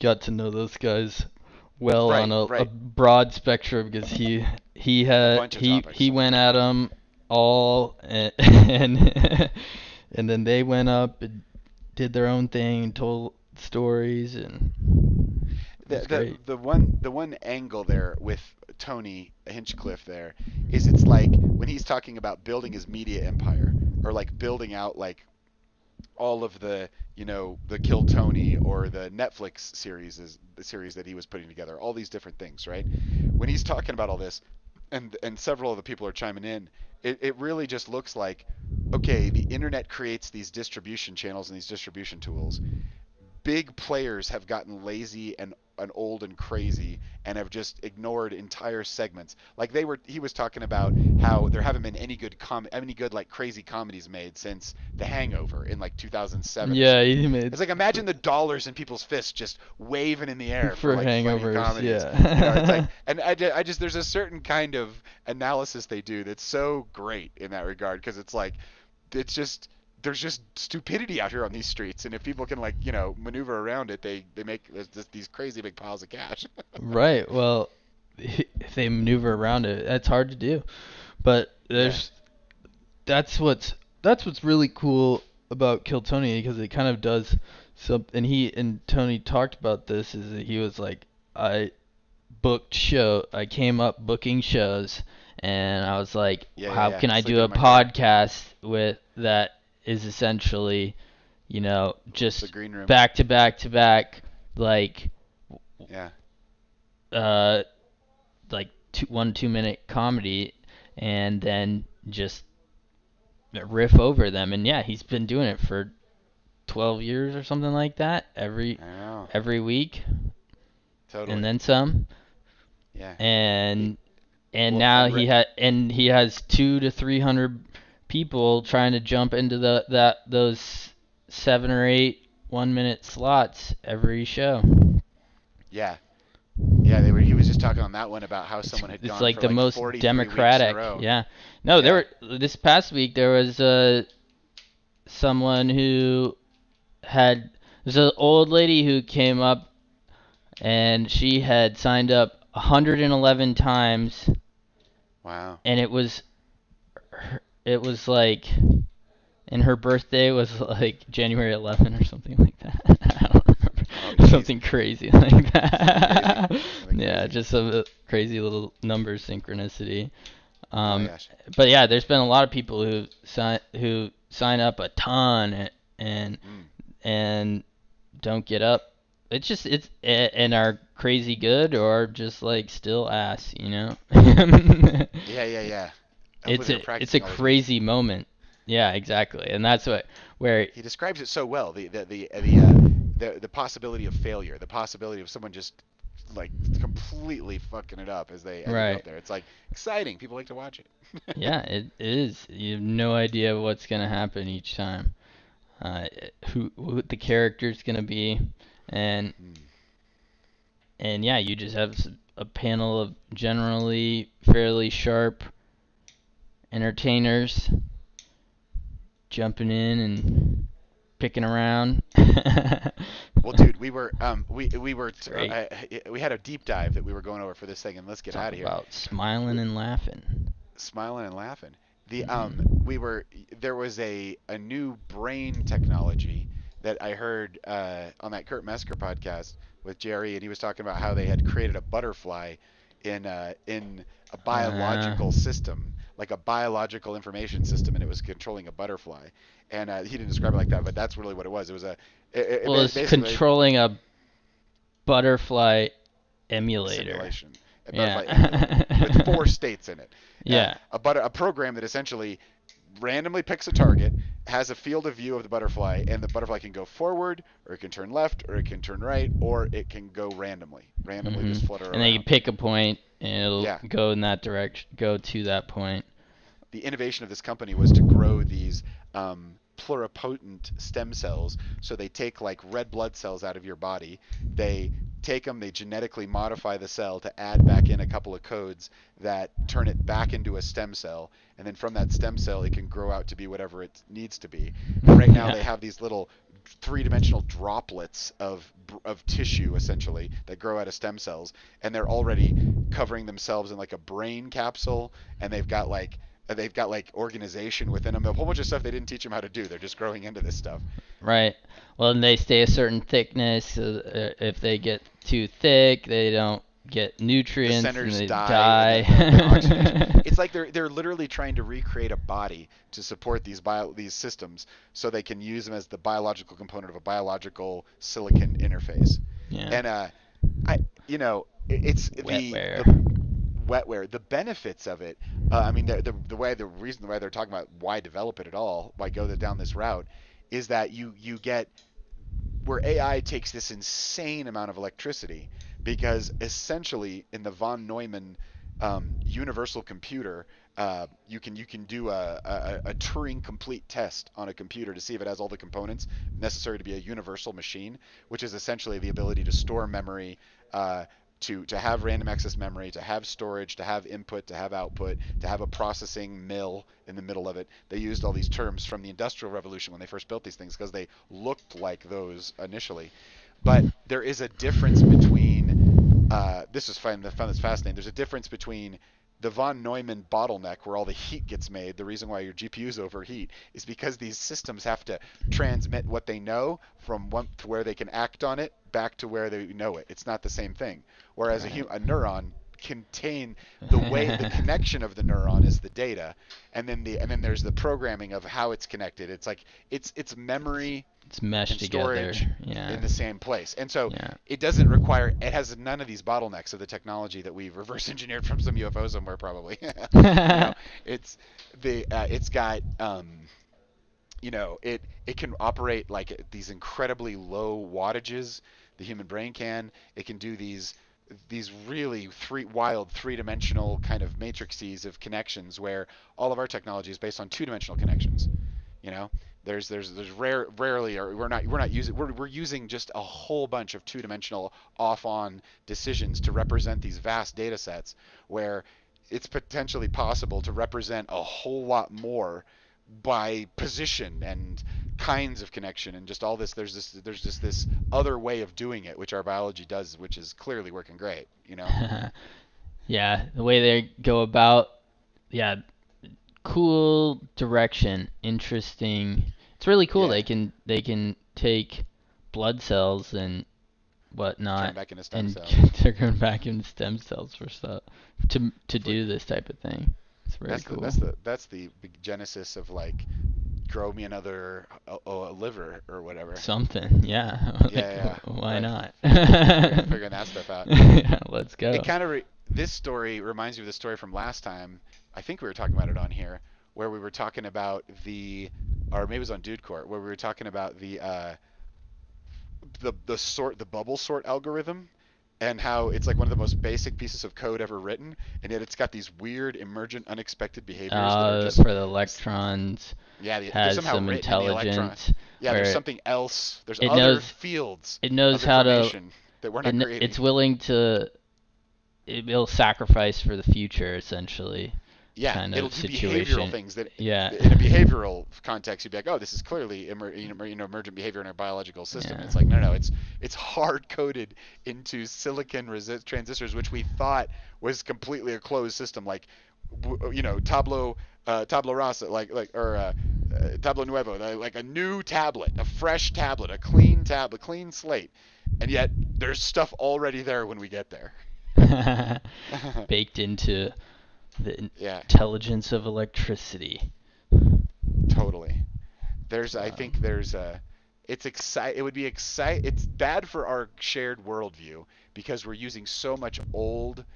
Speaker 2: got to know those guys
Speaker 3: well on
Speaker 1: Right,
Speaker 3: a
Speaker 1: right.
Speaker 3: broad spectrum because
Speaker 1: A bunch of
Speaker 3: he
Speaker 1: topics.
Speaker 3: went at them all and and then they went up and did their own thing and told stories and it
Speaker 1: the
Speaker 3: was
Speaker 1: the
Speaker 3: great.
Speaker 1: the one angle there with Tony Hinchcliffe there is it's like when he's talking about building his media empire or like building out like all of the the Kill Tony or the Netflix series is the series that he was putting together, all these different things, right? When he's talking about all this, and several of the people are chiming in, it really just looks like okay, the internet creates these distribution channels and these distribution tools. Big players have gotten lazy and old and crazy and have just ignored entire segments. Like he was talking about how there haven't been any good like crazy comedies made since The Hangover in like 2007 or
Speaker 3: Yeah,
Speaker 1: something.
Speaker 3: he made
Speaker 1: It's like imagine the dollars in people's fists just waving in the air for
Speaker 3: for
Speaker 1: like funny
Speaker 3: hangovers.
Speaker 1: comedies. It's like,
Speaker 3: Yeah.
Speaker 1: and I just there's a certain kind of analysis they do that's so great in that regard because it's like it's just there's just stupidity out here on these streets, and if people can like maneuver around it, they make there's just these crazy big piles of cash.
Speaker 3: Right. Well, if they maneuver around it, that's hard to do. But
Speaker 1: Yeah,
Speaker 3: that's what's that's what's really cool about Kill Tony because it kind of does some. And he and Tony talked about this. Is that he was like, I came up booking shows, and I was like,
Speaker 1: yeah, yeah,
Speaker 3: how
Speaker 1: yeah.
Speaker 3: can I
Speaker 1: Sleeping
Speaker 3: do
Speaker 1: in
Speaker 3: a
Speaker 1: my car,
Speaker 3: podcast with that is essentially,
Speaker 1: the
Speaker 3: just
Speaker 1: green room.
Speaker 3: back to back to back, like
Speaker 1: Yeah,
Speaker 3: uh like 2 minute comedy and then just riff over them. And yeah, he's been doing it for 12 years or something like that, every
Speaker 1: I know,
Speaker 3: every week and
Speaker 1: totally.
Speaker 3: then some.
Speaker 1: Yeah. He,
Speaker 3: And
Speaker 1: well,
Speaker 3: now he has 2 to 300 people trying to jump into those 7 or 8 1 minute slots every show.
Speaker 1: yeah, yeah. He was just talking on that one about how
Speaker 3: It's
Speaker 1: someone had
Speaker 3: it's
Speaker 1: gone
Speaker 3: like
Speaker 1: for
Speaker 3: the
Speaker 1: like
Speaker 3: most
Speaker 1: 43 weeks in a
Speaker 3: democratic.
Speaker 1: row.
Speaker 3: Yeah. No,
Speaker 1: Yeah.
Speaker 3: this past week there was someone who had there's an old lady who came up and she had signed up 111 times
Speaker 1: Wow.
Speaker 3: and it was like and her birthday was like January 11 or something like that. I don't
Speaker 1: Oh,
Speaker 3: remember.
Speaker 1: jeez.
Speaker 3: Something crazy like
Speaker 1: Something crazy.
Speaker 3: that.
Speaker 1: Something
Speaker 3: Yeah,
Speaker 1: crazy.
Speaker 3: just some crazy little number synchronicity.
Speaker 1: Oh
Speaker 3: Um,
Speaker 1: gosh.
Speaker 3: but yeah, there's been a lot of people who sign up a ton and
Speaker 1: Mm.
Speaker 3: and don't get up. It's just and are crazy good or just like still ass.
Speaker 1: Yeah, yeah, yeah. Hopefully
Speaker 3: It's
Speaker 1: they're
Speaker 3: a
Speaker 1: practicing all those moves.
Speaker 3: crazy moment. Yeah, exactly. And that's where
Speaker 1: He describes it so well. The possibility of failure, the possibility of someone just like completely fucking it up as they go up
Speaker 3: right.
Speaker 1: there. It's like exciting. People like to watch it.
Speaker 3: Yeah, it is. You have no idea what's gonna happen each time. Who the character's gonna be, and
Speaker 1: Hmm.
Speaker 3: yeah, you just have a panel of generally fairly sharp entertainers jumping in and picking around.
Speaker 1: Well, dude, we were
Speaker 3: It's great.
Speaker 1: we had a deep dive that we were going over for this thing, and let's get
Speaker 3: Talk
Speaker 1: out of here.
Speaker 3: about smiling
Speaker 1: We,
Speaker 3: and laughing.
Speaker 1: smiling and laughing. The
Speaker 3: Hmm.
Speaker 1: we were there was a new brain technology that I heard on that Kurt Mesker podcast with Jerry, and he was talking about how they had created a butterfly in a
Speaker 3: Uh,
Speaker 1: biological system, like a biological information system, and it was controlling a butterfly. And he didn't describe it like that, but that's really what it was. It was
Speaker 3: well, it's
Speaker 1: basically
Speaker 3: controlling a butterfly emulator.
Speaker 1: simulation, a butterfly emulator with
Speaker 3: Yeah.
Speaker 1: 4 states in it.
Speaker 3: Yeah.
Speaker 1: A program that essentially randomly picks a target, has a field of view of the butterfly, and the butterfly can go forward, or it can turn left, or it can turn right, or it can go randomly
Speaker 3: Hmm.
Speaker 1: just flutter
Speaker 3: And then you
Speaker 1: around.
Speaker 3: pick a point, and it'll
Speaker 1: Yeah,
Speaker 3: go in that direction, go to that point.
Speaker 1: the innovation of this company was to grow these pluripotent stem cells. So they take like red blood cells out of your body, they take them, they genetically modify the cell to add back in a couple of codes that turn it back into a stem cell, and then from that stem cell it can grow out to be whatever it needs to be. And right now
Speaker 3: Yeah.
Speaker 1: they have these little three-dimensional droplets of tissue essentially that grow out of stem cells, and they're already covering themselves in like a brain capsule, and they've got like organization within them, a whole bunch of stuff they didn't teach them how to do. They're just growing into this stuff.
Speaker 2: Right. Well, and they stay a certain thickness. If they get too thick, they don't get
Speaker 1: The
Speaker 2: nutrients and
Speaker 1: centers
Speaker 2: they
Speaker 1: die, and the oxygenation.
Speaker 2: die.
Speaker 1: It's like they're literally trying to recreate a body to support these systems, so they can use them as the biological component of a biological silicon interface.
Speaker 2: Yeah.
Speaker 1: And I it's
Speaker 2: Wetware.
Speaker 1: the wetware. The benefits of it. I mean, the reason why they're talking about why develop it at all, why go down this route, is that you get where AI takes this insane amount of electricity, because essentially in the von Neumann universal computer, you can do a Turing complete test on a computer to see if it has all the components necessary to be a universal machine, which is essentially the ability to store memory, to have random access memory, to have storage, to have input, to have output, to have a processing mill in the middle of it. They used all these terms from the Industrial Revolution when they first built these things because they looked like those initially. But there is a difference between this is fun. I found this fascinating. There's a difference between the von Neumann bottleneck, where all the heat gets made. The reason why your GPUs overheat is because these systems have to transmit what they know from one to where they can act on it back to where they know it. It's not the same thing. Whereas a neuron contain the connection of the neuron is the data, and then there's the programming of how it's connected. It's like it's memory
Speaker 2: It's meshed
Speaker 1: and
Speaker 2: together.
Speaker 1: storage
Speaker 2: Yeah.
Speaker 1: in the same place. And so
Speaker 2: Yeah.
Speaker 1: it doesn't require, it has none of these bottlenecks of the technology that we've reverse engineered from some UFO somewhere probably. It's got it can operate like at these incredibly low wattages. The human brain can. It can do these really wild three-dimensional kind of matrices of connections, where all of our technology is based on two-dimensional connections. You know, there's rarely, or we're using just a whole bunch of two-dimensional off-on decisions to represent these vast data sets, where it's potentially possible to represent a whole lot more by position and kinds of connection and just all this. There's just this other way of doing it, which our biology does, which is clearly working great.
Speaker 2: Yeah, the way they go about, yeah, cool direction, interesting. It's really cool.
Speaker 1: Yeah.
Speaker 2: They can take blood cells and
Speaker 1: Turn
Speaker 2: whatnot
Speaker 1: back into stem
Speaker 2: and
Speaker 1: cells.
Speaker 2: turn back into stem cells for stuff to do this type of thing. It's very cool.
Speaker 1: That's the big genesis of like, grow me another liver or whatever.
Speaker 2: Something, yeah.
Speaker 1: Yeah.
Speaker 2: Why not?
Speaker 1: Figuring that stuff out.
Speaker 2: Yeah, let's go.
Speaker 1: It kind of this story reminds me of the story from last time. I think we were talking about it on here, where we were talking about or maybe it was on Dude Court, where we were talking about the bubble sort algorithm, and how it's like one of the most basic pieces of code ever written, and yet it's got these weird, emergent, unexpected behaviors that are just
Speaker 2: For the electrons,
Speaker 1: yeah, they're
Speaker 2: has
Speaker 1: somehow
Speaker 2: some
Speaker 1: written in the electron.
Speaker 2: intelligence.
Speaker 1: Yeah, there's
Speaker 2: where
Speaker 1: something else. There's
Speaker 2: it
Speaker 1: other
Speaker 2: knows-
Speaker 1: fields
Speaker 2: It knows
Speaker 1: of
Speaker 2: how to.
Speaker 1: information that we're not creating.
Speaker 2: It's willing to. It'll sacrifice for the future, essentially.
Speaker 1: Yeah,
Speaker 2: kind of
Speaker 1: it'll do
Speaker 2: situation.
Speaker 1: behavioral things that,
Speaker 2: Yeah.
Speaker 1: in a behavioral context, you'd be like, oh, this is clearly emergent behavior in our biological system.
Speaker 2: Yeah.
Speaker 1: It's like, no, it's hard coded into silicon transistors, which we thought was completely a closed system, like, tablo rasa, tablo nuevo, like a new tablet, a fresh tablet, a clean tablet, clean slate, and yet there's stuff already there when we get there.
Speaker 2: Baked into the
Speaker 1: Yeah.
Speaker 2: intelligence of electricity.
Speaker 1: Totally. I think there's it would be it's bad for our shared worldview, because we're using so much old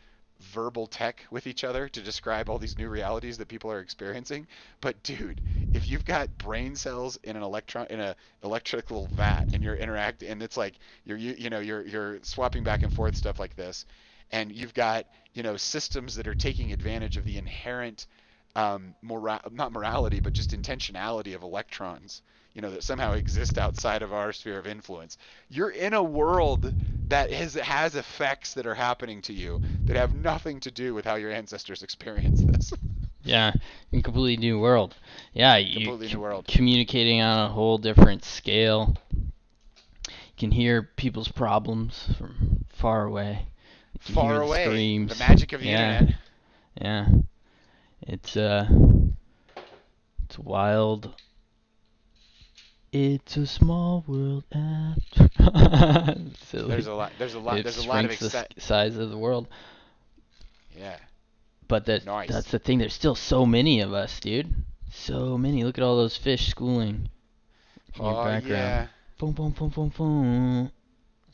Speaker 1: verbal tech with each other to describe all these new realities that people are experiencing. But dude, if you've got brain cells in an electrical vat, and you're interacting, and it's like you're swapping back and forth stuff like this, and you've got systems that are taking advantage of the inherent not morality, but just intentionality of electrons, that somehow exist outside of our sphere of influence. You're in a world that has effects that are happening to you that have nothing to do with how your ancestors experienced this.
Speaker 2: Yeah, a completely new world. Yeah,
Speaker 1: Completely new world.
Speaker 2: Communicating on a whole different scale.
Speaker 3: can hear people's problems from far away. You can hear
Speaker 1: Far
Speaker 3: the
Speaker 1: away.
Speaker 3: screams.
Speaker 1: The magic of the
Speaker 3: Yeah.
Speaker 1: internet.
Speaker 3: Yeah. It's wild. It's a small world after. Silly.
Speaker 1: There's a lot. There's a lot.
Speaker 3: It
Speaker 1: There's a lot of
Speaker 3: shrinks the size of the world.
Speaker 1: Yeah.
Speaker 3: But
Speaker 1: Nice.
Speaker 3: that's the thing. There's still so many of us, dude. So many. Look at all those fish schooling in your background.
Speaker 1: Yeah.
Speaker 3: Boom, boom, boom, boom, boom.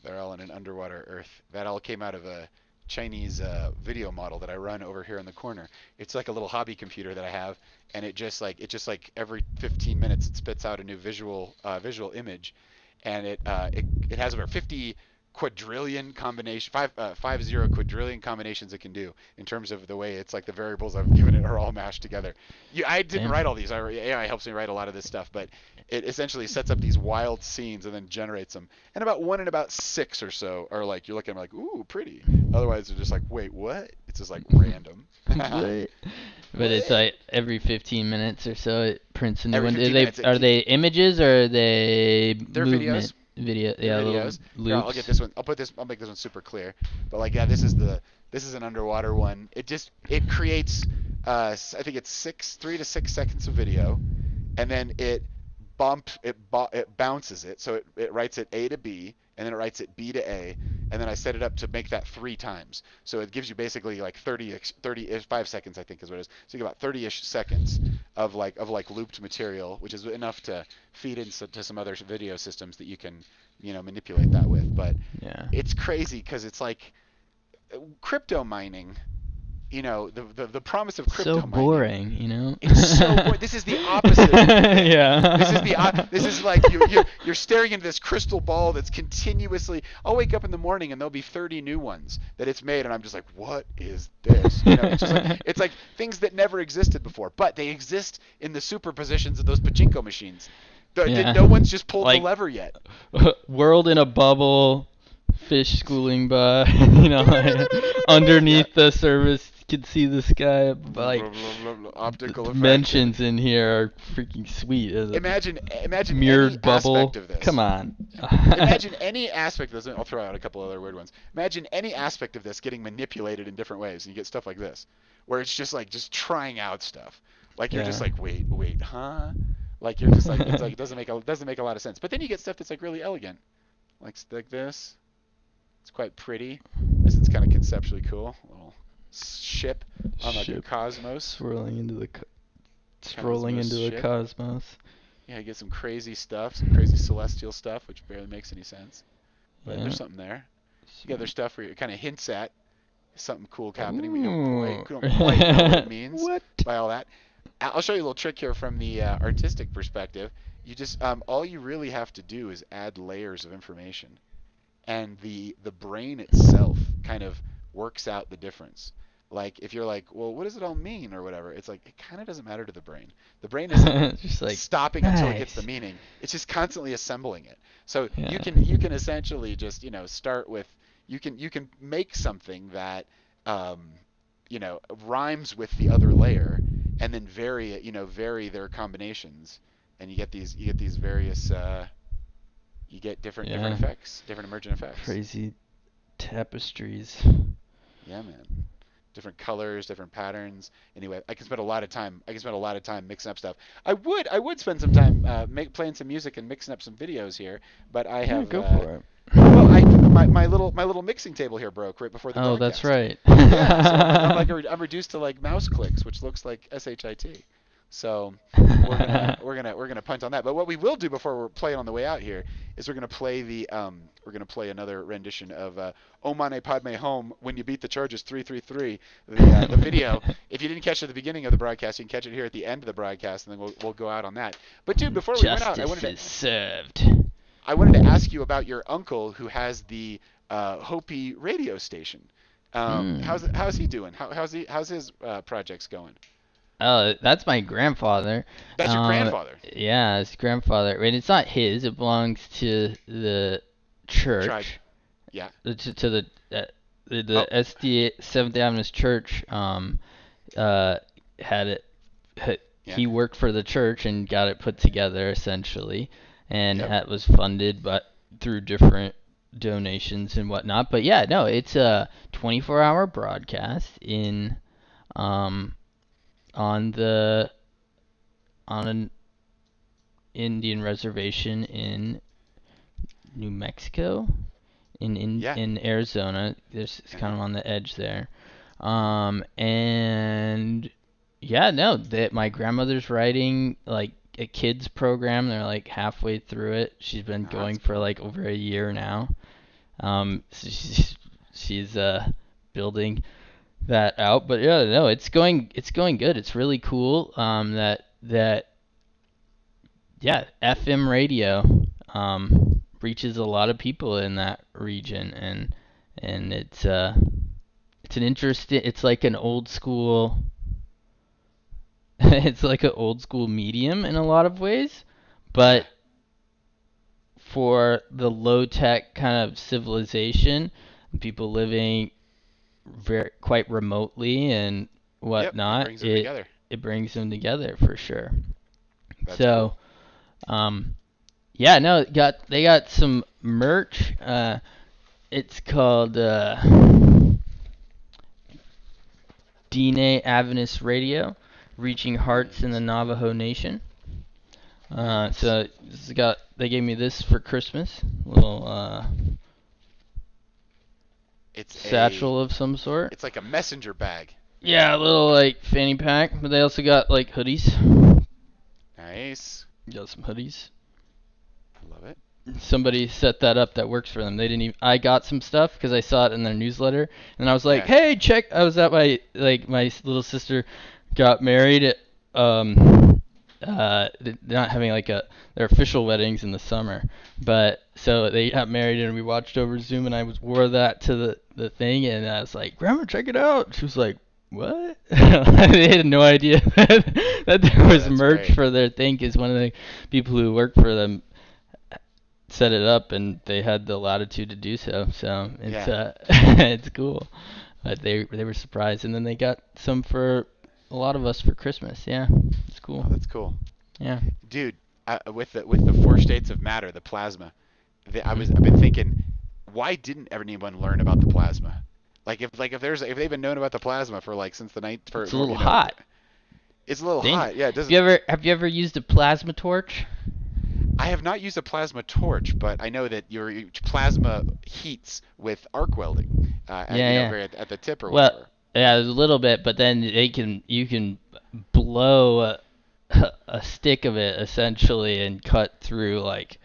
Speaker 1: They're all in an underwater Earth. That all came out of a Chinese video model that I run over here in the corner. It's like a little hobby computer that I have, and it just like every 15 minutes it spits out a new visual image, and it has over 50 quadrillion combination 50 quadrillion combinations it can do in terms of the way it's like the variables I've given it are all mashed together. I didn't
Speaker 3: Damn.
Speaker 1: write all these. AI helps me write a lot of this stuff, but it essentially sets up these wild scenes and then generates them. And about 6 or so are like, you're looking at them like, ooh, pretty. Otherwise, they're just like, wait, what? It's just like random.
Speaker 3: What? But it's like every 15 minutes or so it prints a new
Speaker 1: Every
Speaker 3: one.
Speaker 1: 15 minutes
Speaker 3: Are they images or are they
Speaker 1: They're
Speaker 3: movement?
Speaker 1: videos.
Speaker 3: Video,
Speaker 1: They're
Speaker 3: yeah,
Speaker 1: videos.
Speaker 3: little
Speaker 1: Here, I'll
Speaker 3: loops.
Speaker 1: get this one. I'll make this one super clear. But like, yeah, this is an underwater one. It creates I think it's 3 to 6 seconds of video, and then it bounces it. So it writes it A to B, and then it writes it B to A, and then I set it up to make that 3 times. So it gives you basically like 5 seconds, I think is what it is. So you get about 30-ish seconds of looped material, which is enough to feed into some other video systems that you can, manipulate that with. But
Speaker 3: Yeah.
Speaker 1: it's crazy because it's like crypto mining. The promise of crypto
Speaker 3: So
Speaker 1: mining.
Speaker 3: boring, you know?
Speaker 1: It's so boring. This is the opposite.
Speaker 3: Yeah.
Speaker 1: This is like you're staring into this crystal ball that's continuously. I'll wake up in the morning and there'll be 30 new ones that it's made, and I'm just like, what is this? It's just like it's like things that never existed before, but they exist in the superpositions of those pachinko machines.
Speaker 3: Yeah.
Speaker 1: No one's just pulled
Speaker 3: Like-
Speaker 1: the lever yet.
Speaker 3: World in a bubble, fish schooling by, like, underneath the surface, you can see the sky, like,
Speaker 1: Optical
Speaker 3: the
Speaker 1: effect.
Speaker 3: dimensions in here are freaking sweet.
Speaker 1: Imagine
Speaker 3: mirrored
Speaker 1: any
Speaker 3: bubble.
Speaker 1: aspect of this.
Speaker 3: Come on.
Speaker 1: Imagine any aspect of this. I'll throw out a couple other weird ones. Imagine any aspect of this getting manipulated in different ways, and you get stuff like this, where it's just like just trying out stuff. Like you're just
Speaker 3: Yeah.
Speaker 1: like, wait, huh? Like you're just like it's like it doesn't make a lot of sense. But then you get stuff that's like really elegant, like this. It's quite pretty. This is kind of conceptually cool. A little ship on like a
Speaker 3: Ship
Speaker 1: cosmos.
Speaker 3: Strolling into the
Speaker 1: ship.
Speaker 3: cosmos.
Speaker 1: Yeah, you get some crazy stuff, some crazy celestial stuff, which barely makes any sense. But
Speaker 3: Yeah.
Speaker 1: there's something there. You get other stuff where it kind of hints at something cool happening, but you don't quite know what it means
Speaker 3: What?
Speaker 1: by all that. I'll show you a little trick here from the artistic perspective. You just all you really have to do is add layers of information, and the brain itself kind of works out the difference. Like if you're like, well, what does it all mean or whatever? It's like it kind of doesn't matter to the brain. The brain isn't
Speaker 3: Just like,
Speaker 1: stopping until it gets the
Speaker 3: nice.
Speaker 1: meaning. It's just constantly assembling it. So
Speaker 3: Yeah.
Speaker 1: you can essentially just start with you can make something that rhymes with the other layer, and then vary their combinations, and you get these various you get different
Speaker 3: Yeah.
Speaker 1: effects, different emergent effects.
Speaker 3: Crazy tapestries.
Speaker 1: Yeah, man. Different colors, different patterns. Anyway, I can spend a lot of time mixing up stuff. I would spend some time playing some music and mixing up some videos here, but I
Speaker 3: Yeah,
Speaker 1: have
Speaker 3: go for it.
Speaker 1: well, my little mixing table here broke right before the
Speaker 3: Oh,
Speaker 1: broadcast.
Speaker 3: that's right.
Speaker 1: Yeah, so I'm reduced to like mouse clicks, which looks like shit. So we're gonna punt on that. But what we will do before we're playing on the way out here is we're gonna play another rendition of "O Mane Padme Home" when you beat the charges 333. The video. If you didn't catch it at the beginning of the broadcast, you can catch it here at the end of the broadcast, and then we'll go out on that. But dude, before we went out,
Speaker 3: Justice is served.
Speaker 1: I wanted to ask you about your uncle who has the Hopi radio station. How's he doing? How's his projects going?
Speaker 3: Oh, that's my grandfather.
Speaker 1: That's your grandfather.
Speaker 3: Yeah, it's grandfather. I mean, it's not his. It belongs to the church.
Speaker 1: Tribe. Yeah.
Speaker 3: To the SD Seventh Adventist Church. Had it. He worked for the church and got it put together essentially, and
Speaker 1: Yep.
Speaker 3: that was funded, but through different donations and whatnot. But yeah, no, it's a 24-hour broadcast in um on the on an Indian reservation in New Mexico,
Speaker 1: Yeah.
Speaker 3: in Arizona. It's kind
Speaker 1: Uh-huh.
Speaker 3: of on the edge there. And yeah, no, that my grandmother's writing like a kids program. They're like halfway through it. She's been
Speaker 1: Oh, that's
Speaker 3: going for
Speaker 1: cool.
Speaker 3: like over a year now. So she's building that out. But yeah, no, it's going good. It's really cool. That yeah, FM radio reaches a lot of people in that region, and it's an interesting. It's like an old school. It's like an old school medium in a lot of ways,
Speaker 1: Yeah.
Speaker 3: but for the low tech kind of civilization, people living very quite remotely and
Speaker 1: Yep. It
Speaker 3: whatnot,
Speaker 1: brings them
Speaker 3: it
Speaker 1: together.
Speaker 3: it brings them together for sure.
Speaker 1: That's
Speaker 3: So,
Speaker 1: cool.
Speaker 3: um, yeah, no, they got some merch. It's called Dine Avenus Radio, reaching hearts in the
Speaker 1: Nice.
Speaker 3: Navajo Nation.
Speaker 1: Nice.
Speaker 3: So they gave me this for Christmas, little
Speaker 1: It's a
Speaker 3: satchel of some sort.
Speaker 1: it's like a messenger bag.
Speaker 3: Yeah, a little like fanny pack, but they also got like hoodies.
Speaker 1: Nice.
Speaker 3: Got some hoodies.
Speaker 1: I love it.
Speaker 3: Somebody set that up that works for them. They didn't even. I got some stuff because I saw it in their newsletter, and I was like,
Speaker 1: Yeah.
Speaker 3: "Hey, check!" I was at my little sister got married. Not having like their official weddings in the summer, but so they got married and we watched over Zoom, and wore that to the thing, and I was like, "Grandma, check it out." She was like, "What?" They had no idea that there
Speaker 1: Oh,
Speaker 3: was
Speaker 1: that's
Speaker 3: merch
Speaker 1: great.
Speaker 3: for their thing, because one of the people who worked for them set it up and they had the latitude to do so. So it's
Speaker 1: Yeah.
Speaker 3: it's cool. But they were surprised, and then they got some for a lot of us for Christmas. Yeah, it's cool.
Speaker 1: Oh, that's cool.
Speaker 3: Yeah.
Speaker 1: Dude, with the four states of matter, the plasma, I've been
Speaker 3: Mhm.
Speaker 1: thinking, why didn't anyone learn about the plasma? If they've been known about the plasma for like since the night
Speaker 3: It's a
Speaker 1: for
Speaker 3: little hot.
Speaker 1: it's a little hot.
Speaker 3: Dangerous.
Speaker 1: Yeah, it
Speaker 3: Have
Speaker 1: doesn't.
Speaker 3: you ever have you ever used a plasma torch?
Speaker 1: I have not used a plasma torch, but I know that your plasma heats with arc welding,
Speaker 3: Yeah, yeah.
Speaker 1: very at the tip or
Speaker 3: Well,
Speaker 1: whatever.
Speaker 3: yeah, a little bit, but then you can blow a stick of it essentially and cut through like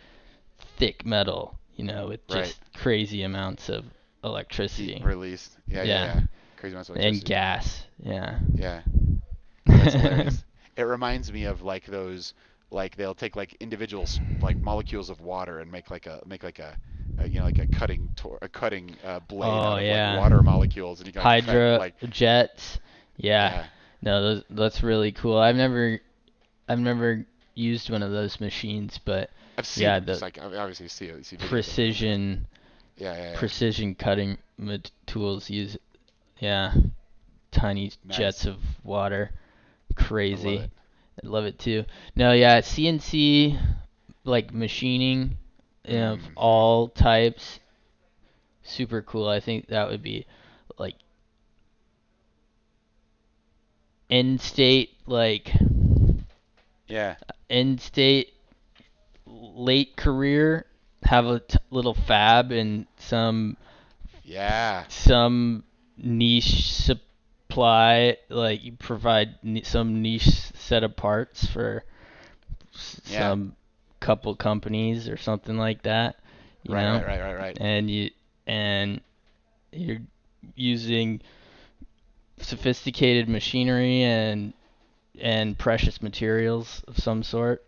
Speaker 3: thick metal, with
Speaker 1: Right.
Speaker 3: just crazy amounts of
Speaker 1: Heat
Speaker 3: electricity.
Speaker 1: released. Yeah, yeah,
Speaker 3: Yeah,
Speaker 1: yeah. Crazy amounts of
Speaker 3: and
Speaker 1: electricity.
Speaker 3: gas. Yeah.
Speaker 1: Yeah. That's hilarious. It reminds me of like those, like they'll take like individual like molecules of water and like a cutting blade
Speaker 3: Oh
Speaker 1: out of like
Speaker 3: yeah.
Speaker 1: water molecules, and you gotta cut
Speaker 3: Hydro
Speaker 1: like
Speaker 3: jets. Yeah.
Speaker 1: yeah.
Speaker 3: No, that's really cool. I've never used one of those machines, but
Speaker 1: I've seen
Speaker 3: yeah,
Speaker 1: them. Just
Speaker 3: the
Speaker 1: like I obviously see videos of them.
Speaker 3: precision
Speaker 1: Yeah, yeah, yeah.
Speaker 3: precision cutting tools use, yeah, tiny jets
Speaker 1: Nice.
Speaker 3: of water.
Speaker 1: I love
Speaker 3: Crazy.
Speaker 1: it.
Speaker 3: I love it too. No, yeah, CNC like machining of
Speaker 1: Mm.
Speaker 3: all types, super cool. I think that would be like end state like
Speaker 1: Yeah.
Speaker 3: end state late career, have a little fab and
Speaker 1: Yeah.
Speaker 3: some niche supply, like you provide some niche set of parts for
Speaker 1: Yeah.
Speaker 3: some couple companies or something like that, you
Speaker 1: Right,
Speaker 3: know,
Speaker 1: right, right, right, right.
Speaker 3: and you're using sophisticated machinery and precious materials of some sort.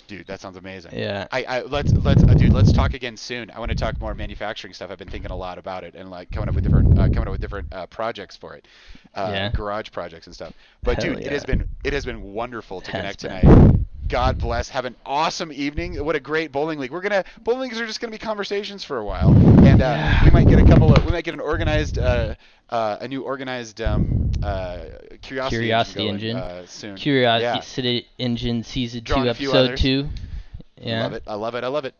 Speaker 1: Dude, that sounds amazing.
Speaker 3: Yeah.
Speaker 1: Let's talk again soon. I want to talk more manufacturing stuff. I've been thinking a lot about it and like coming up with different projects for it,
Speaker 3: Yeah.
Speaker 1: garage projects and stuff. But
Speaker 3: Hell
Speaker 1: dude,
Speaker 3: yeah.
Speaker 1: it has been wonderful to
Speaker 3: Has
Speaker 1: connect
Speaker 3: been.
Speaker 1: tonight. God bless. Have an awesome evening. What a great bowling league. Bowling leagues are just gonna be conversations for a while, and we might
Speaker 3: Yeah.
Speaker 1: get we might get an organized a new organized curiosity engine
Speaker 3: Curiosity
Speaker 1: going
Speaker 3: Engine.
Speaker 1: soon. Yeah,
Speaker 3: Curiosity Engine Season
Speaker 1: drawing
Speaker 3: 2,
Speaker 1: a few
Speaker 3: Episode
Speaker 1: others.
Speaker 3: 2.
Speaker 1: Love
Speaker 3: Yeah.
Speaker 1: it. I love it. I love it.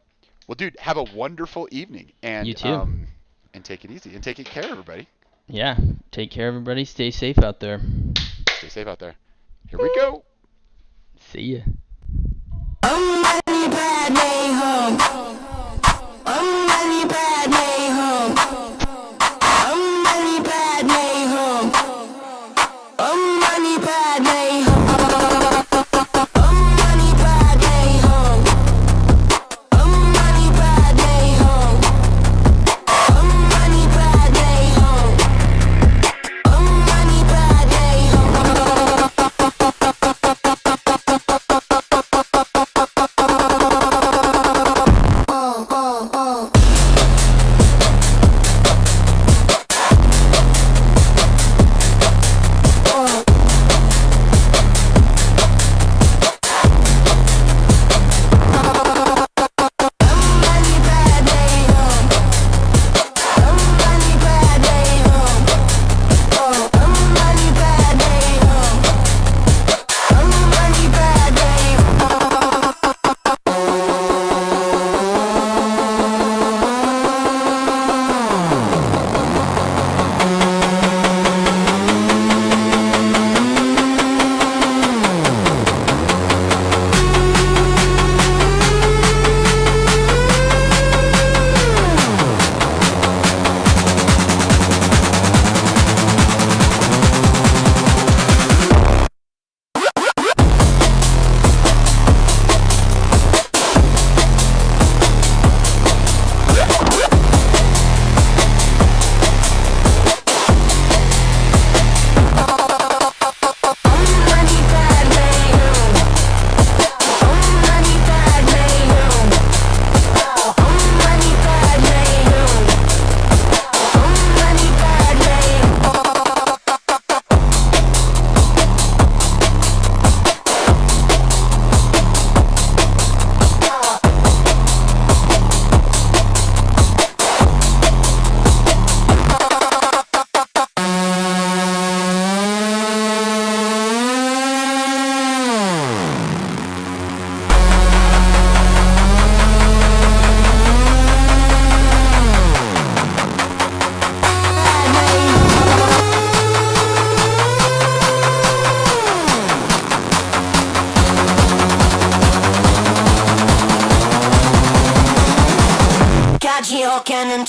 Speaker 1: Well, dude, have a wonderful evening,
Speaker 2: You too.
Speaker 1: and take it easy and take care, everybody.
Speaker 2: Yeah. Take care, everybody. Stay safe out there.
Speaker 1: Stay safe out there. Here we go.
Speaker 2: See ya.
Speaker 4: Got you cannon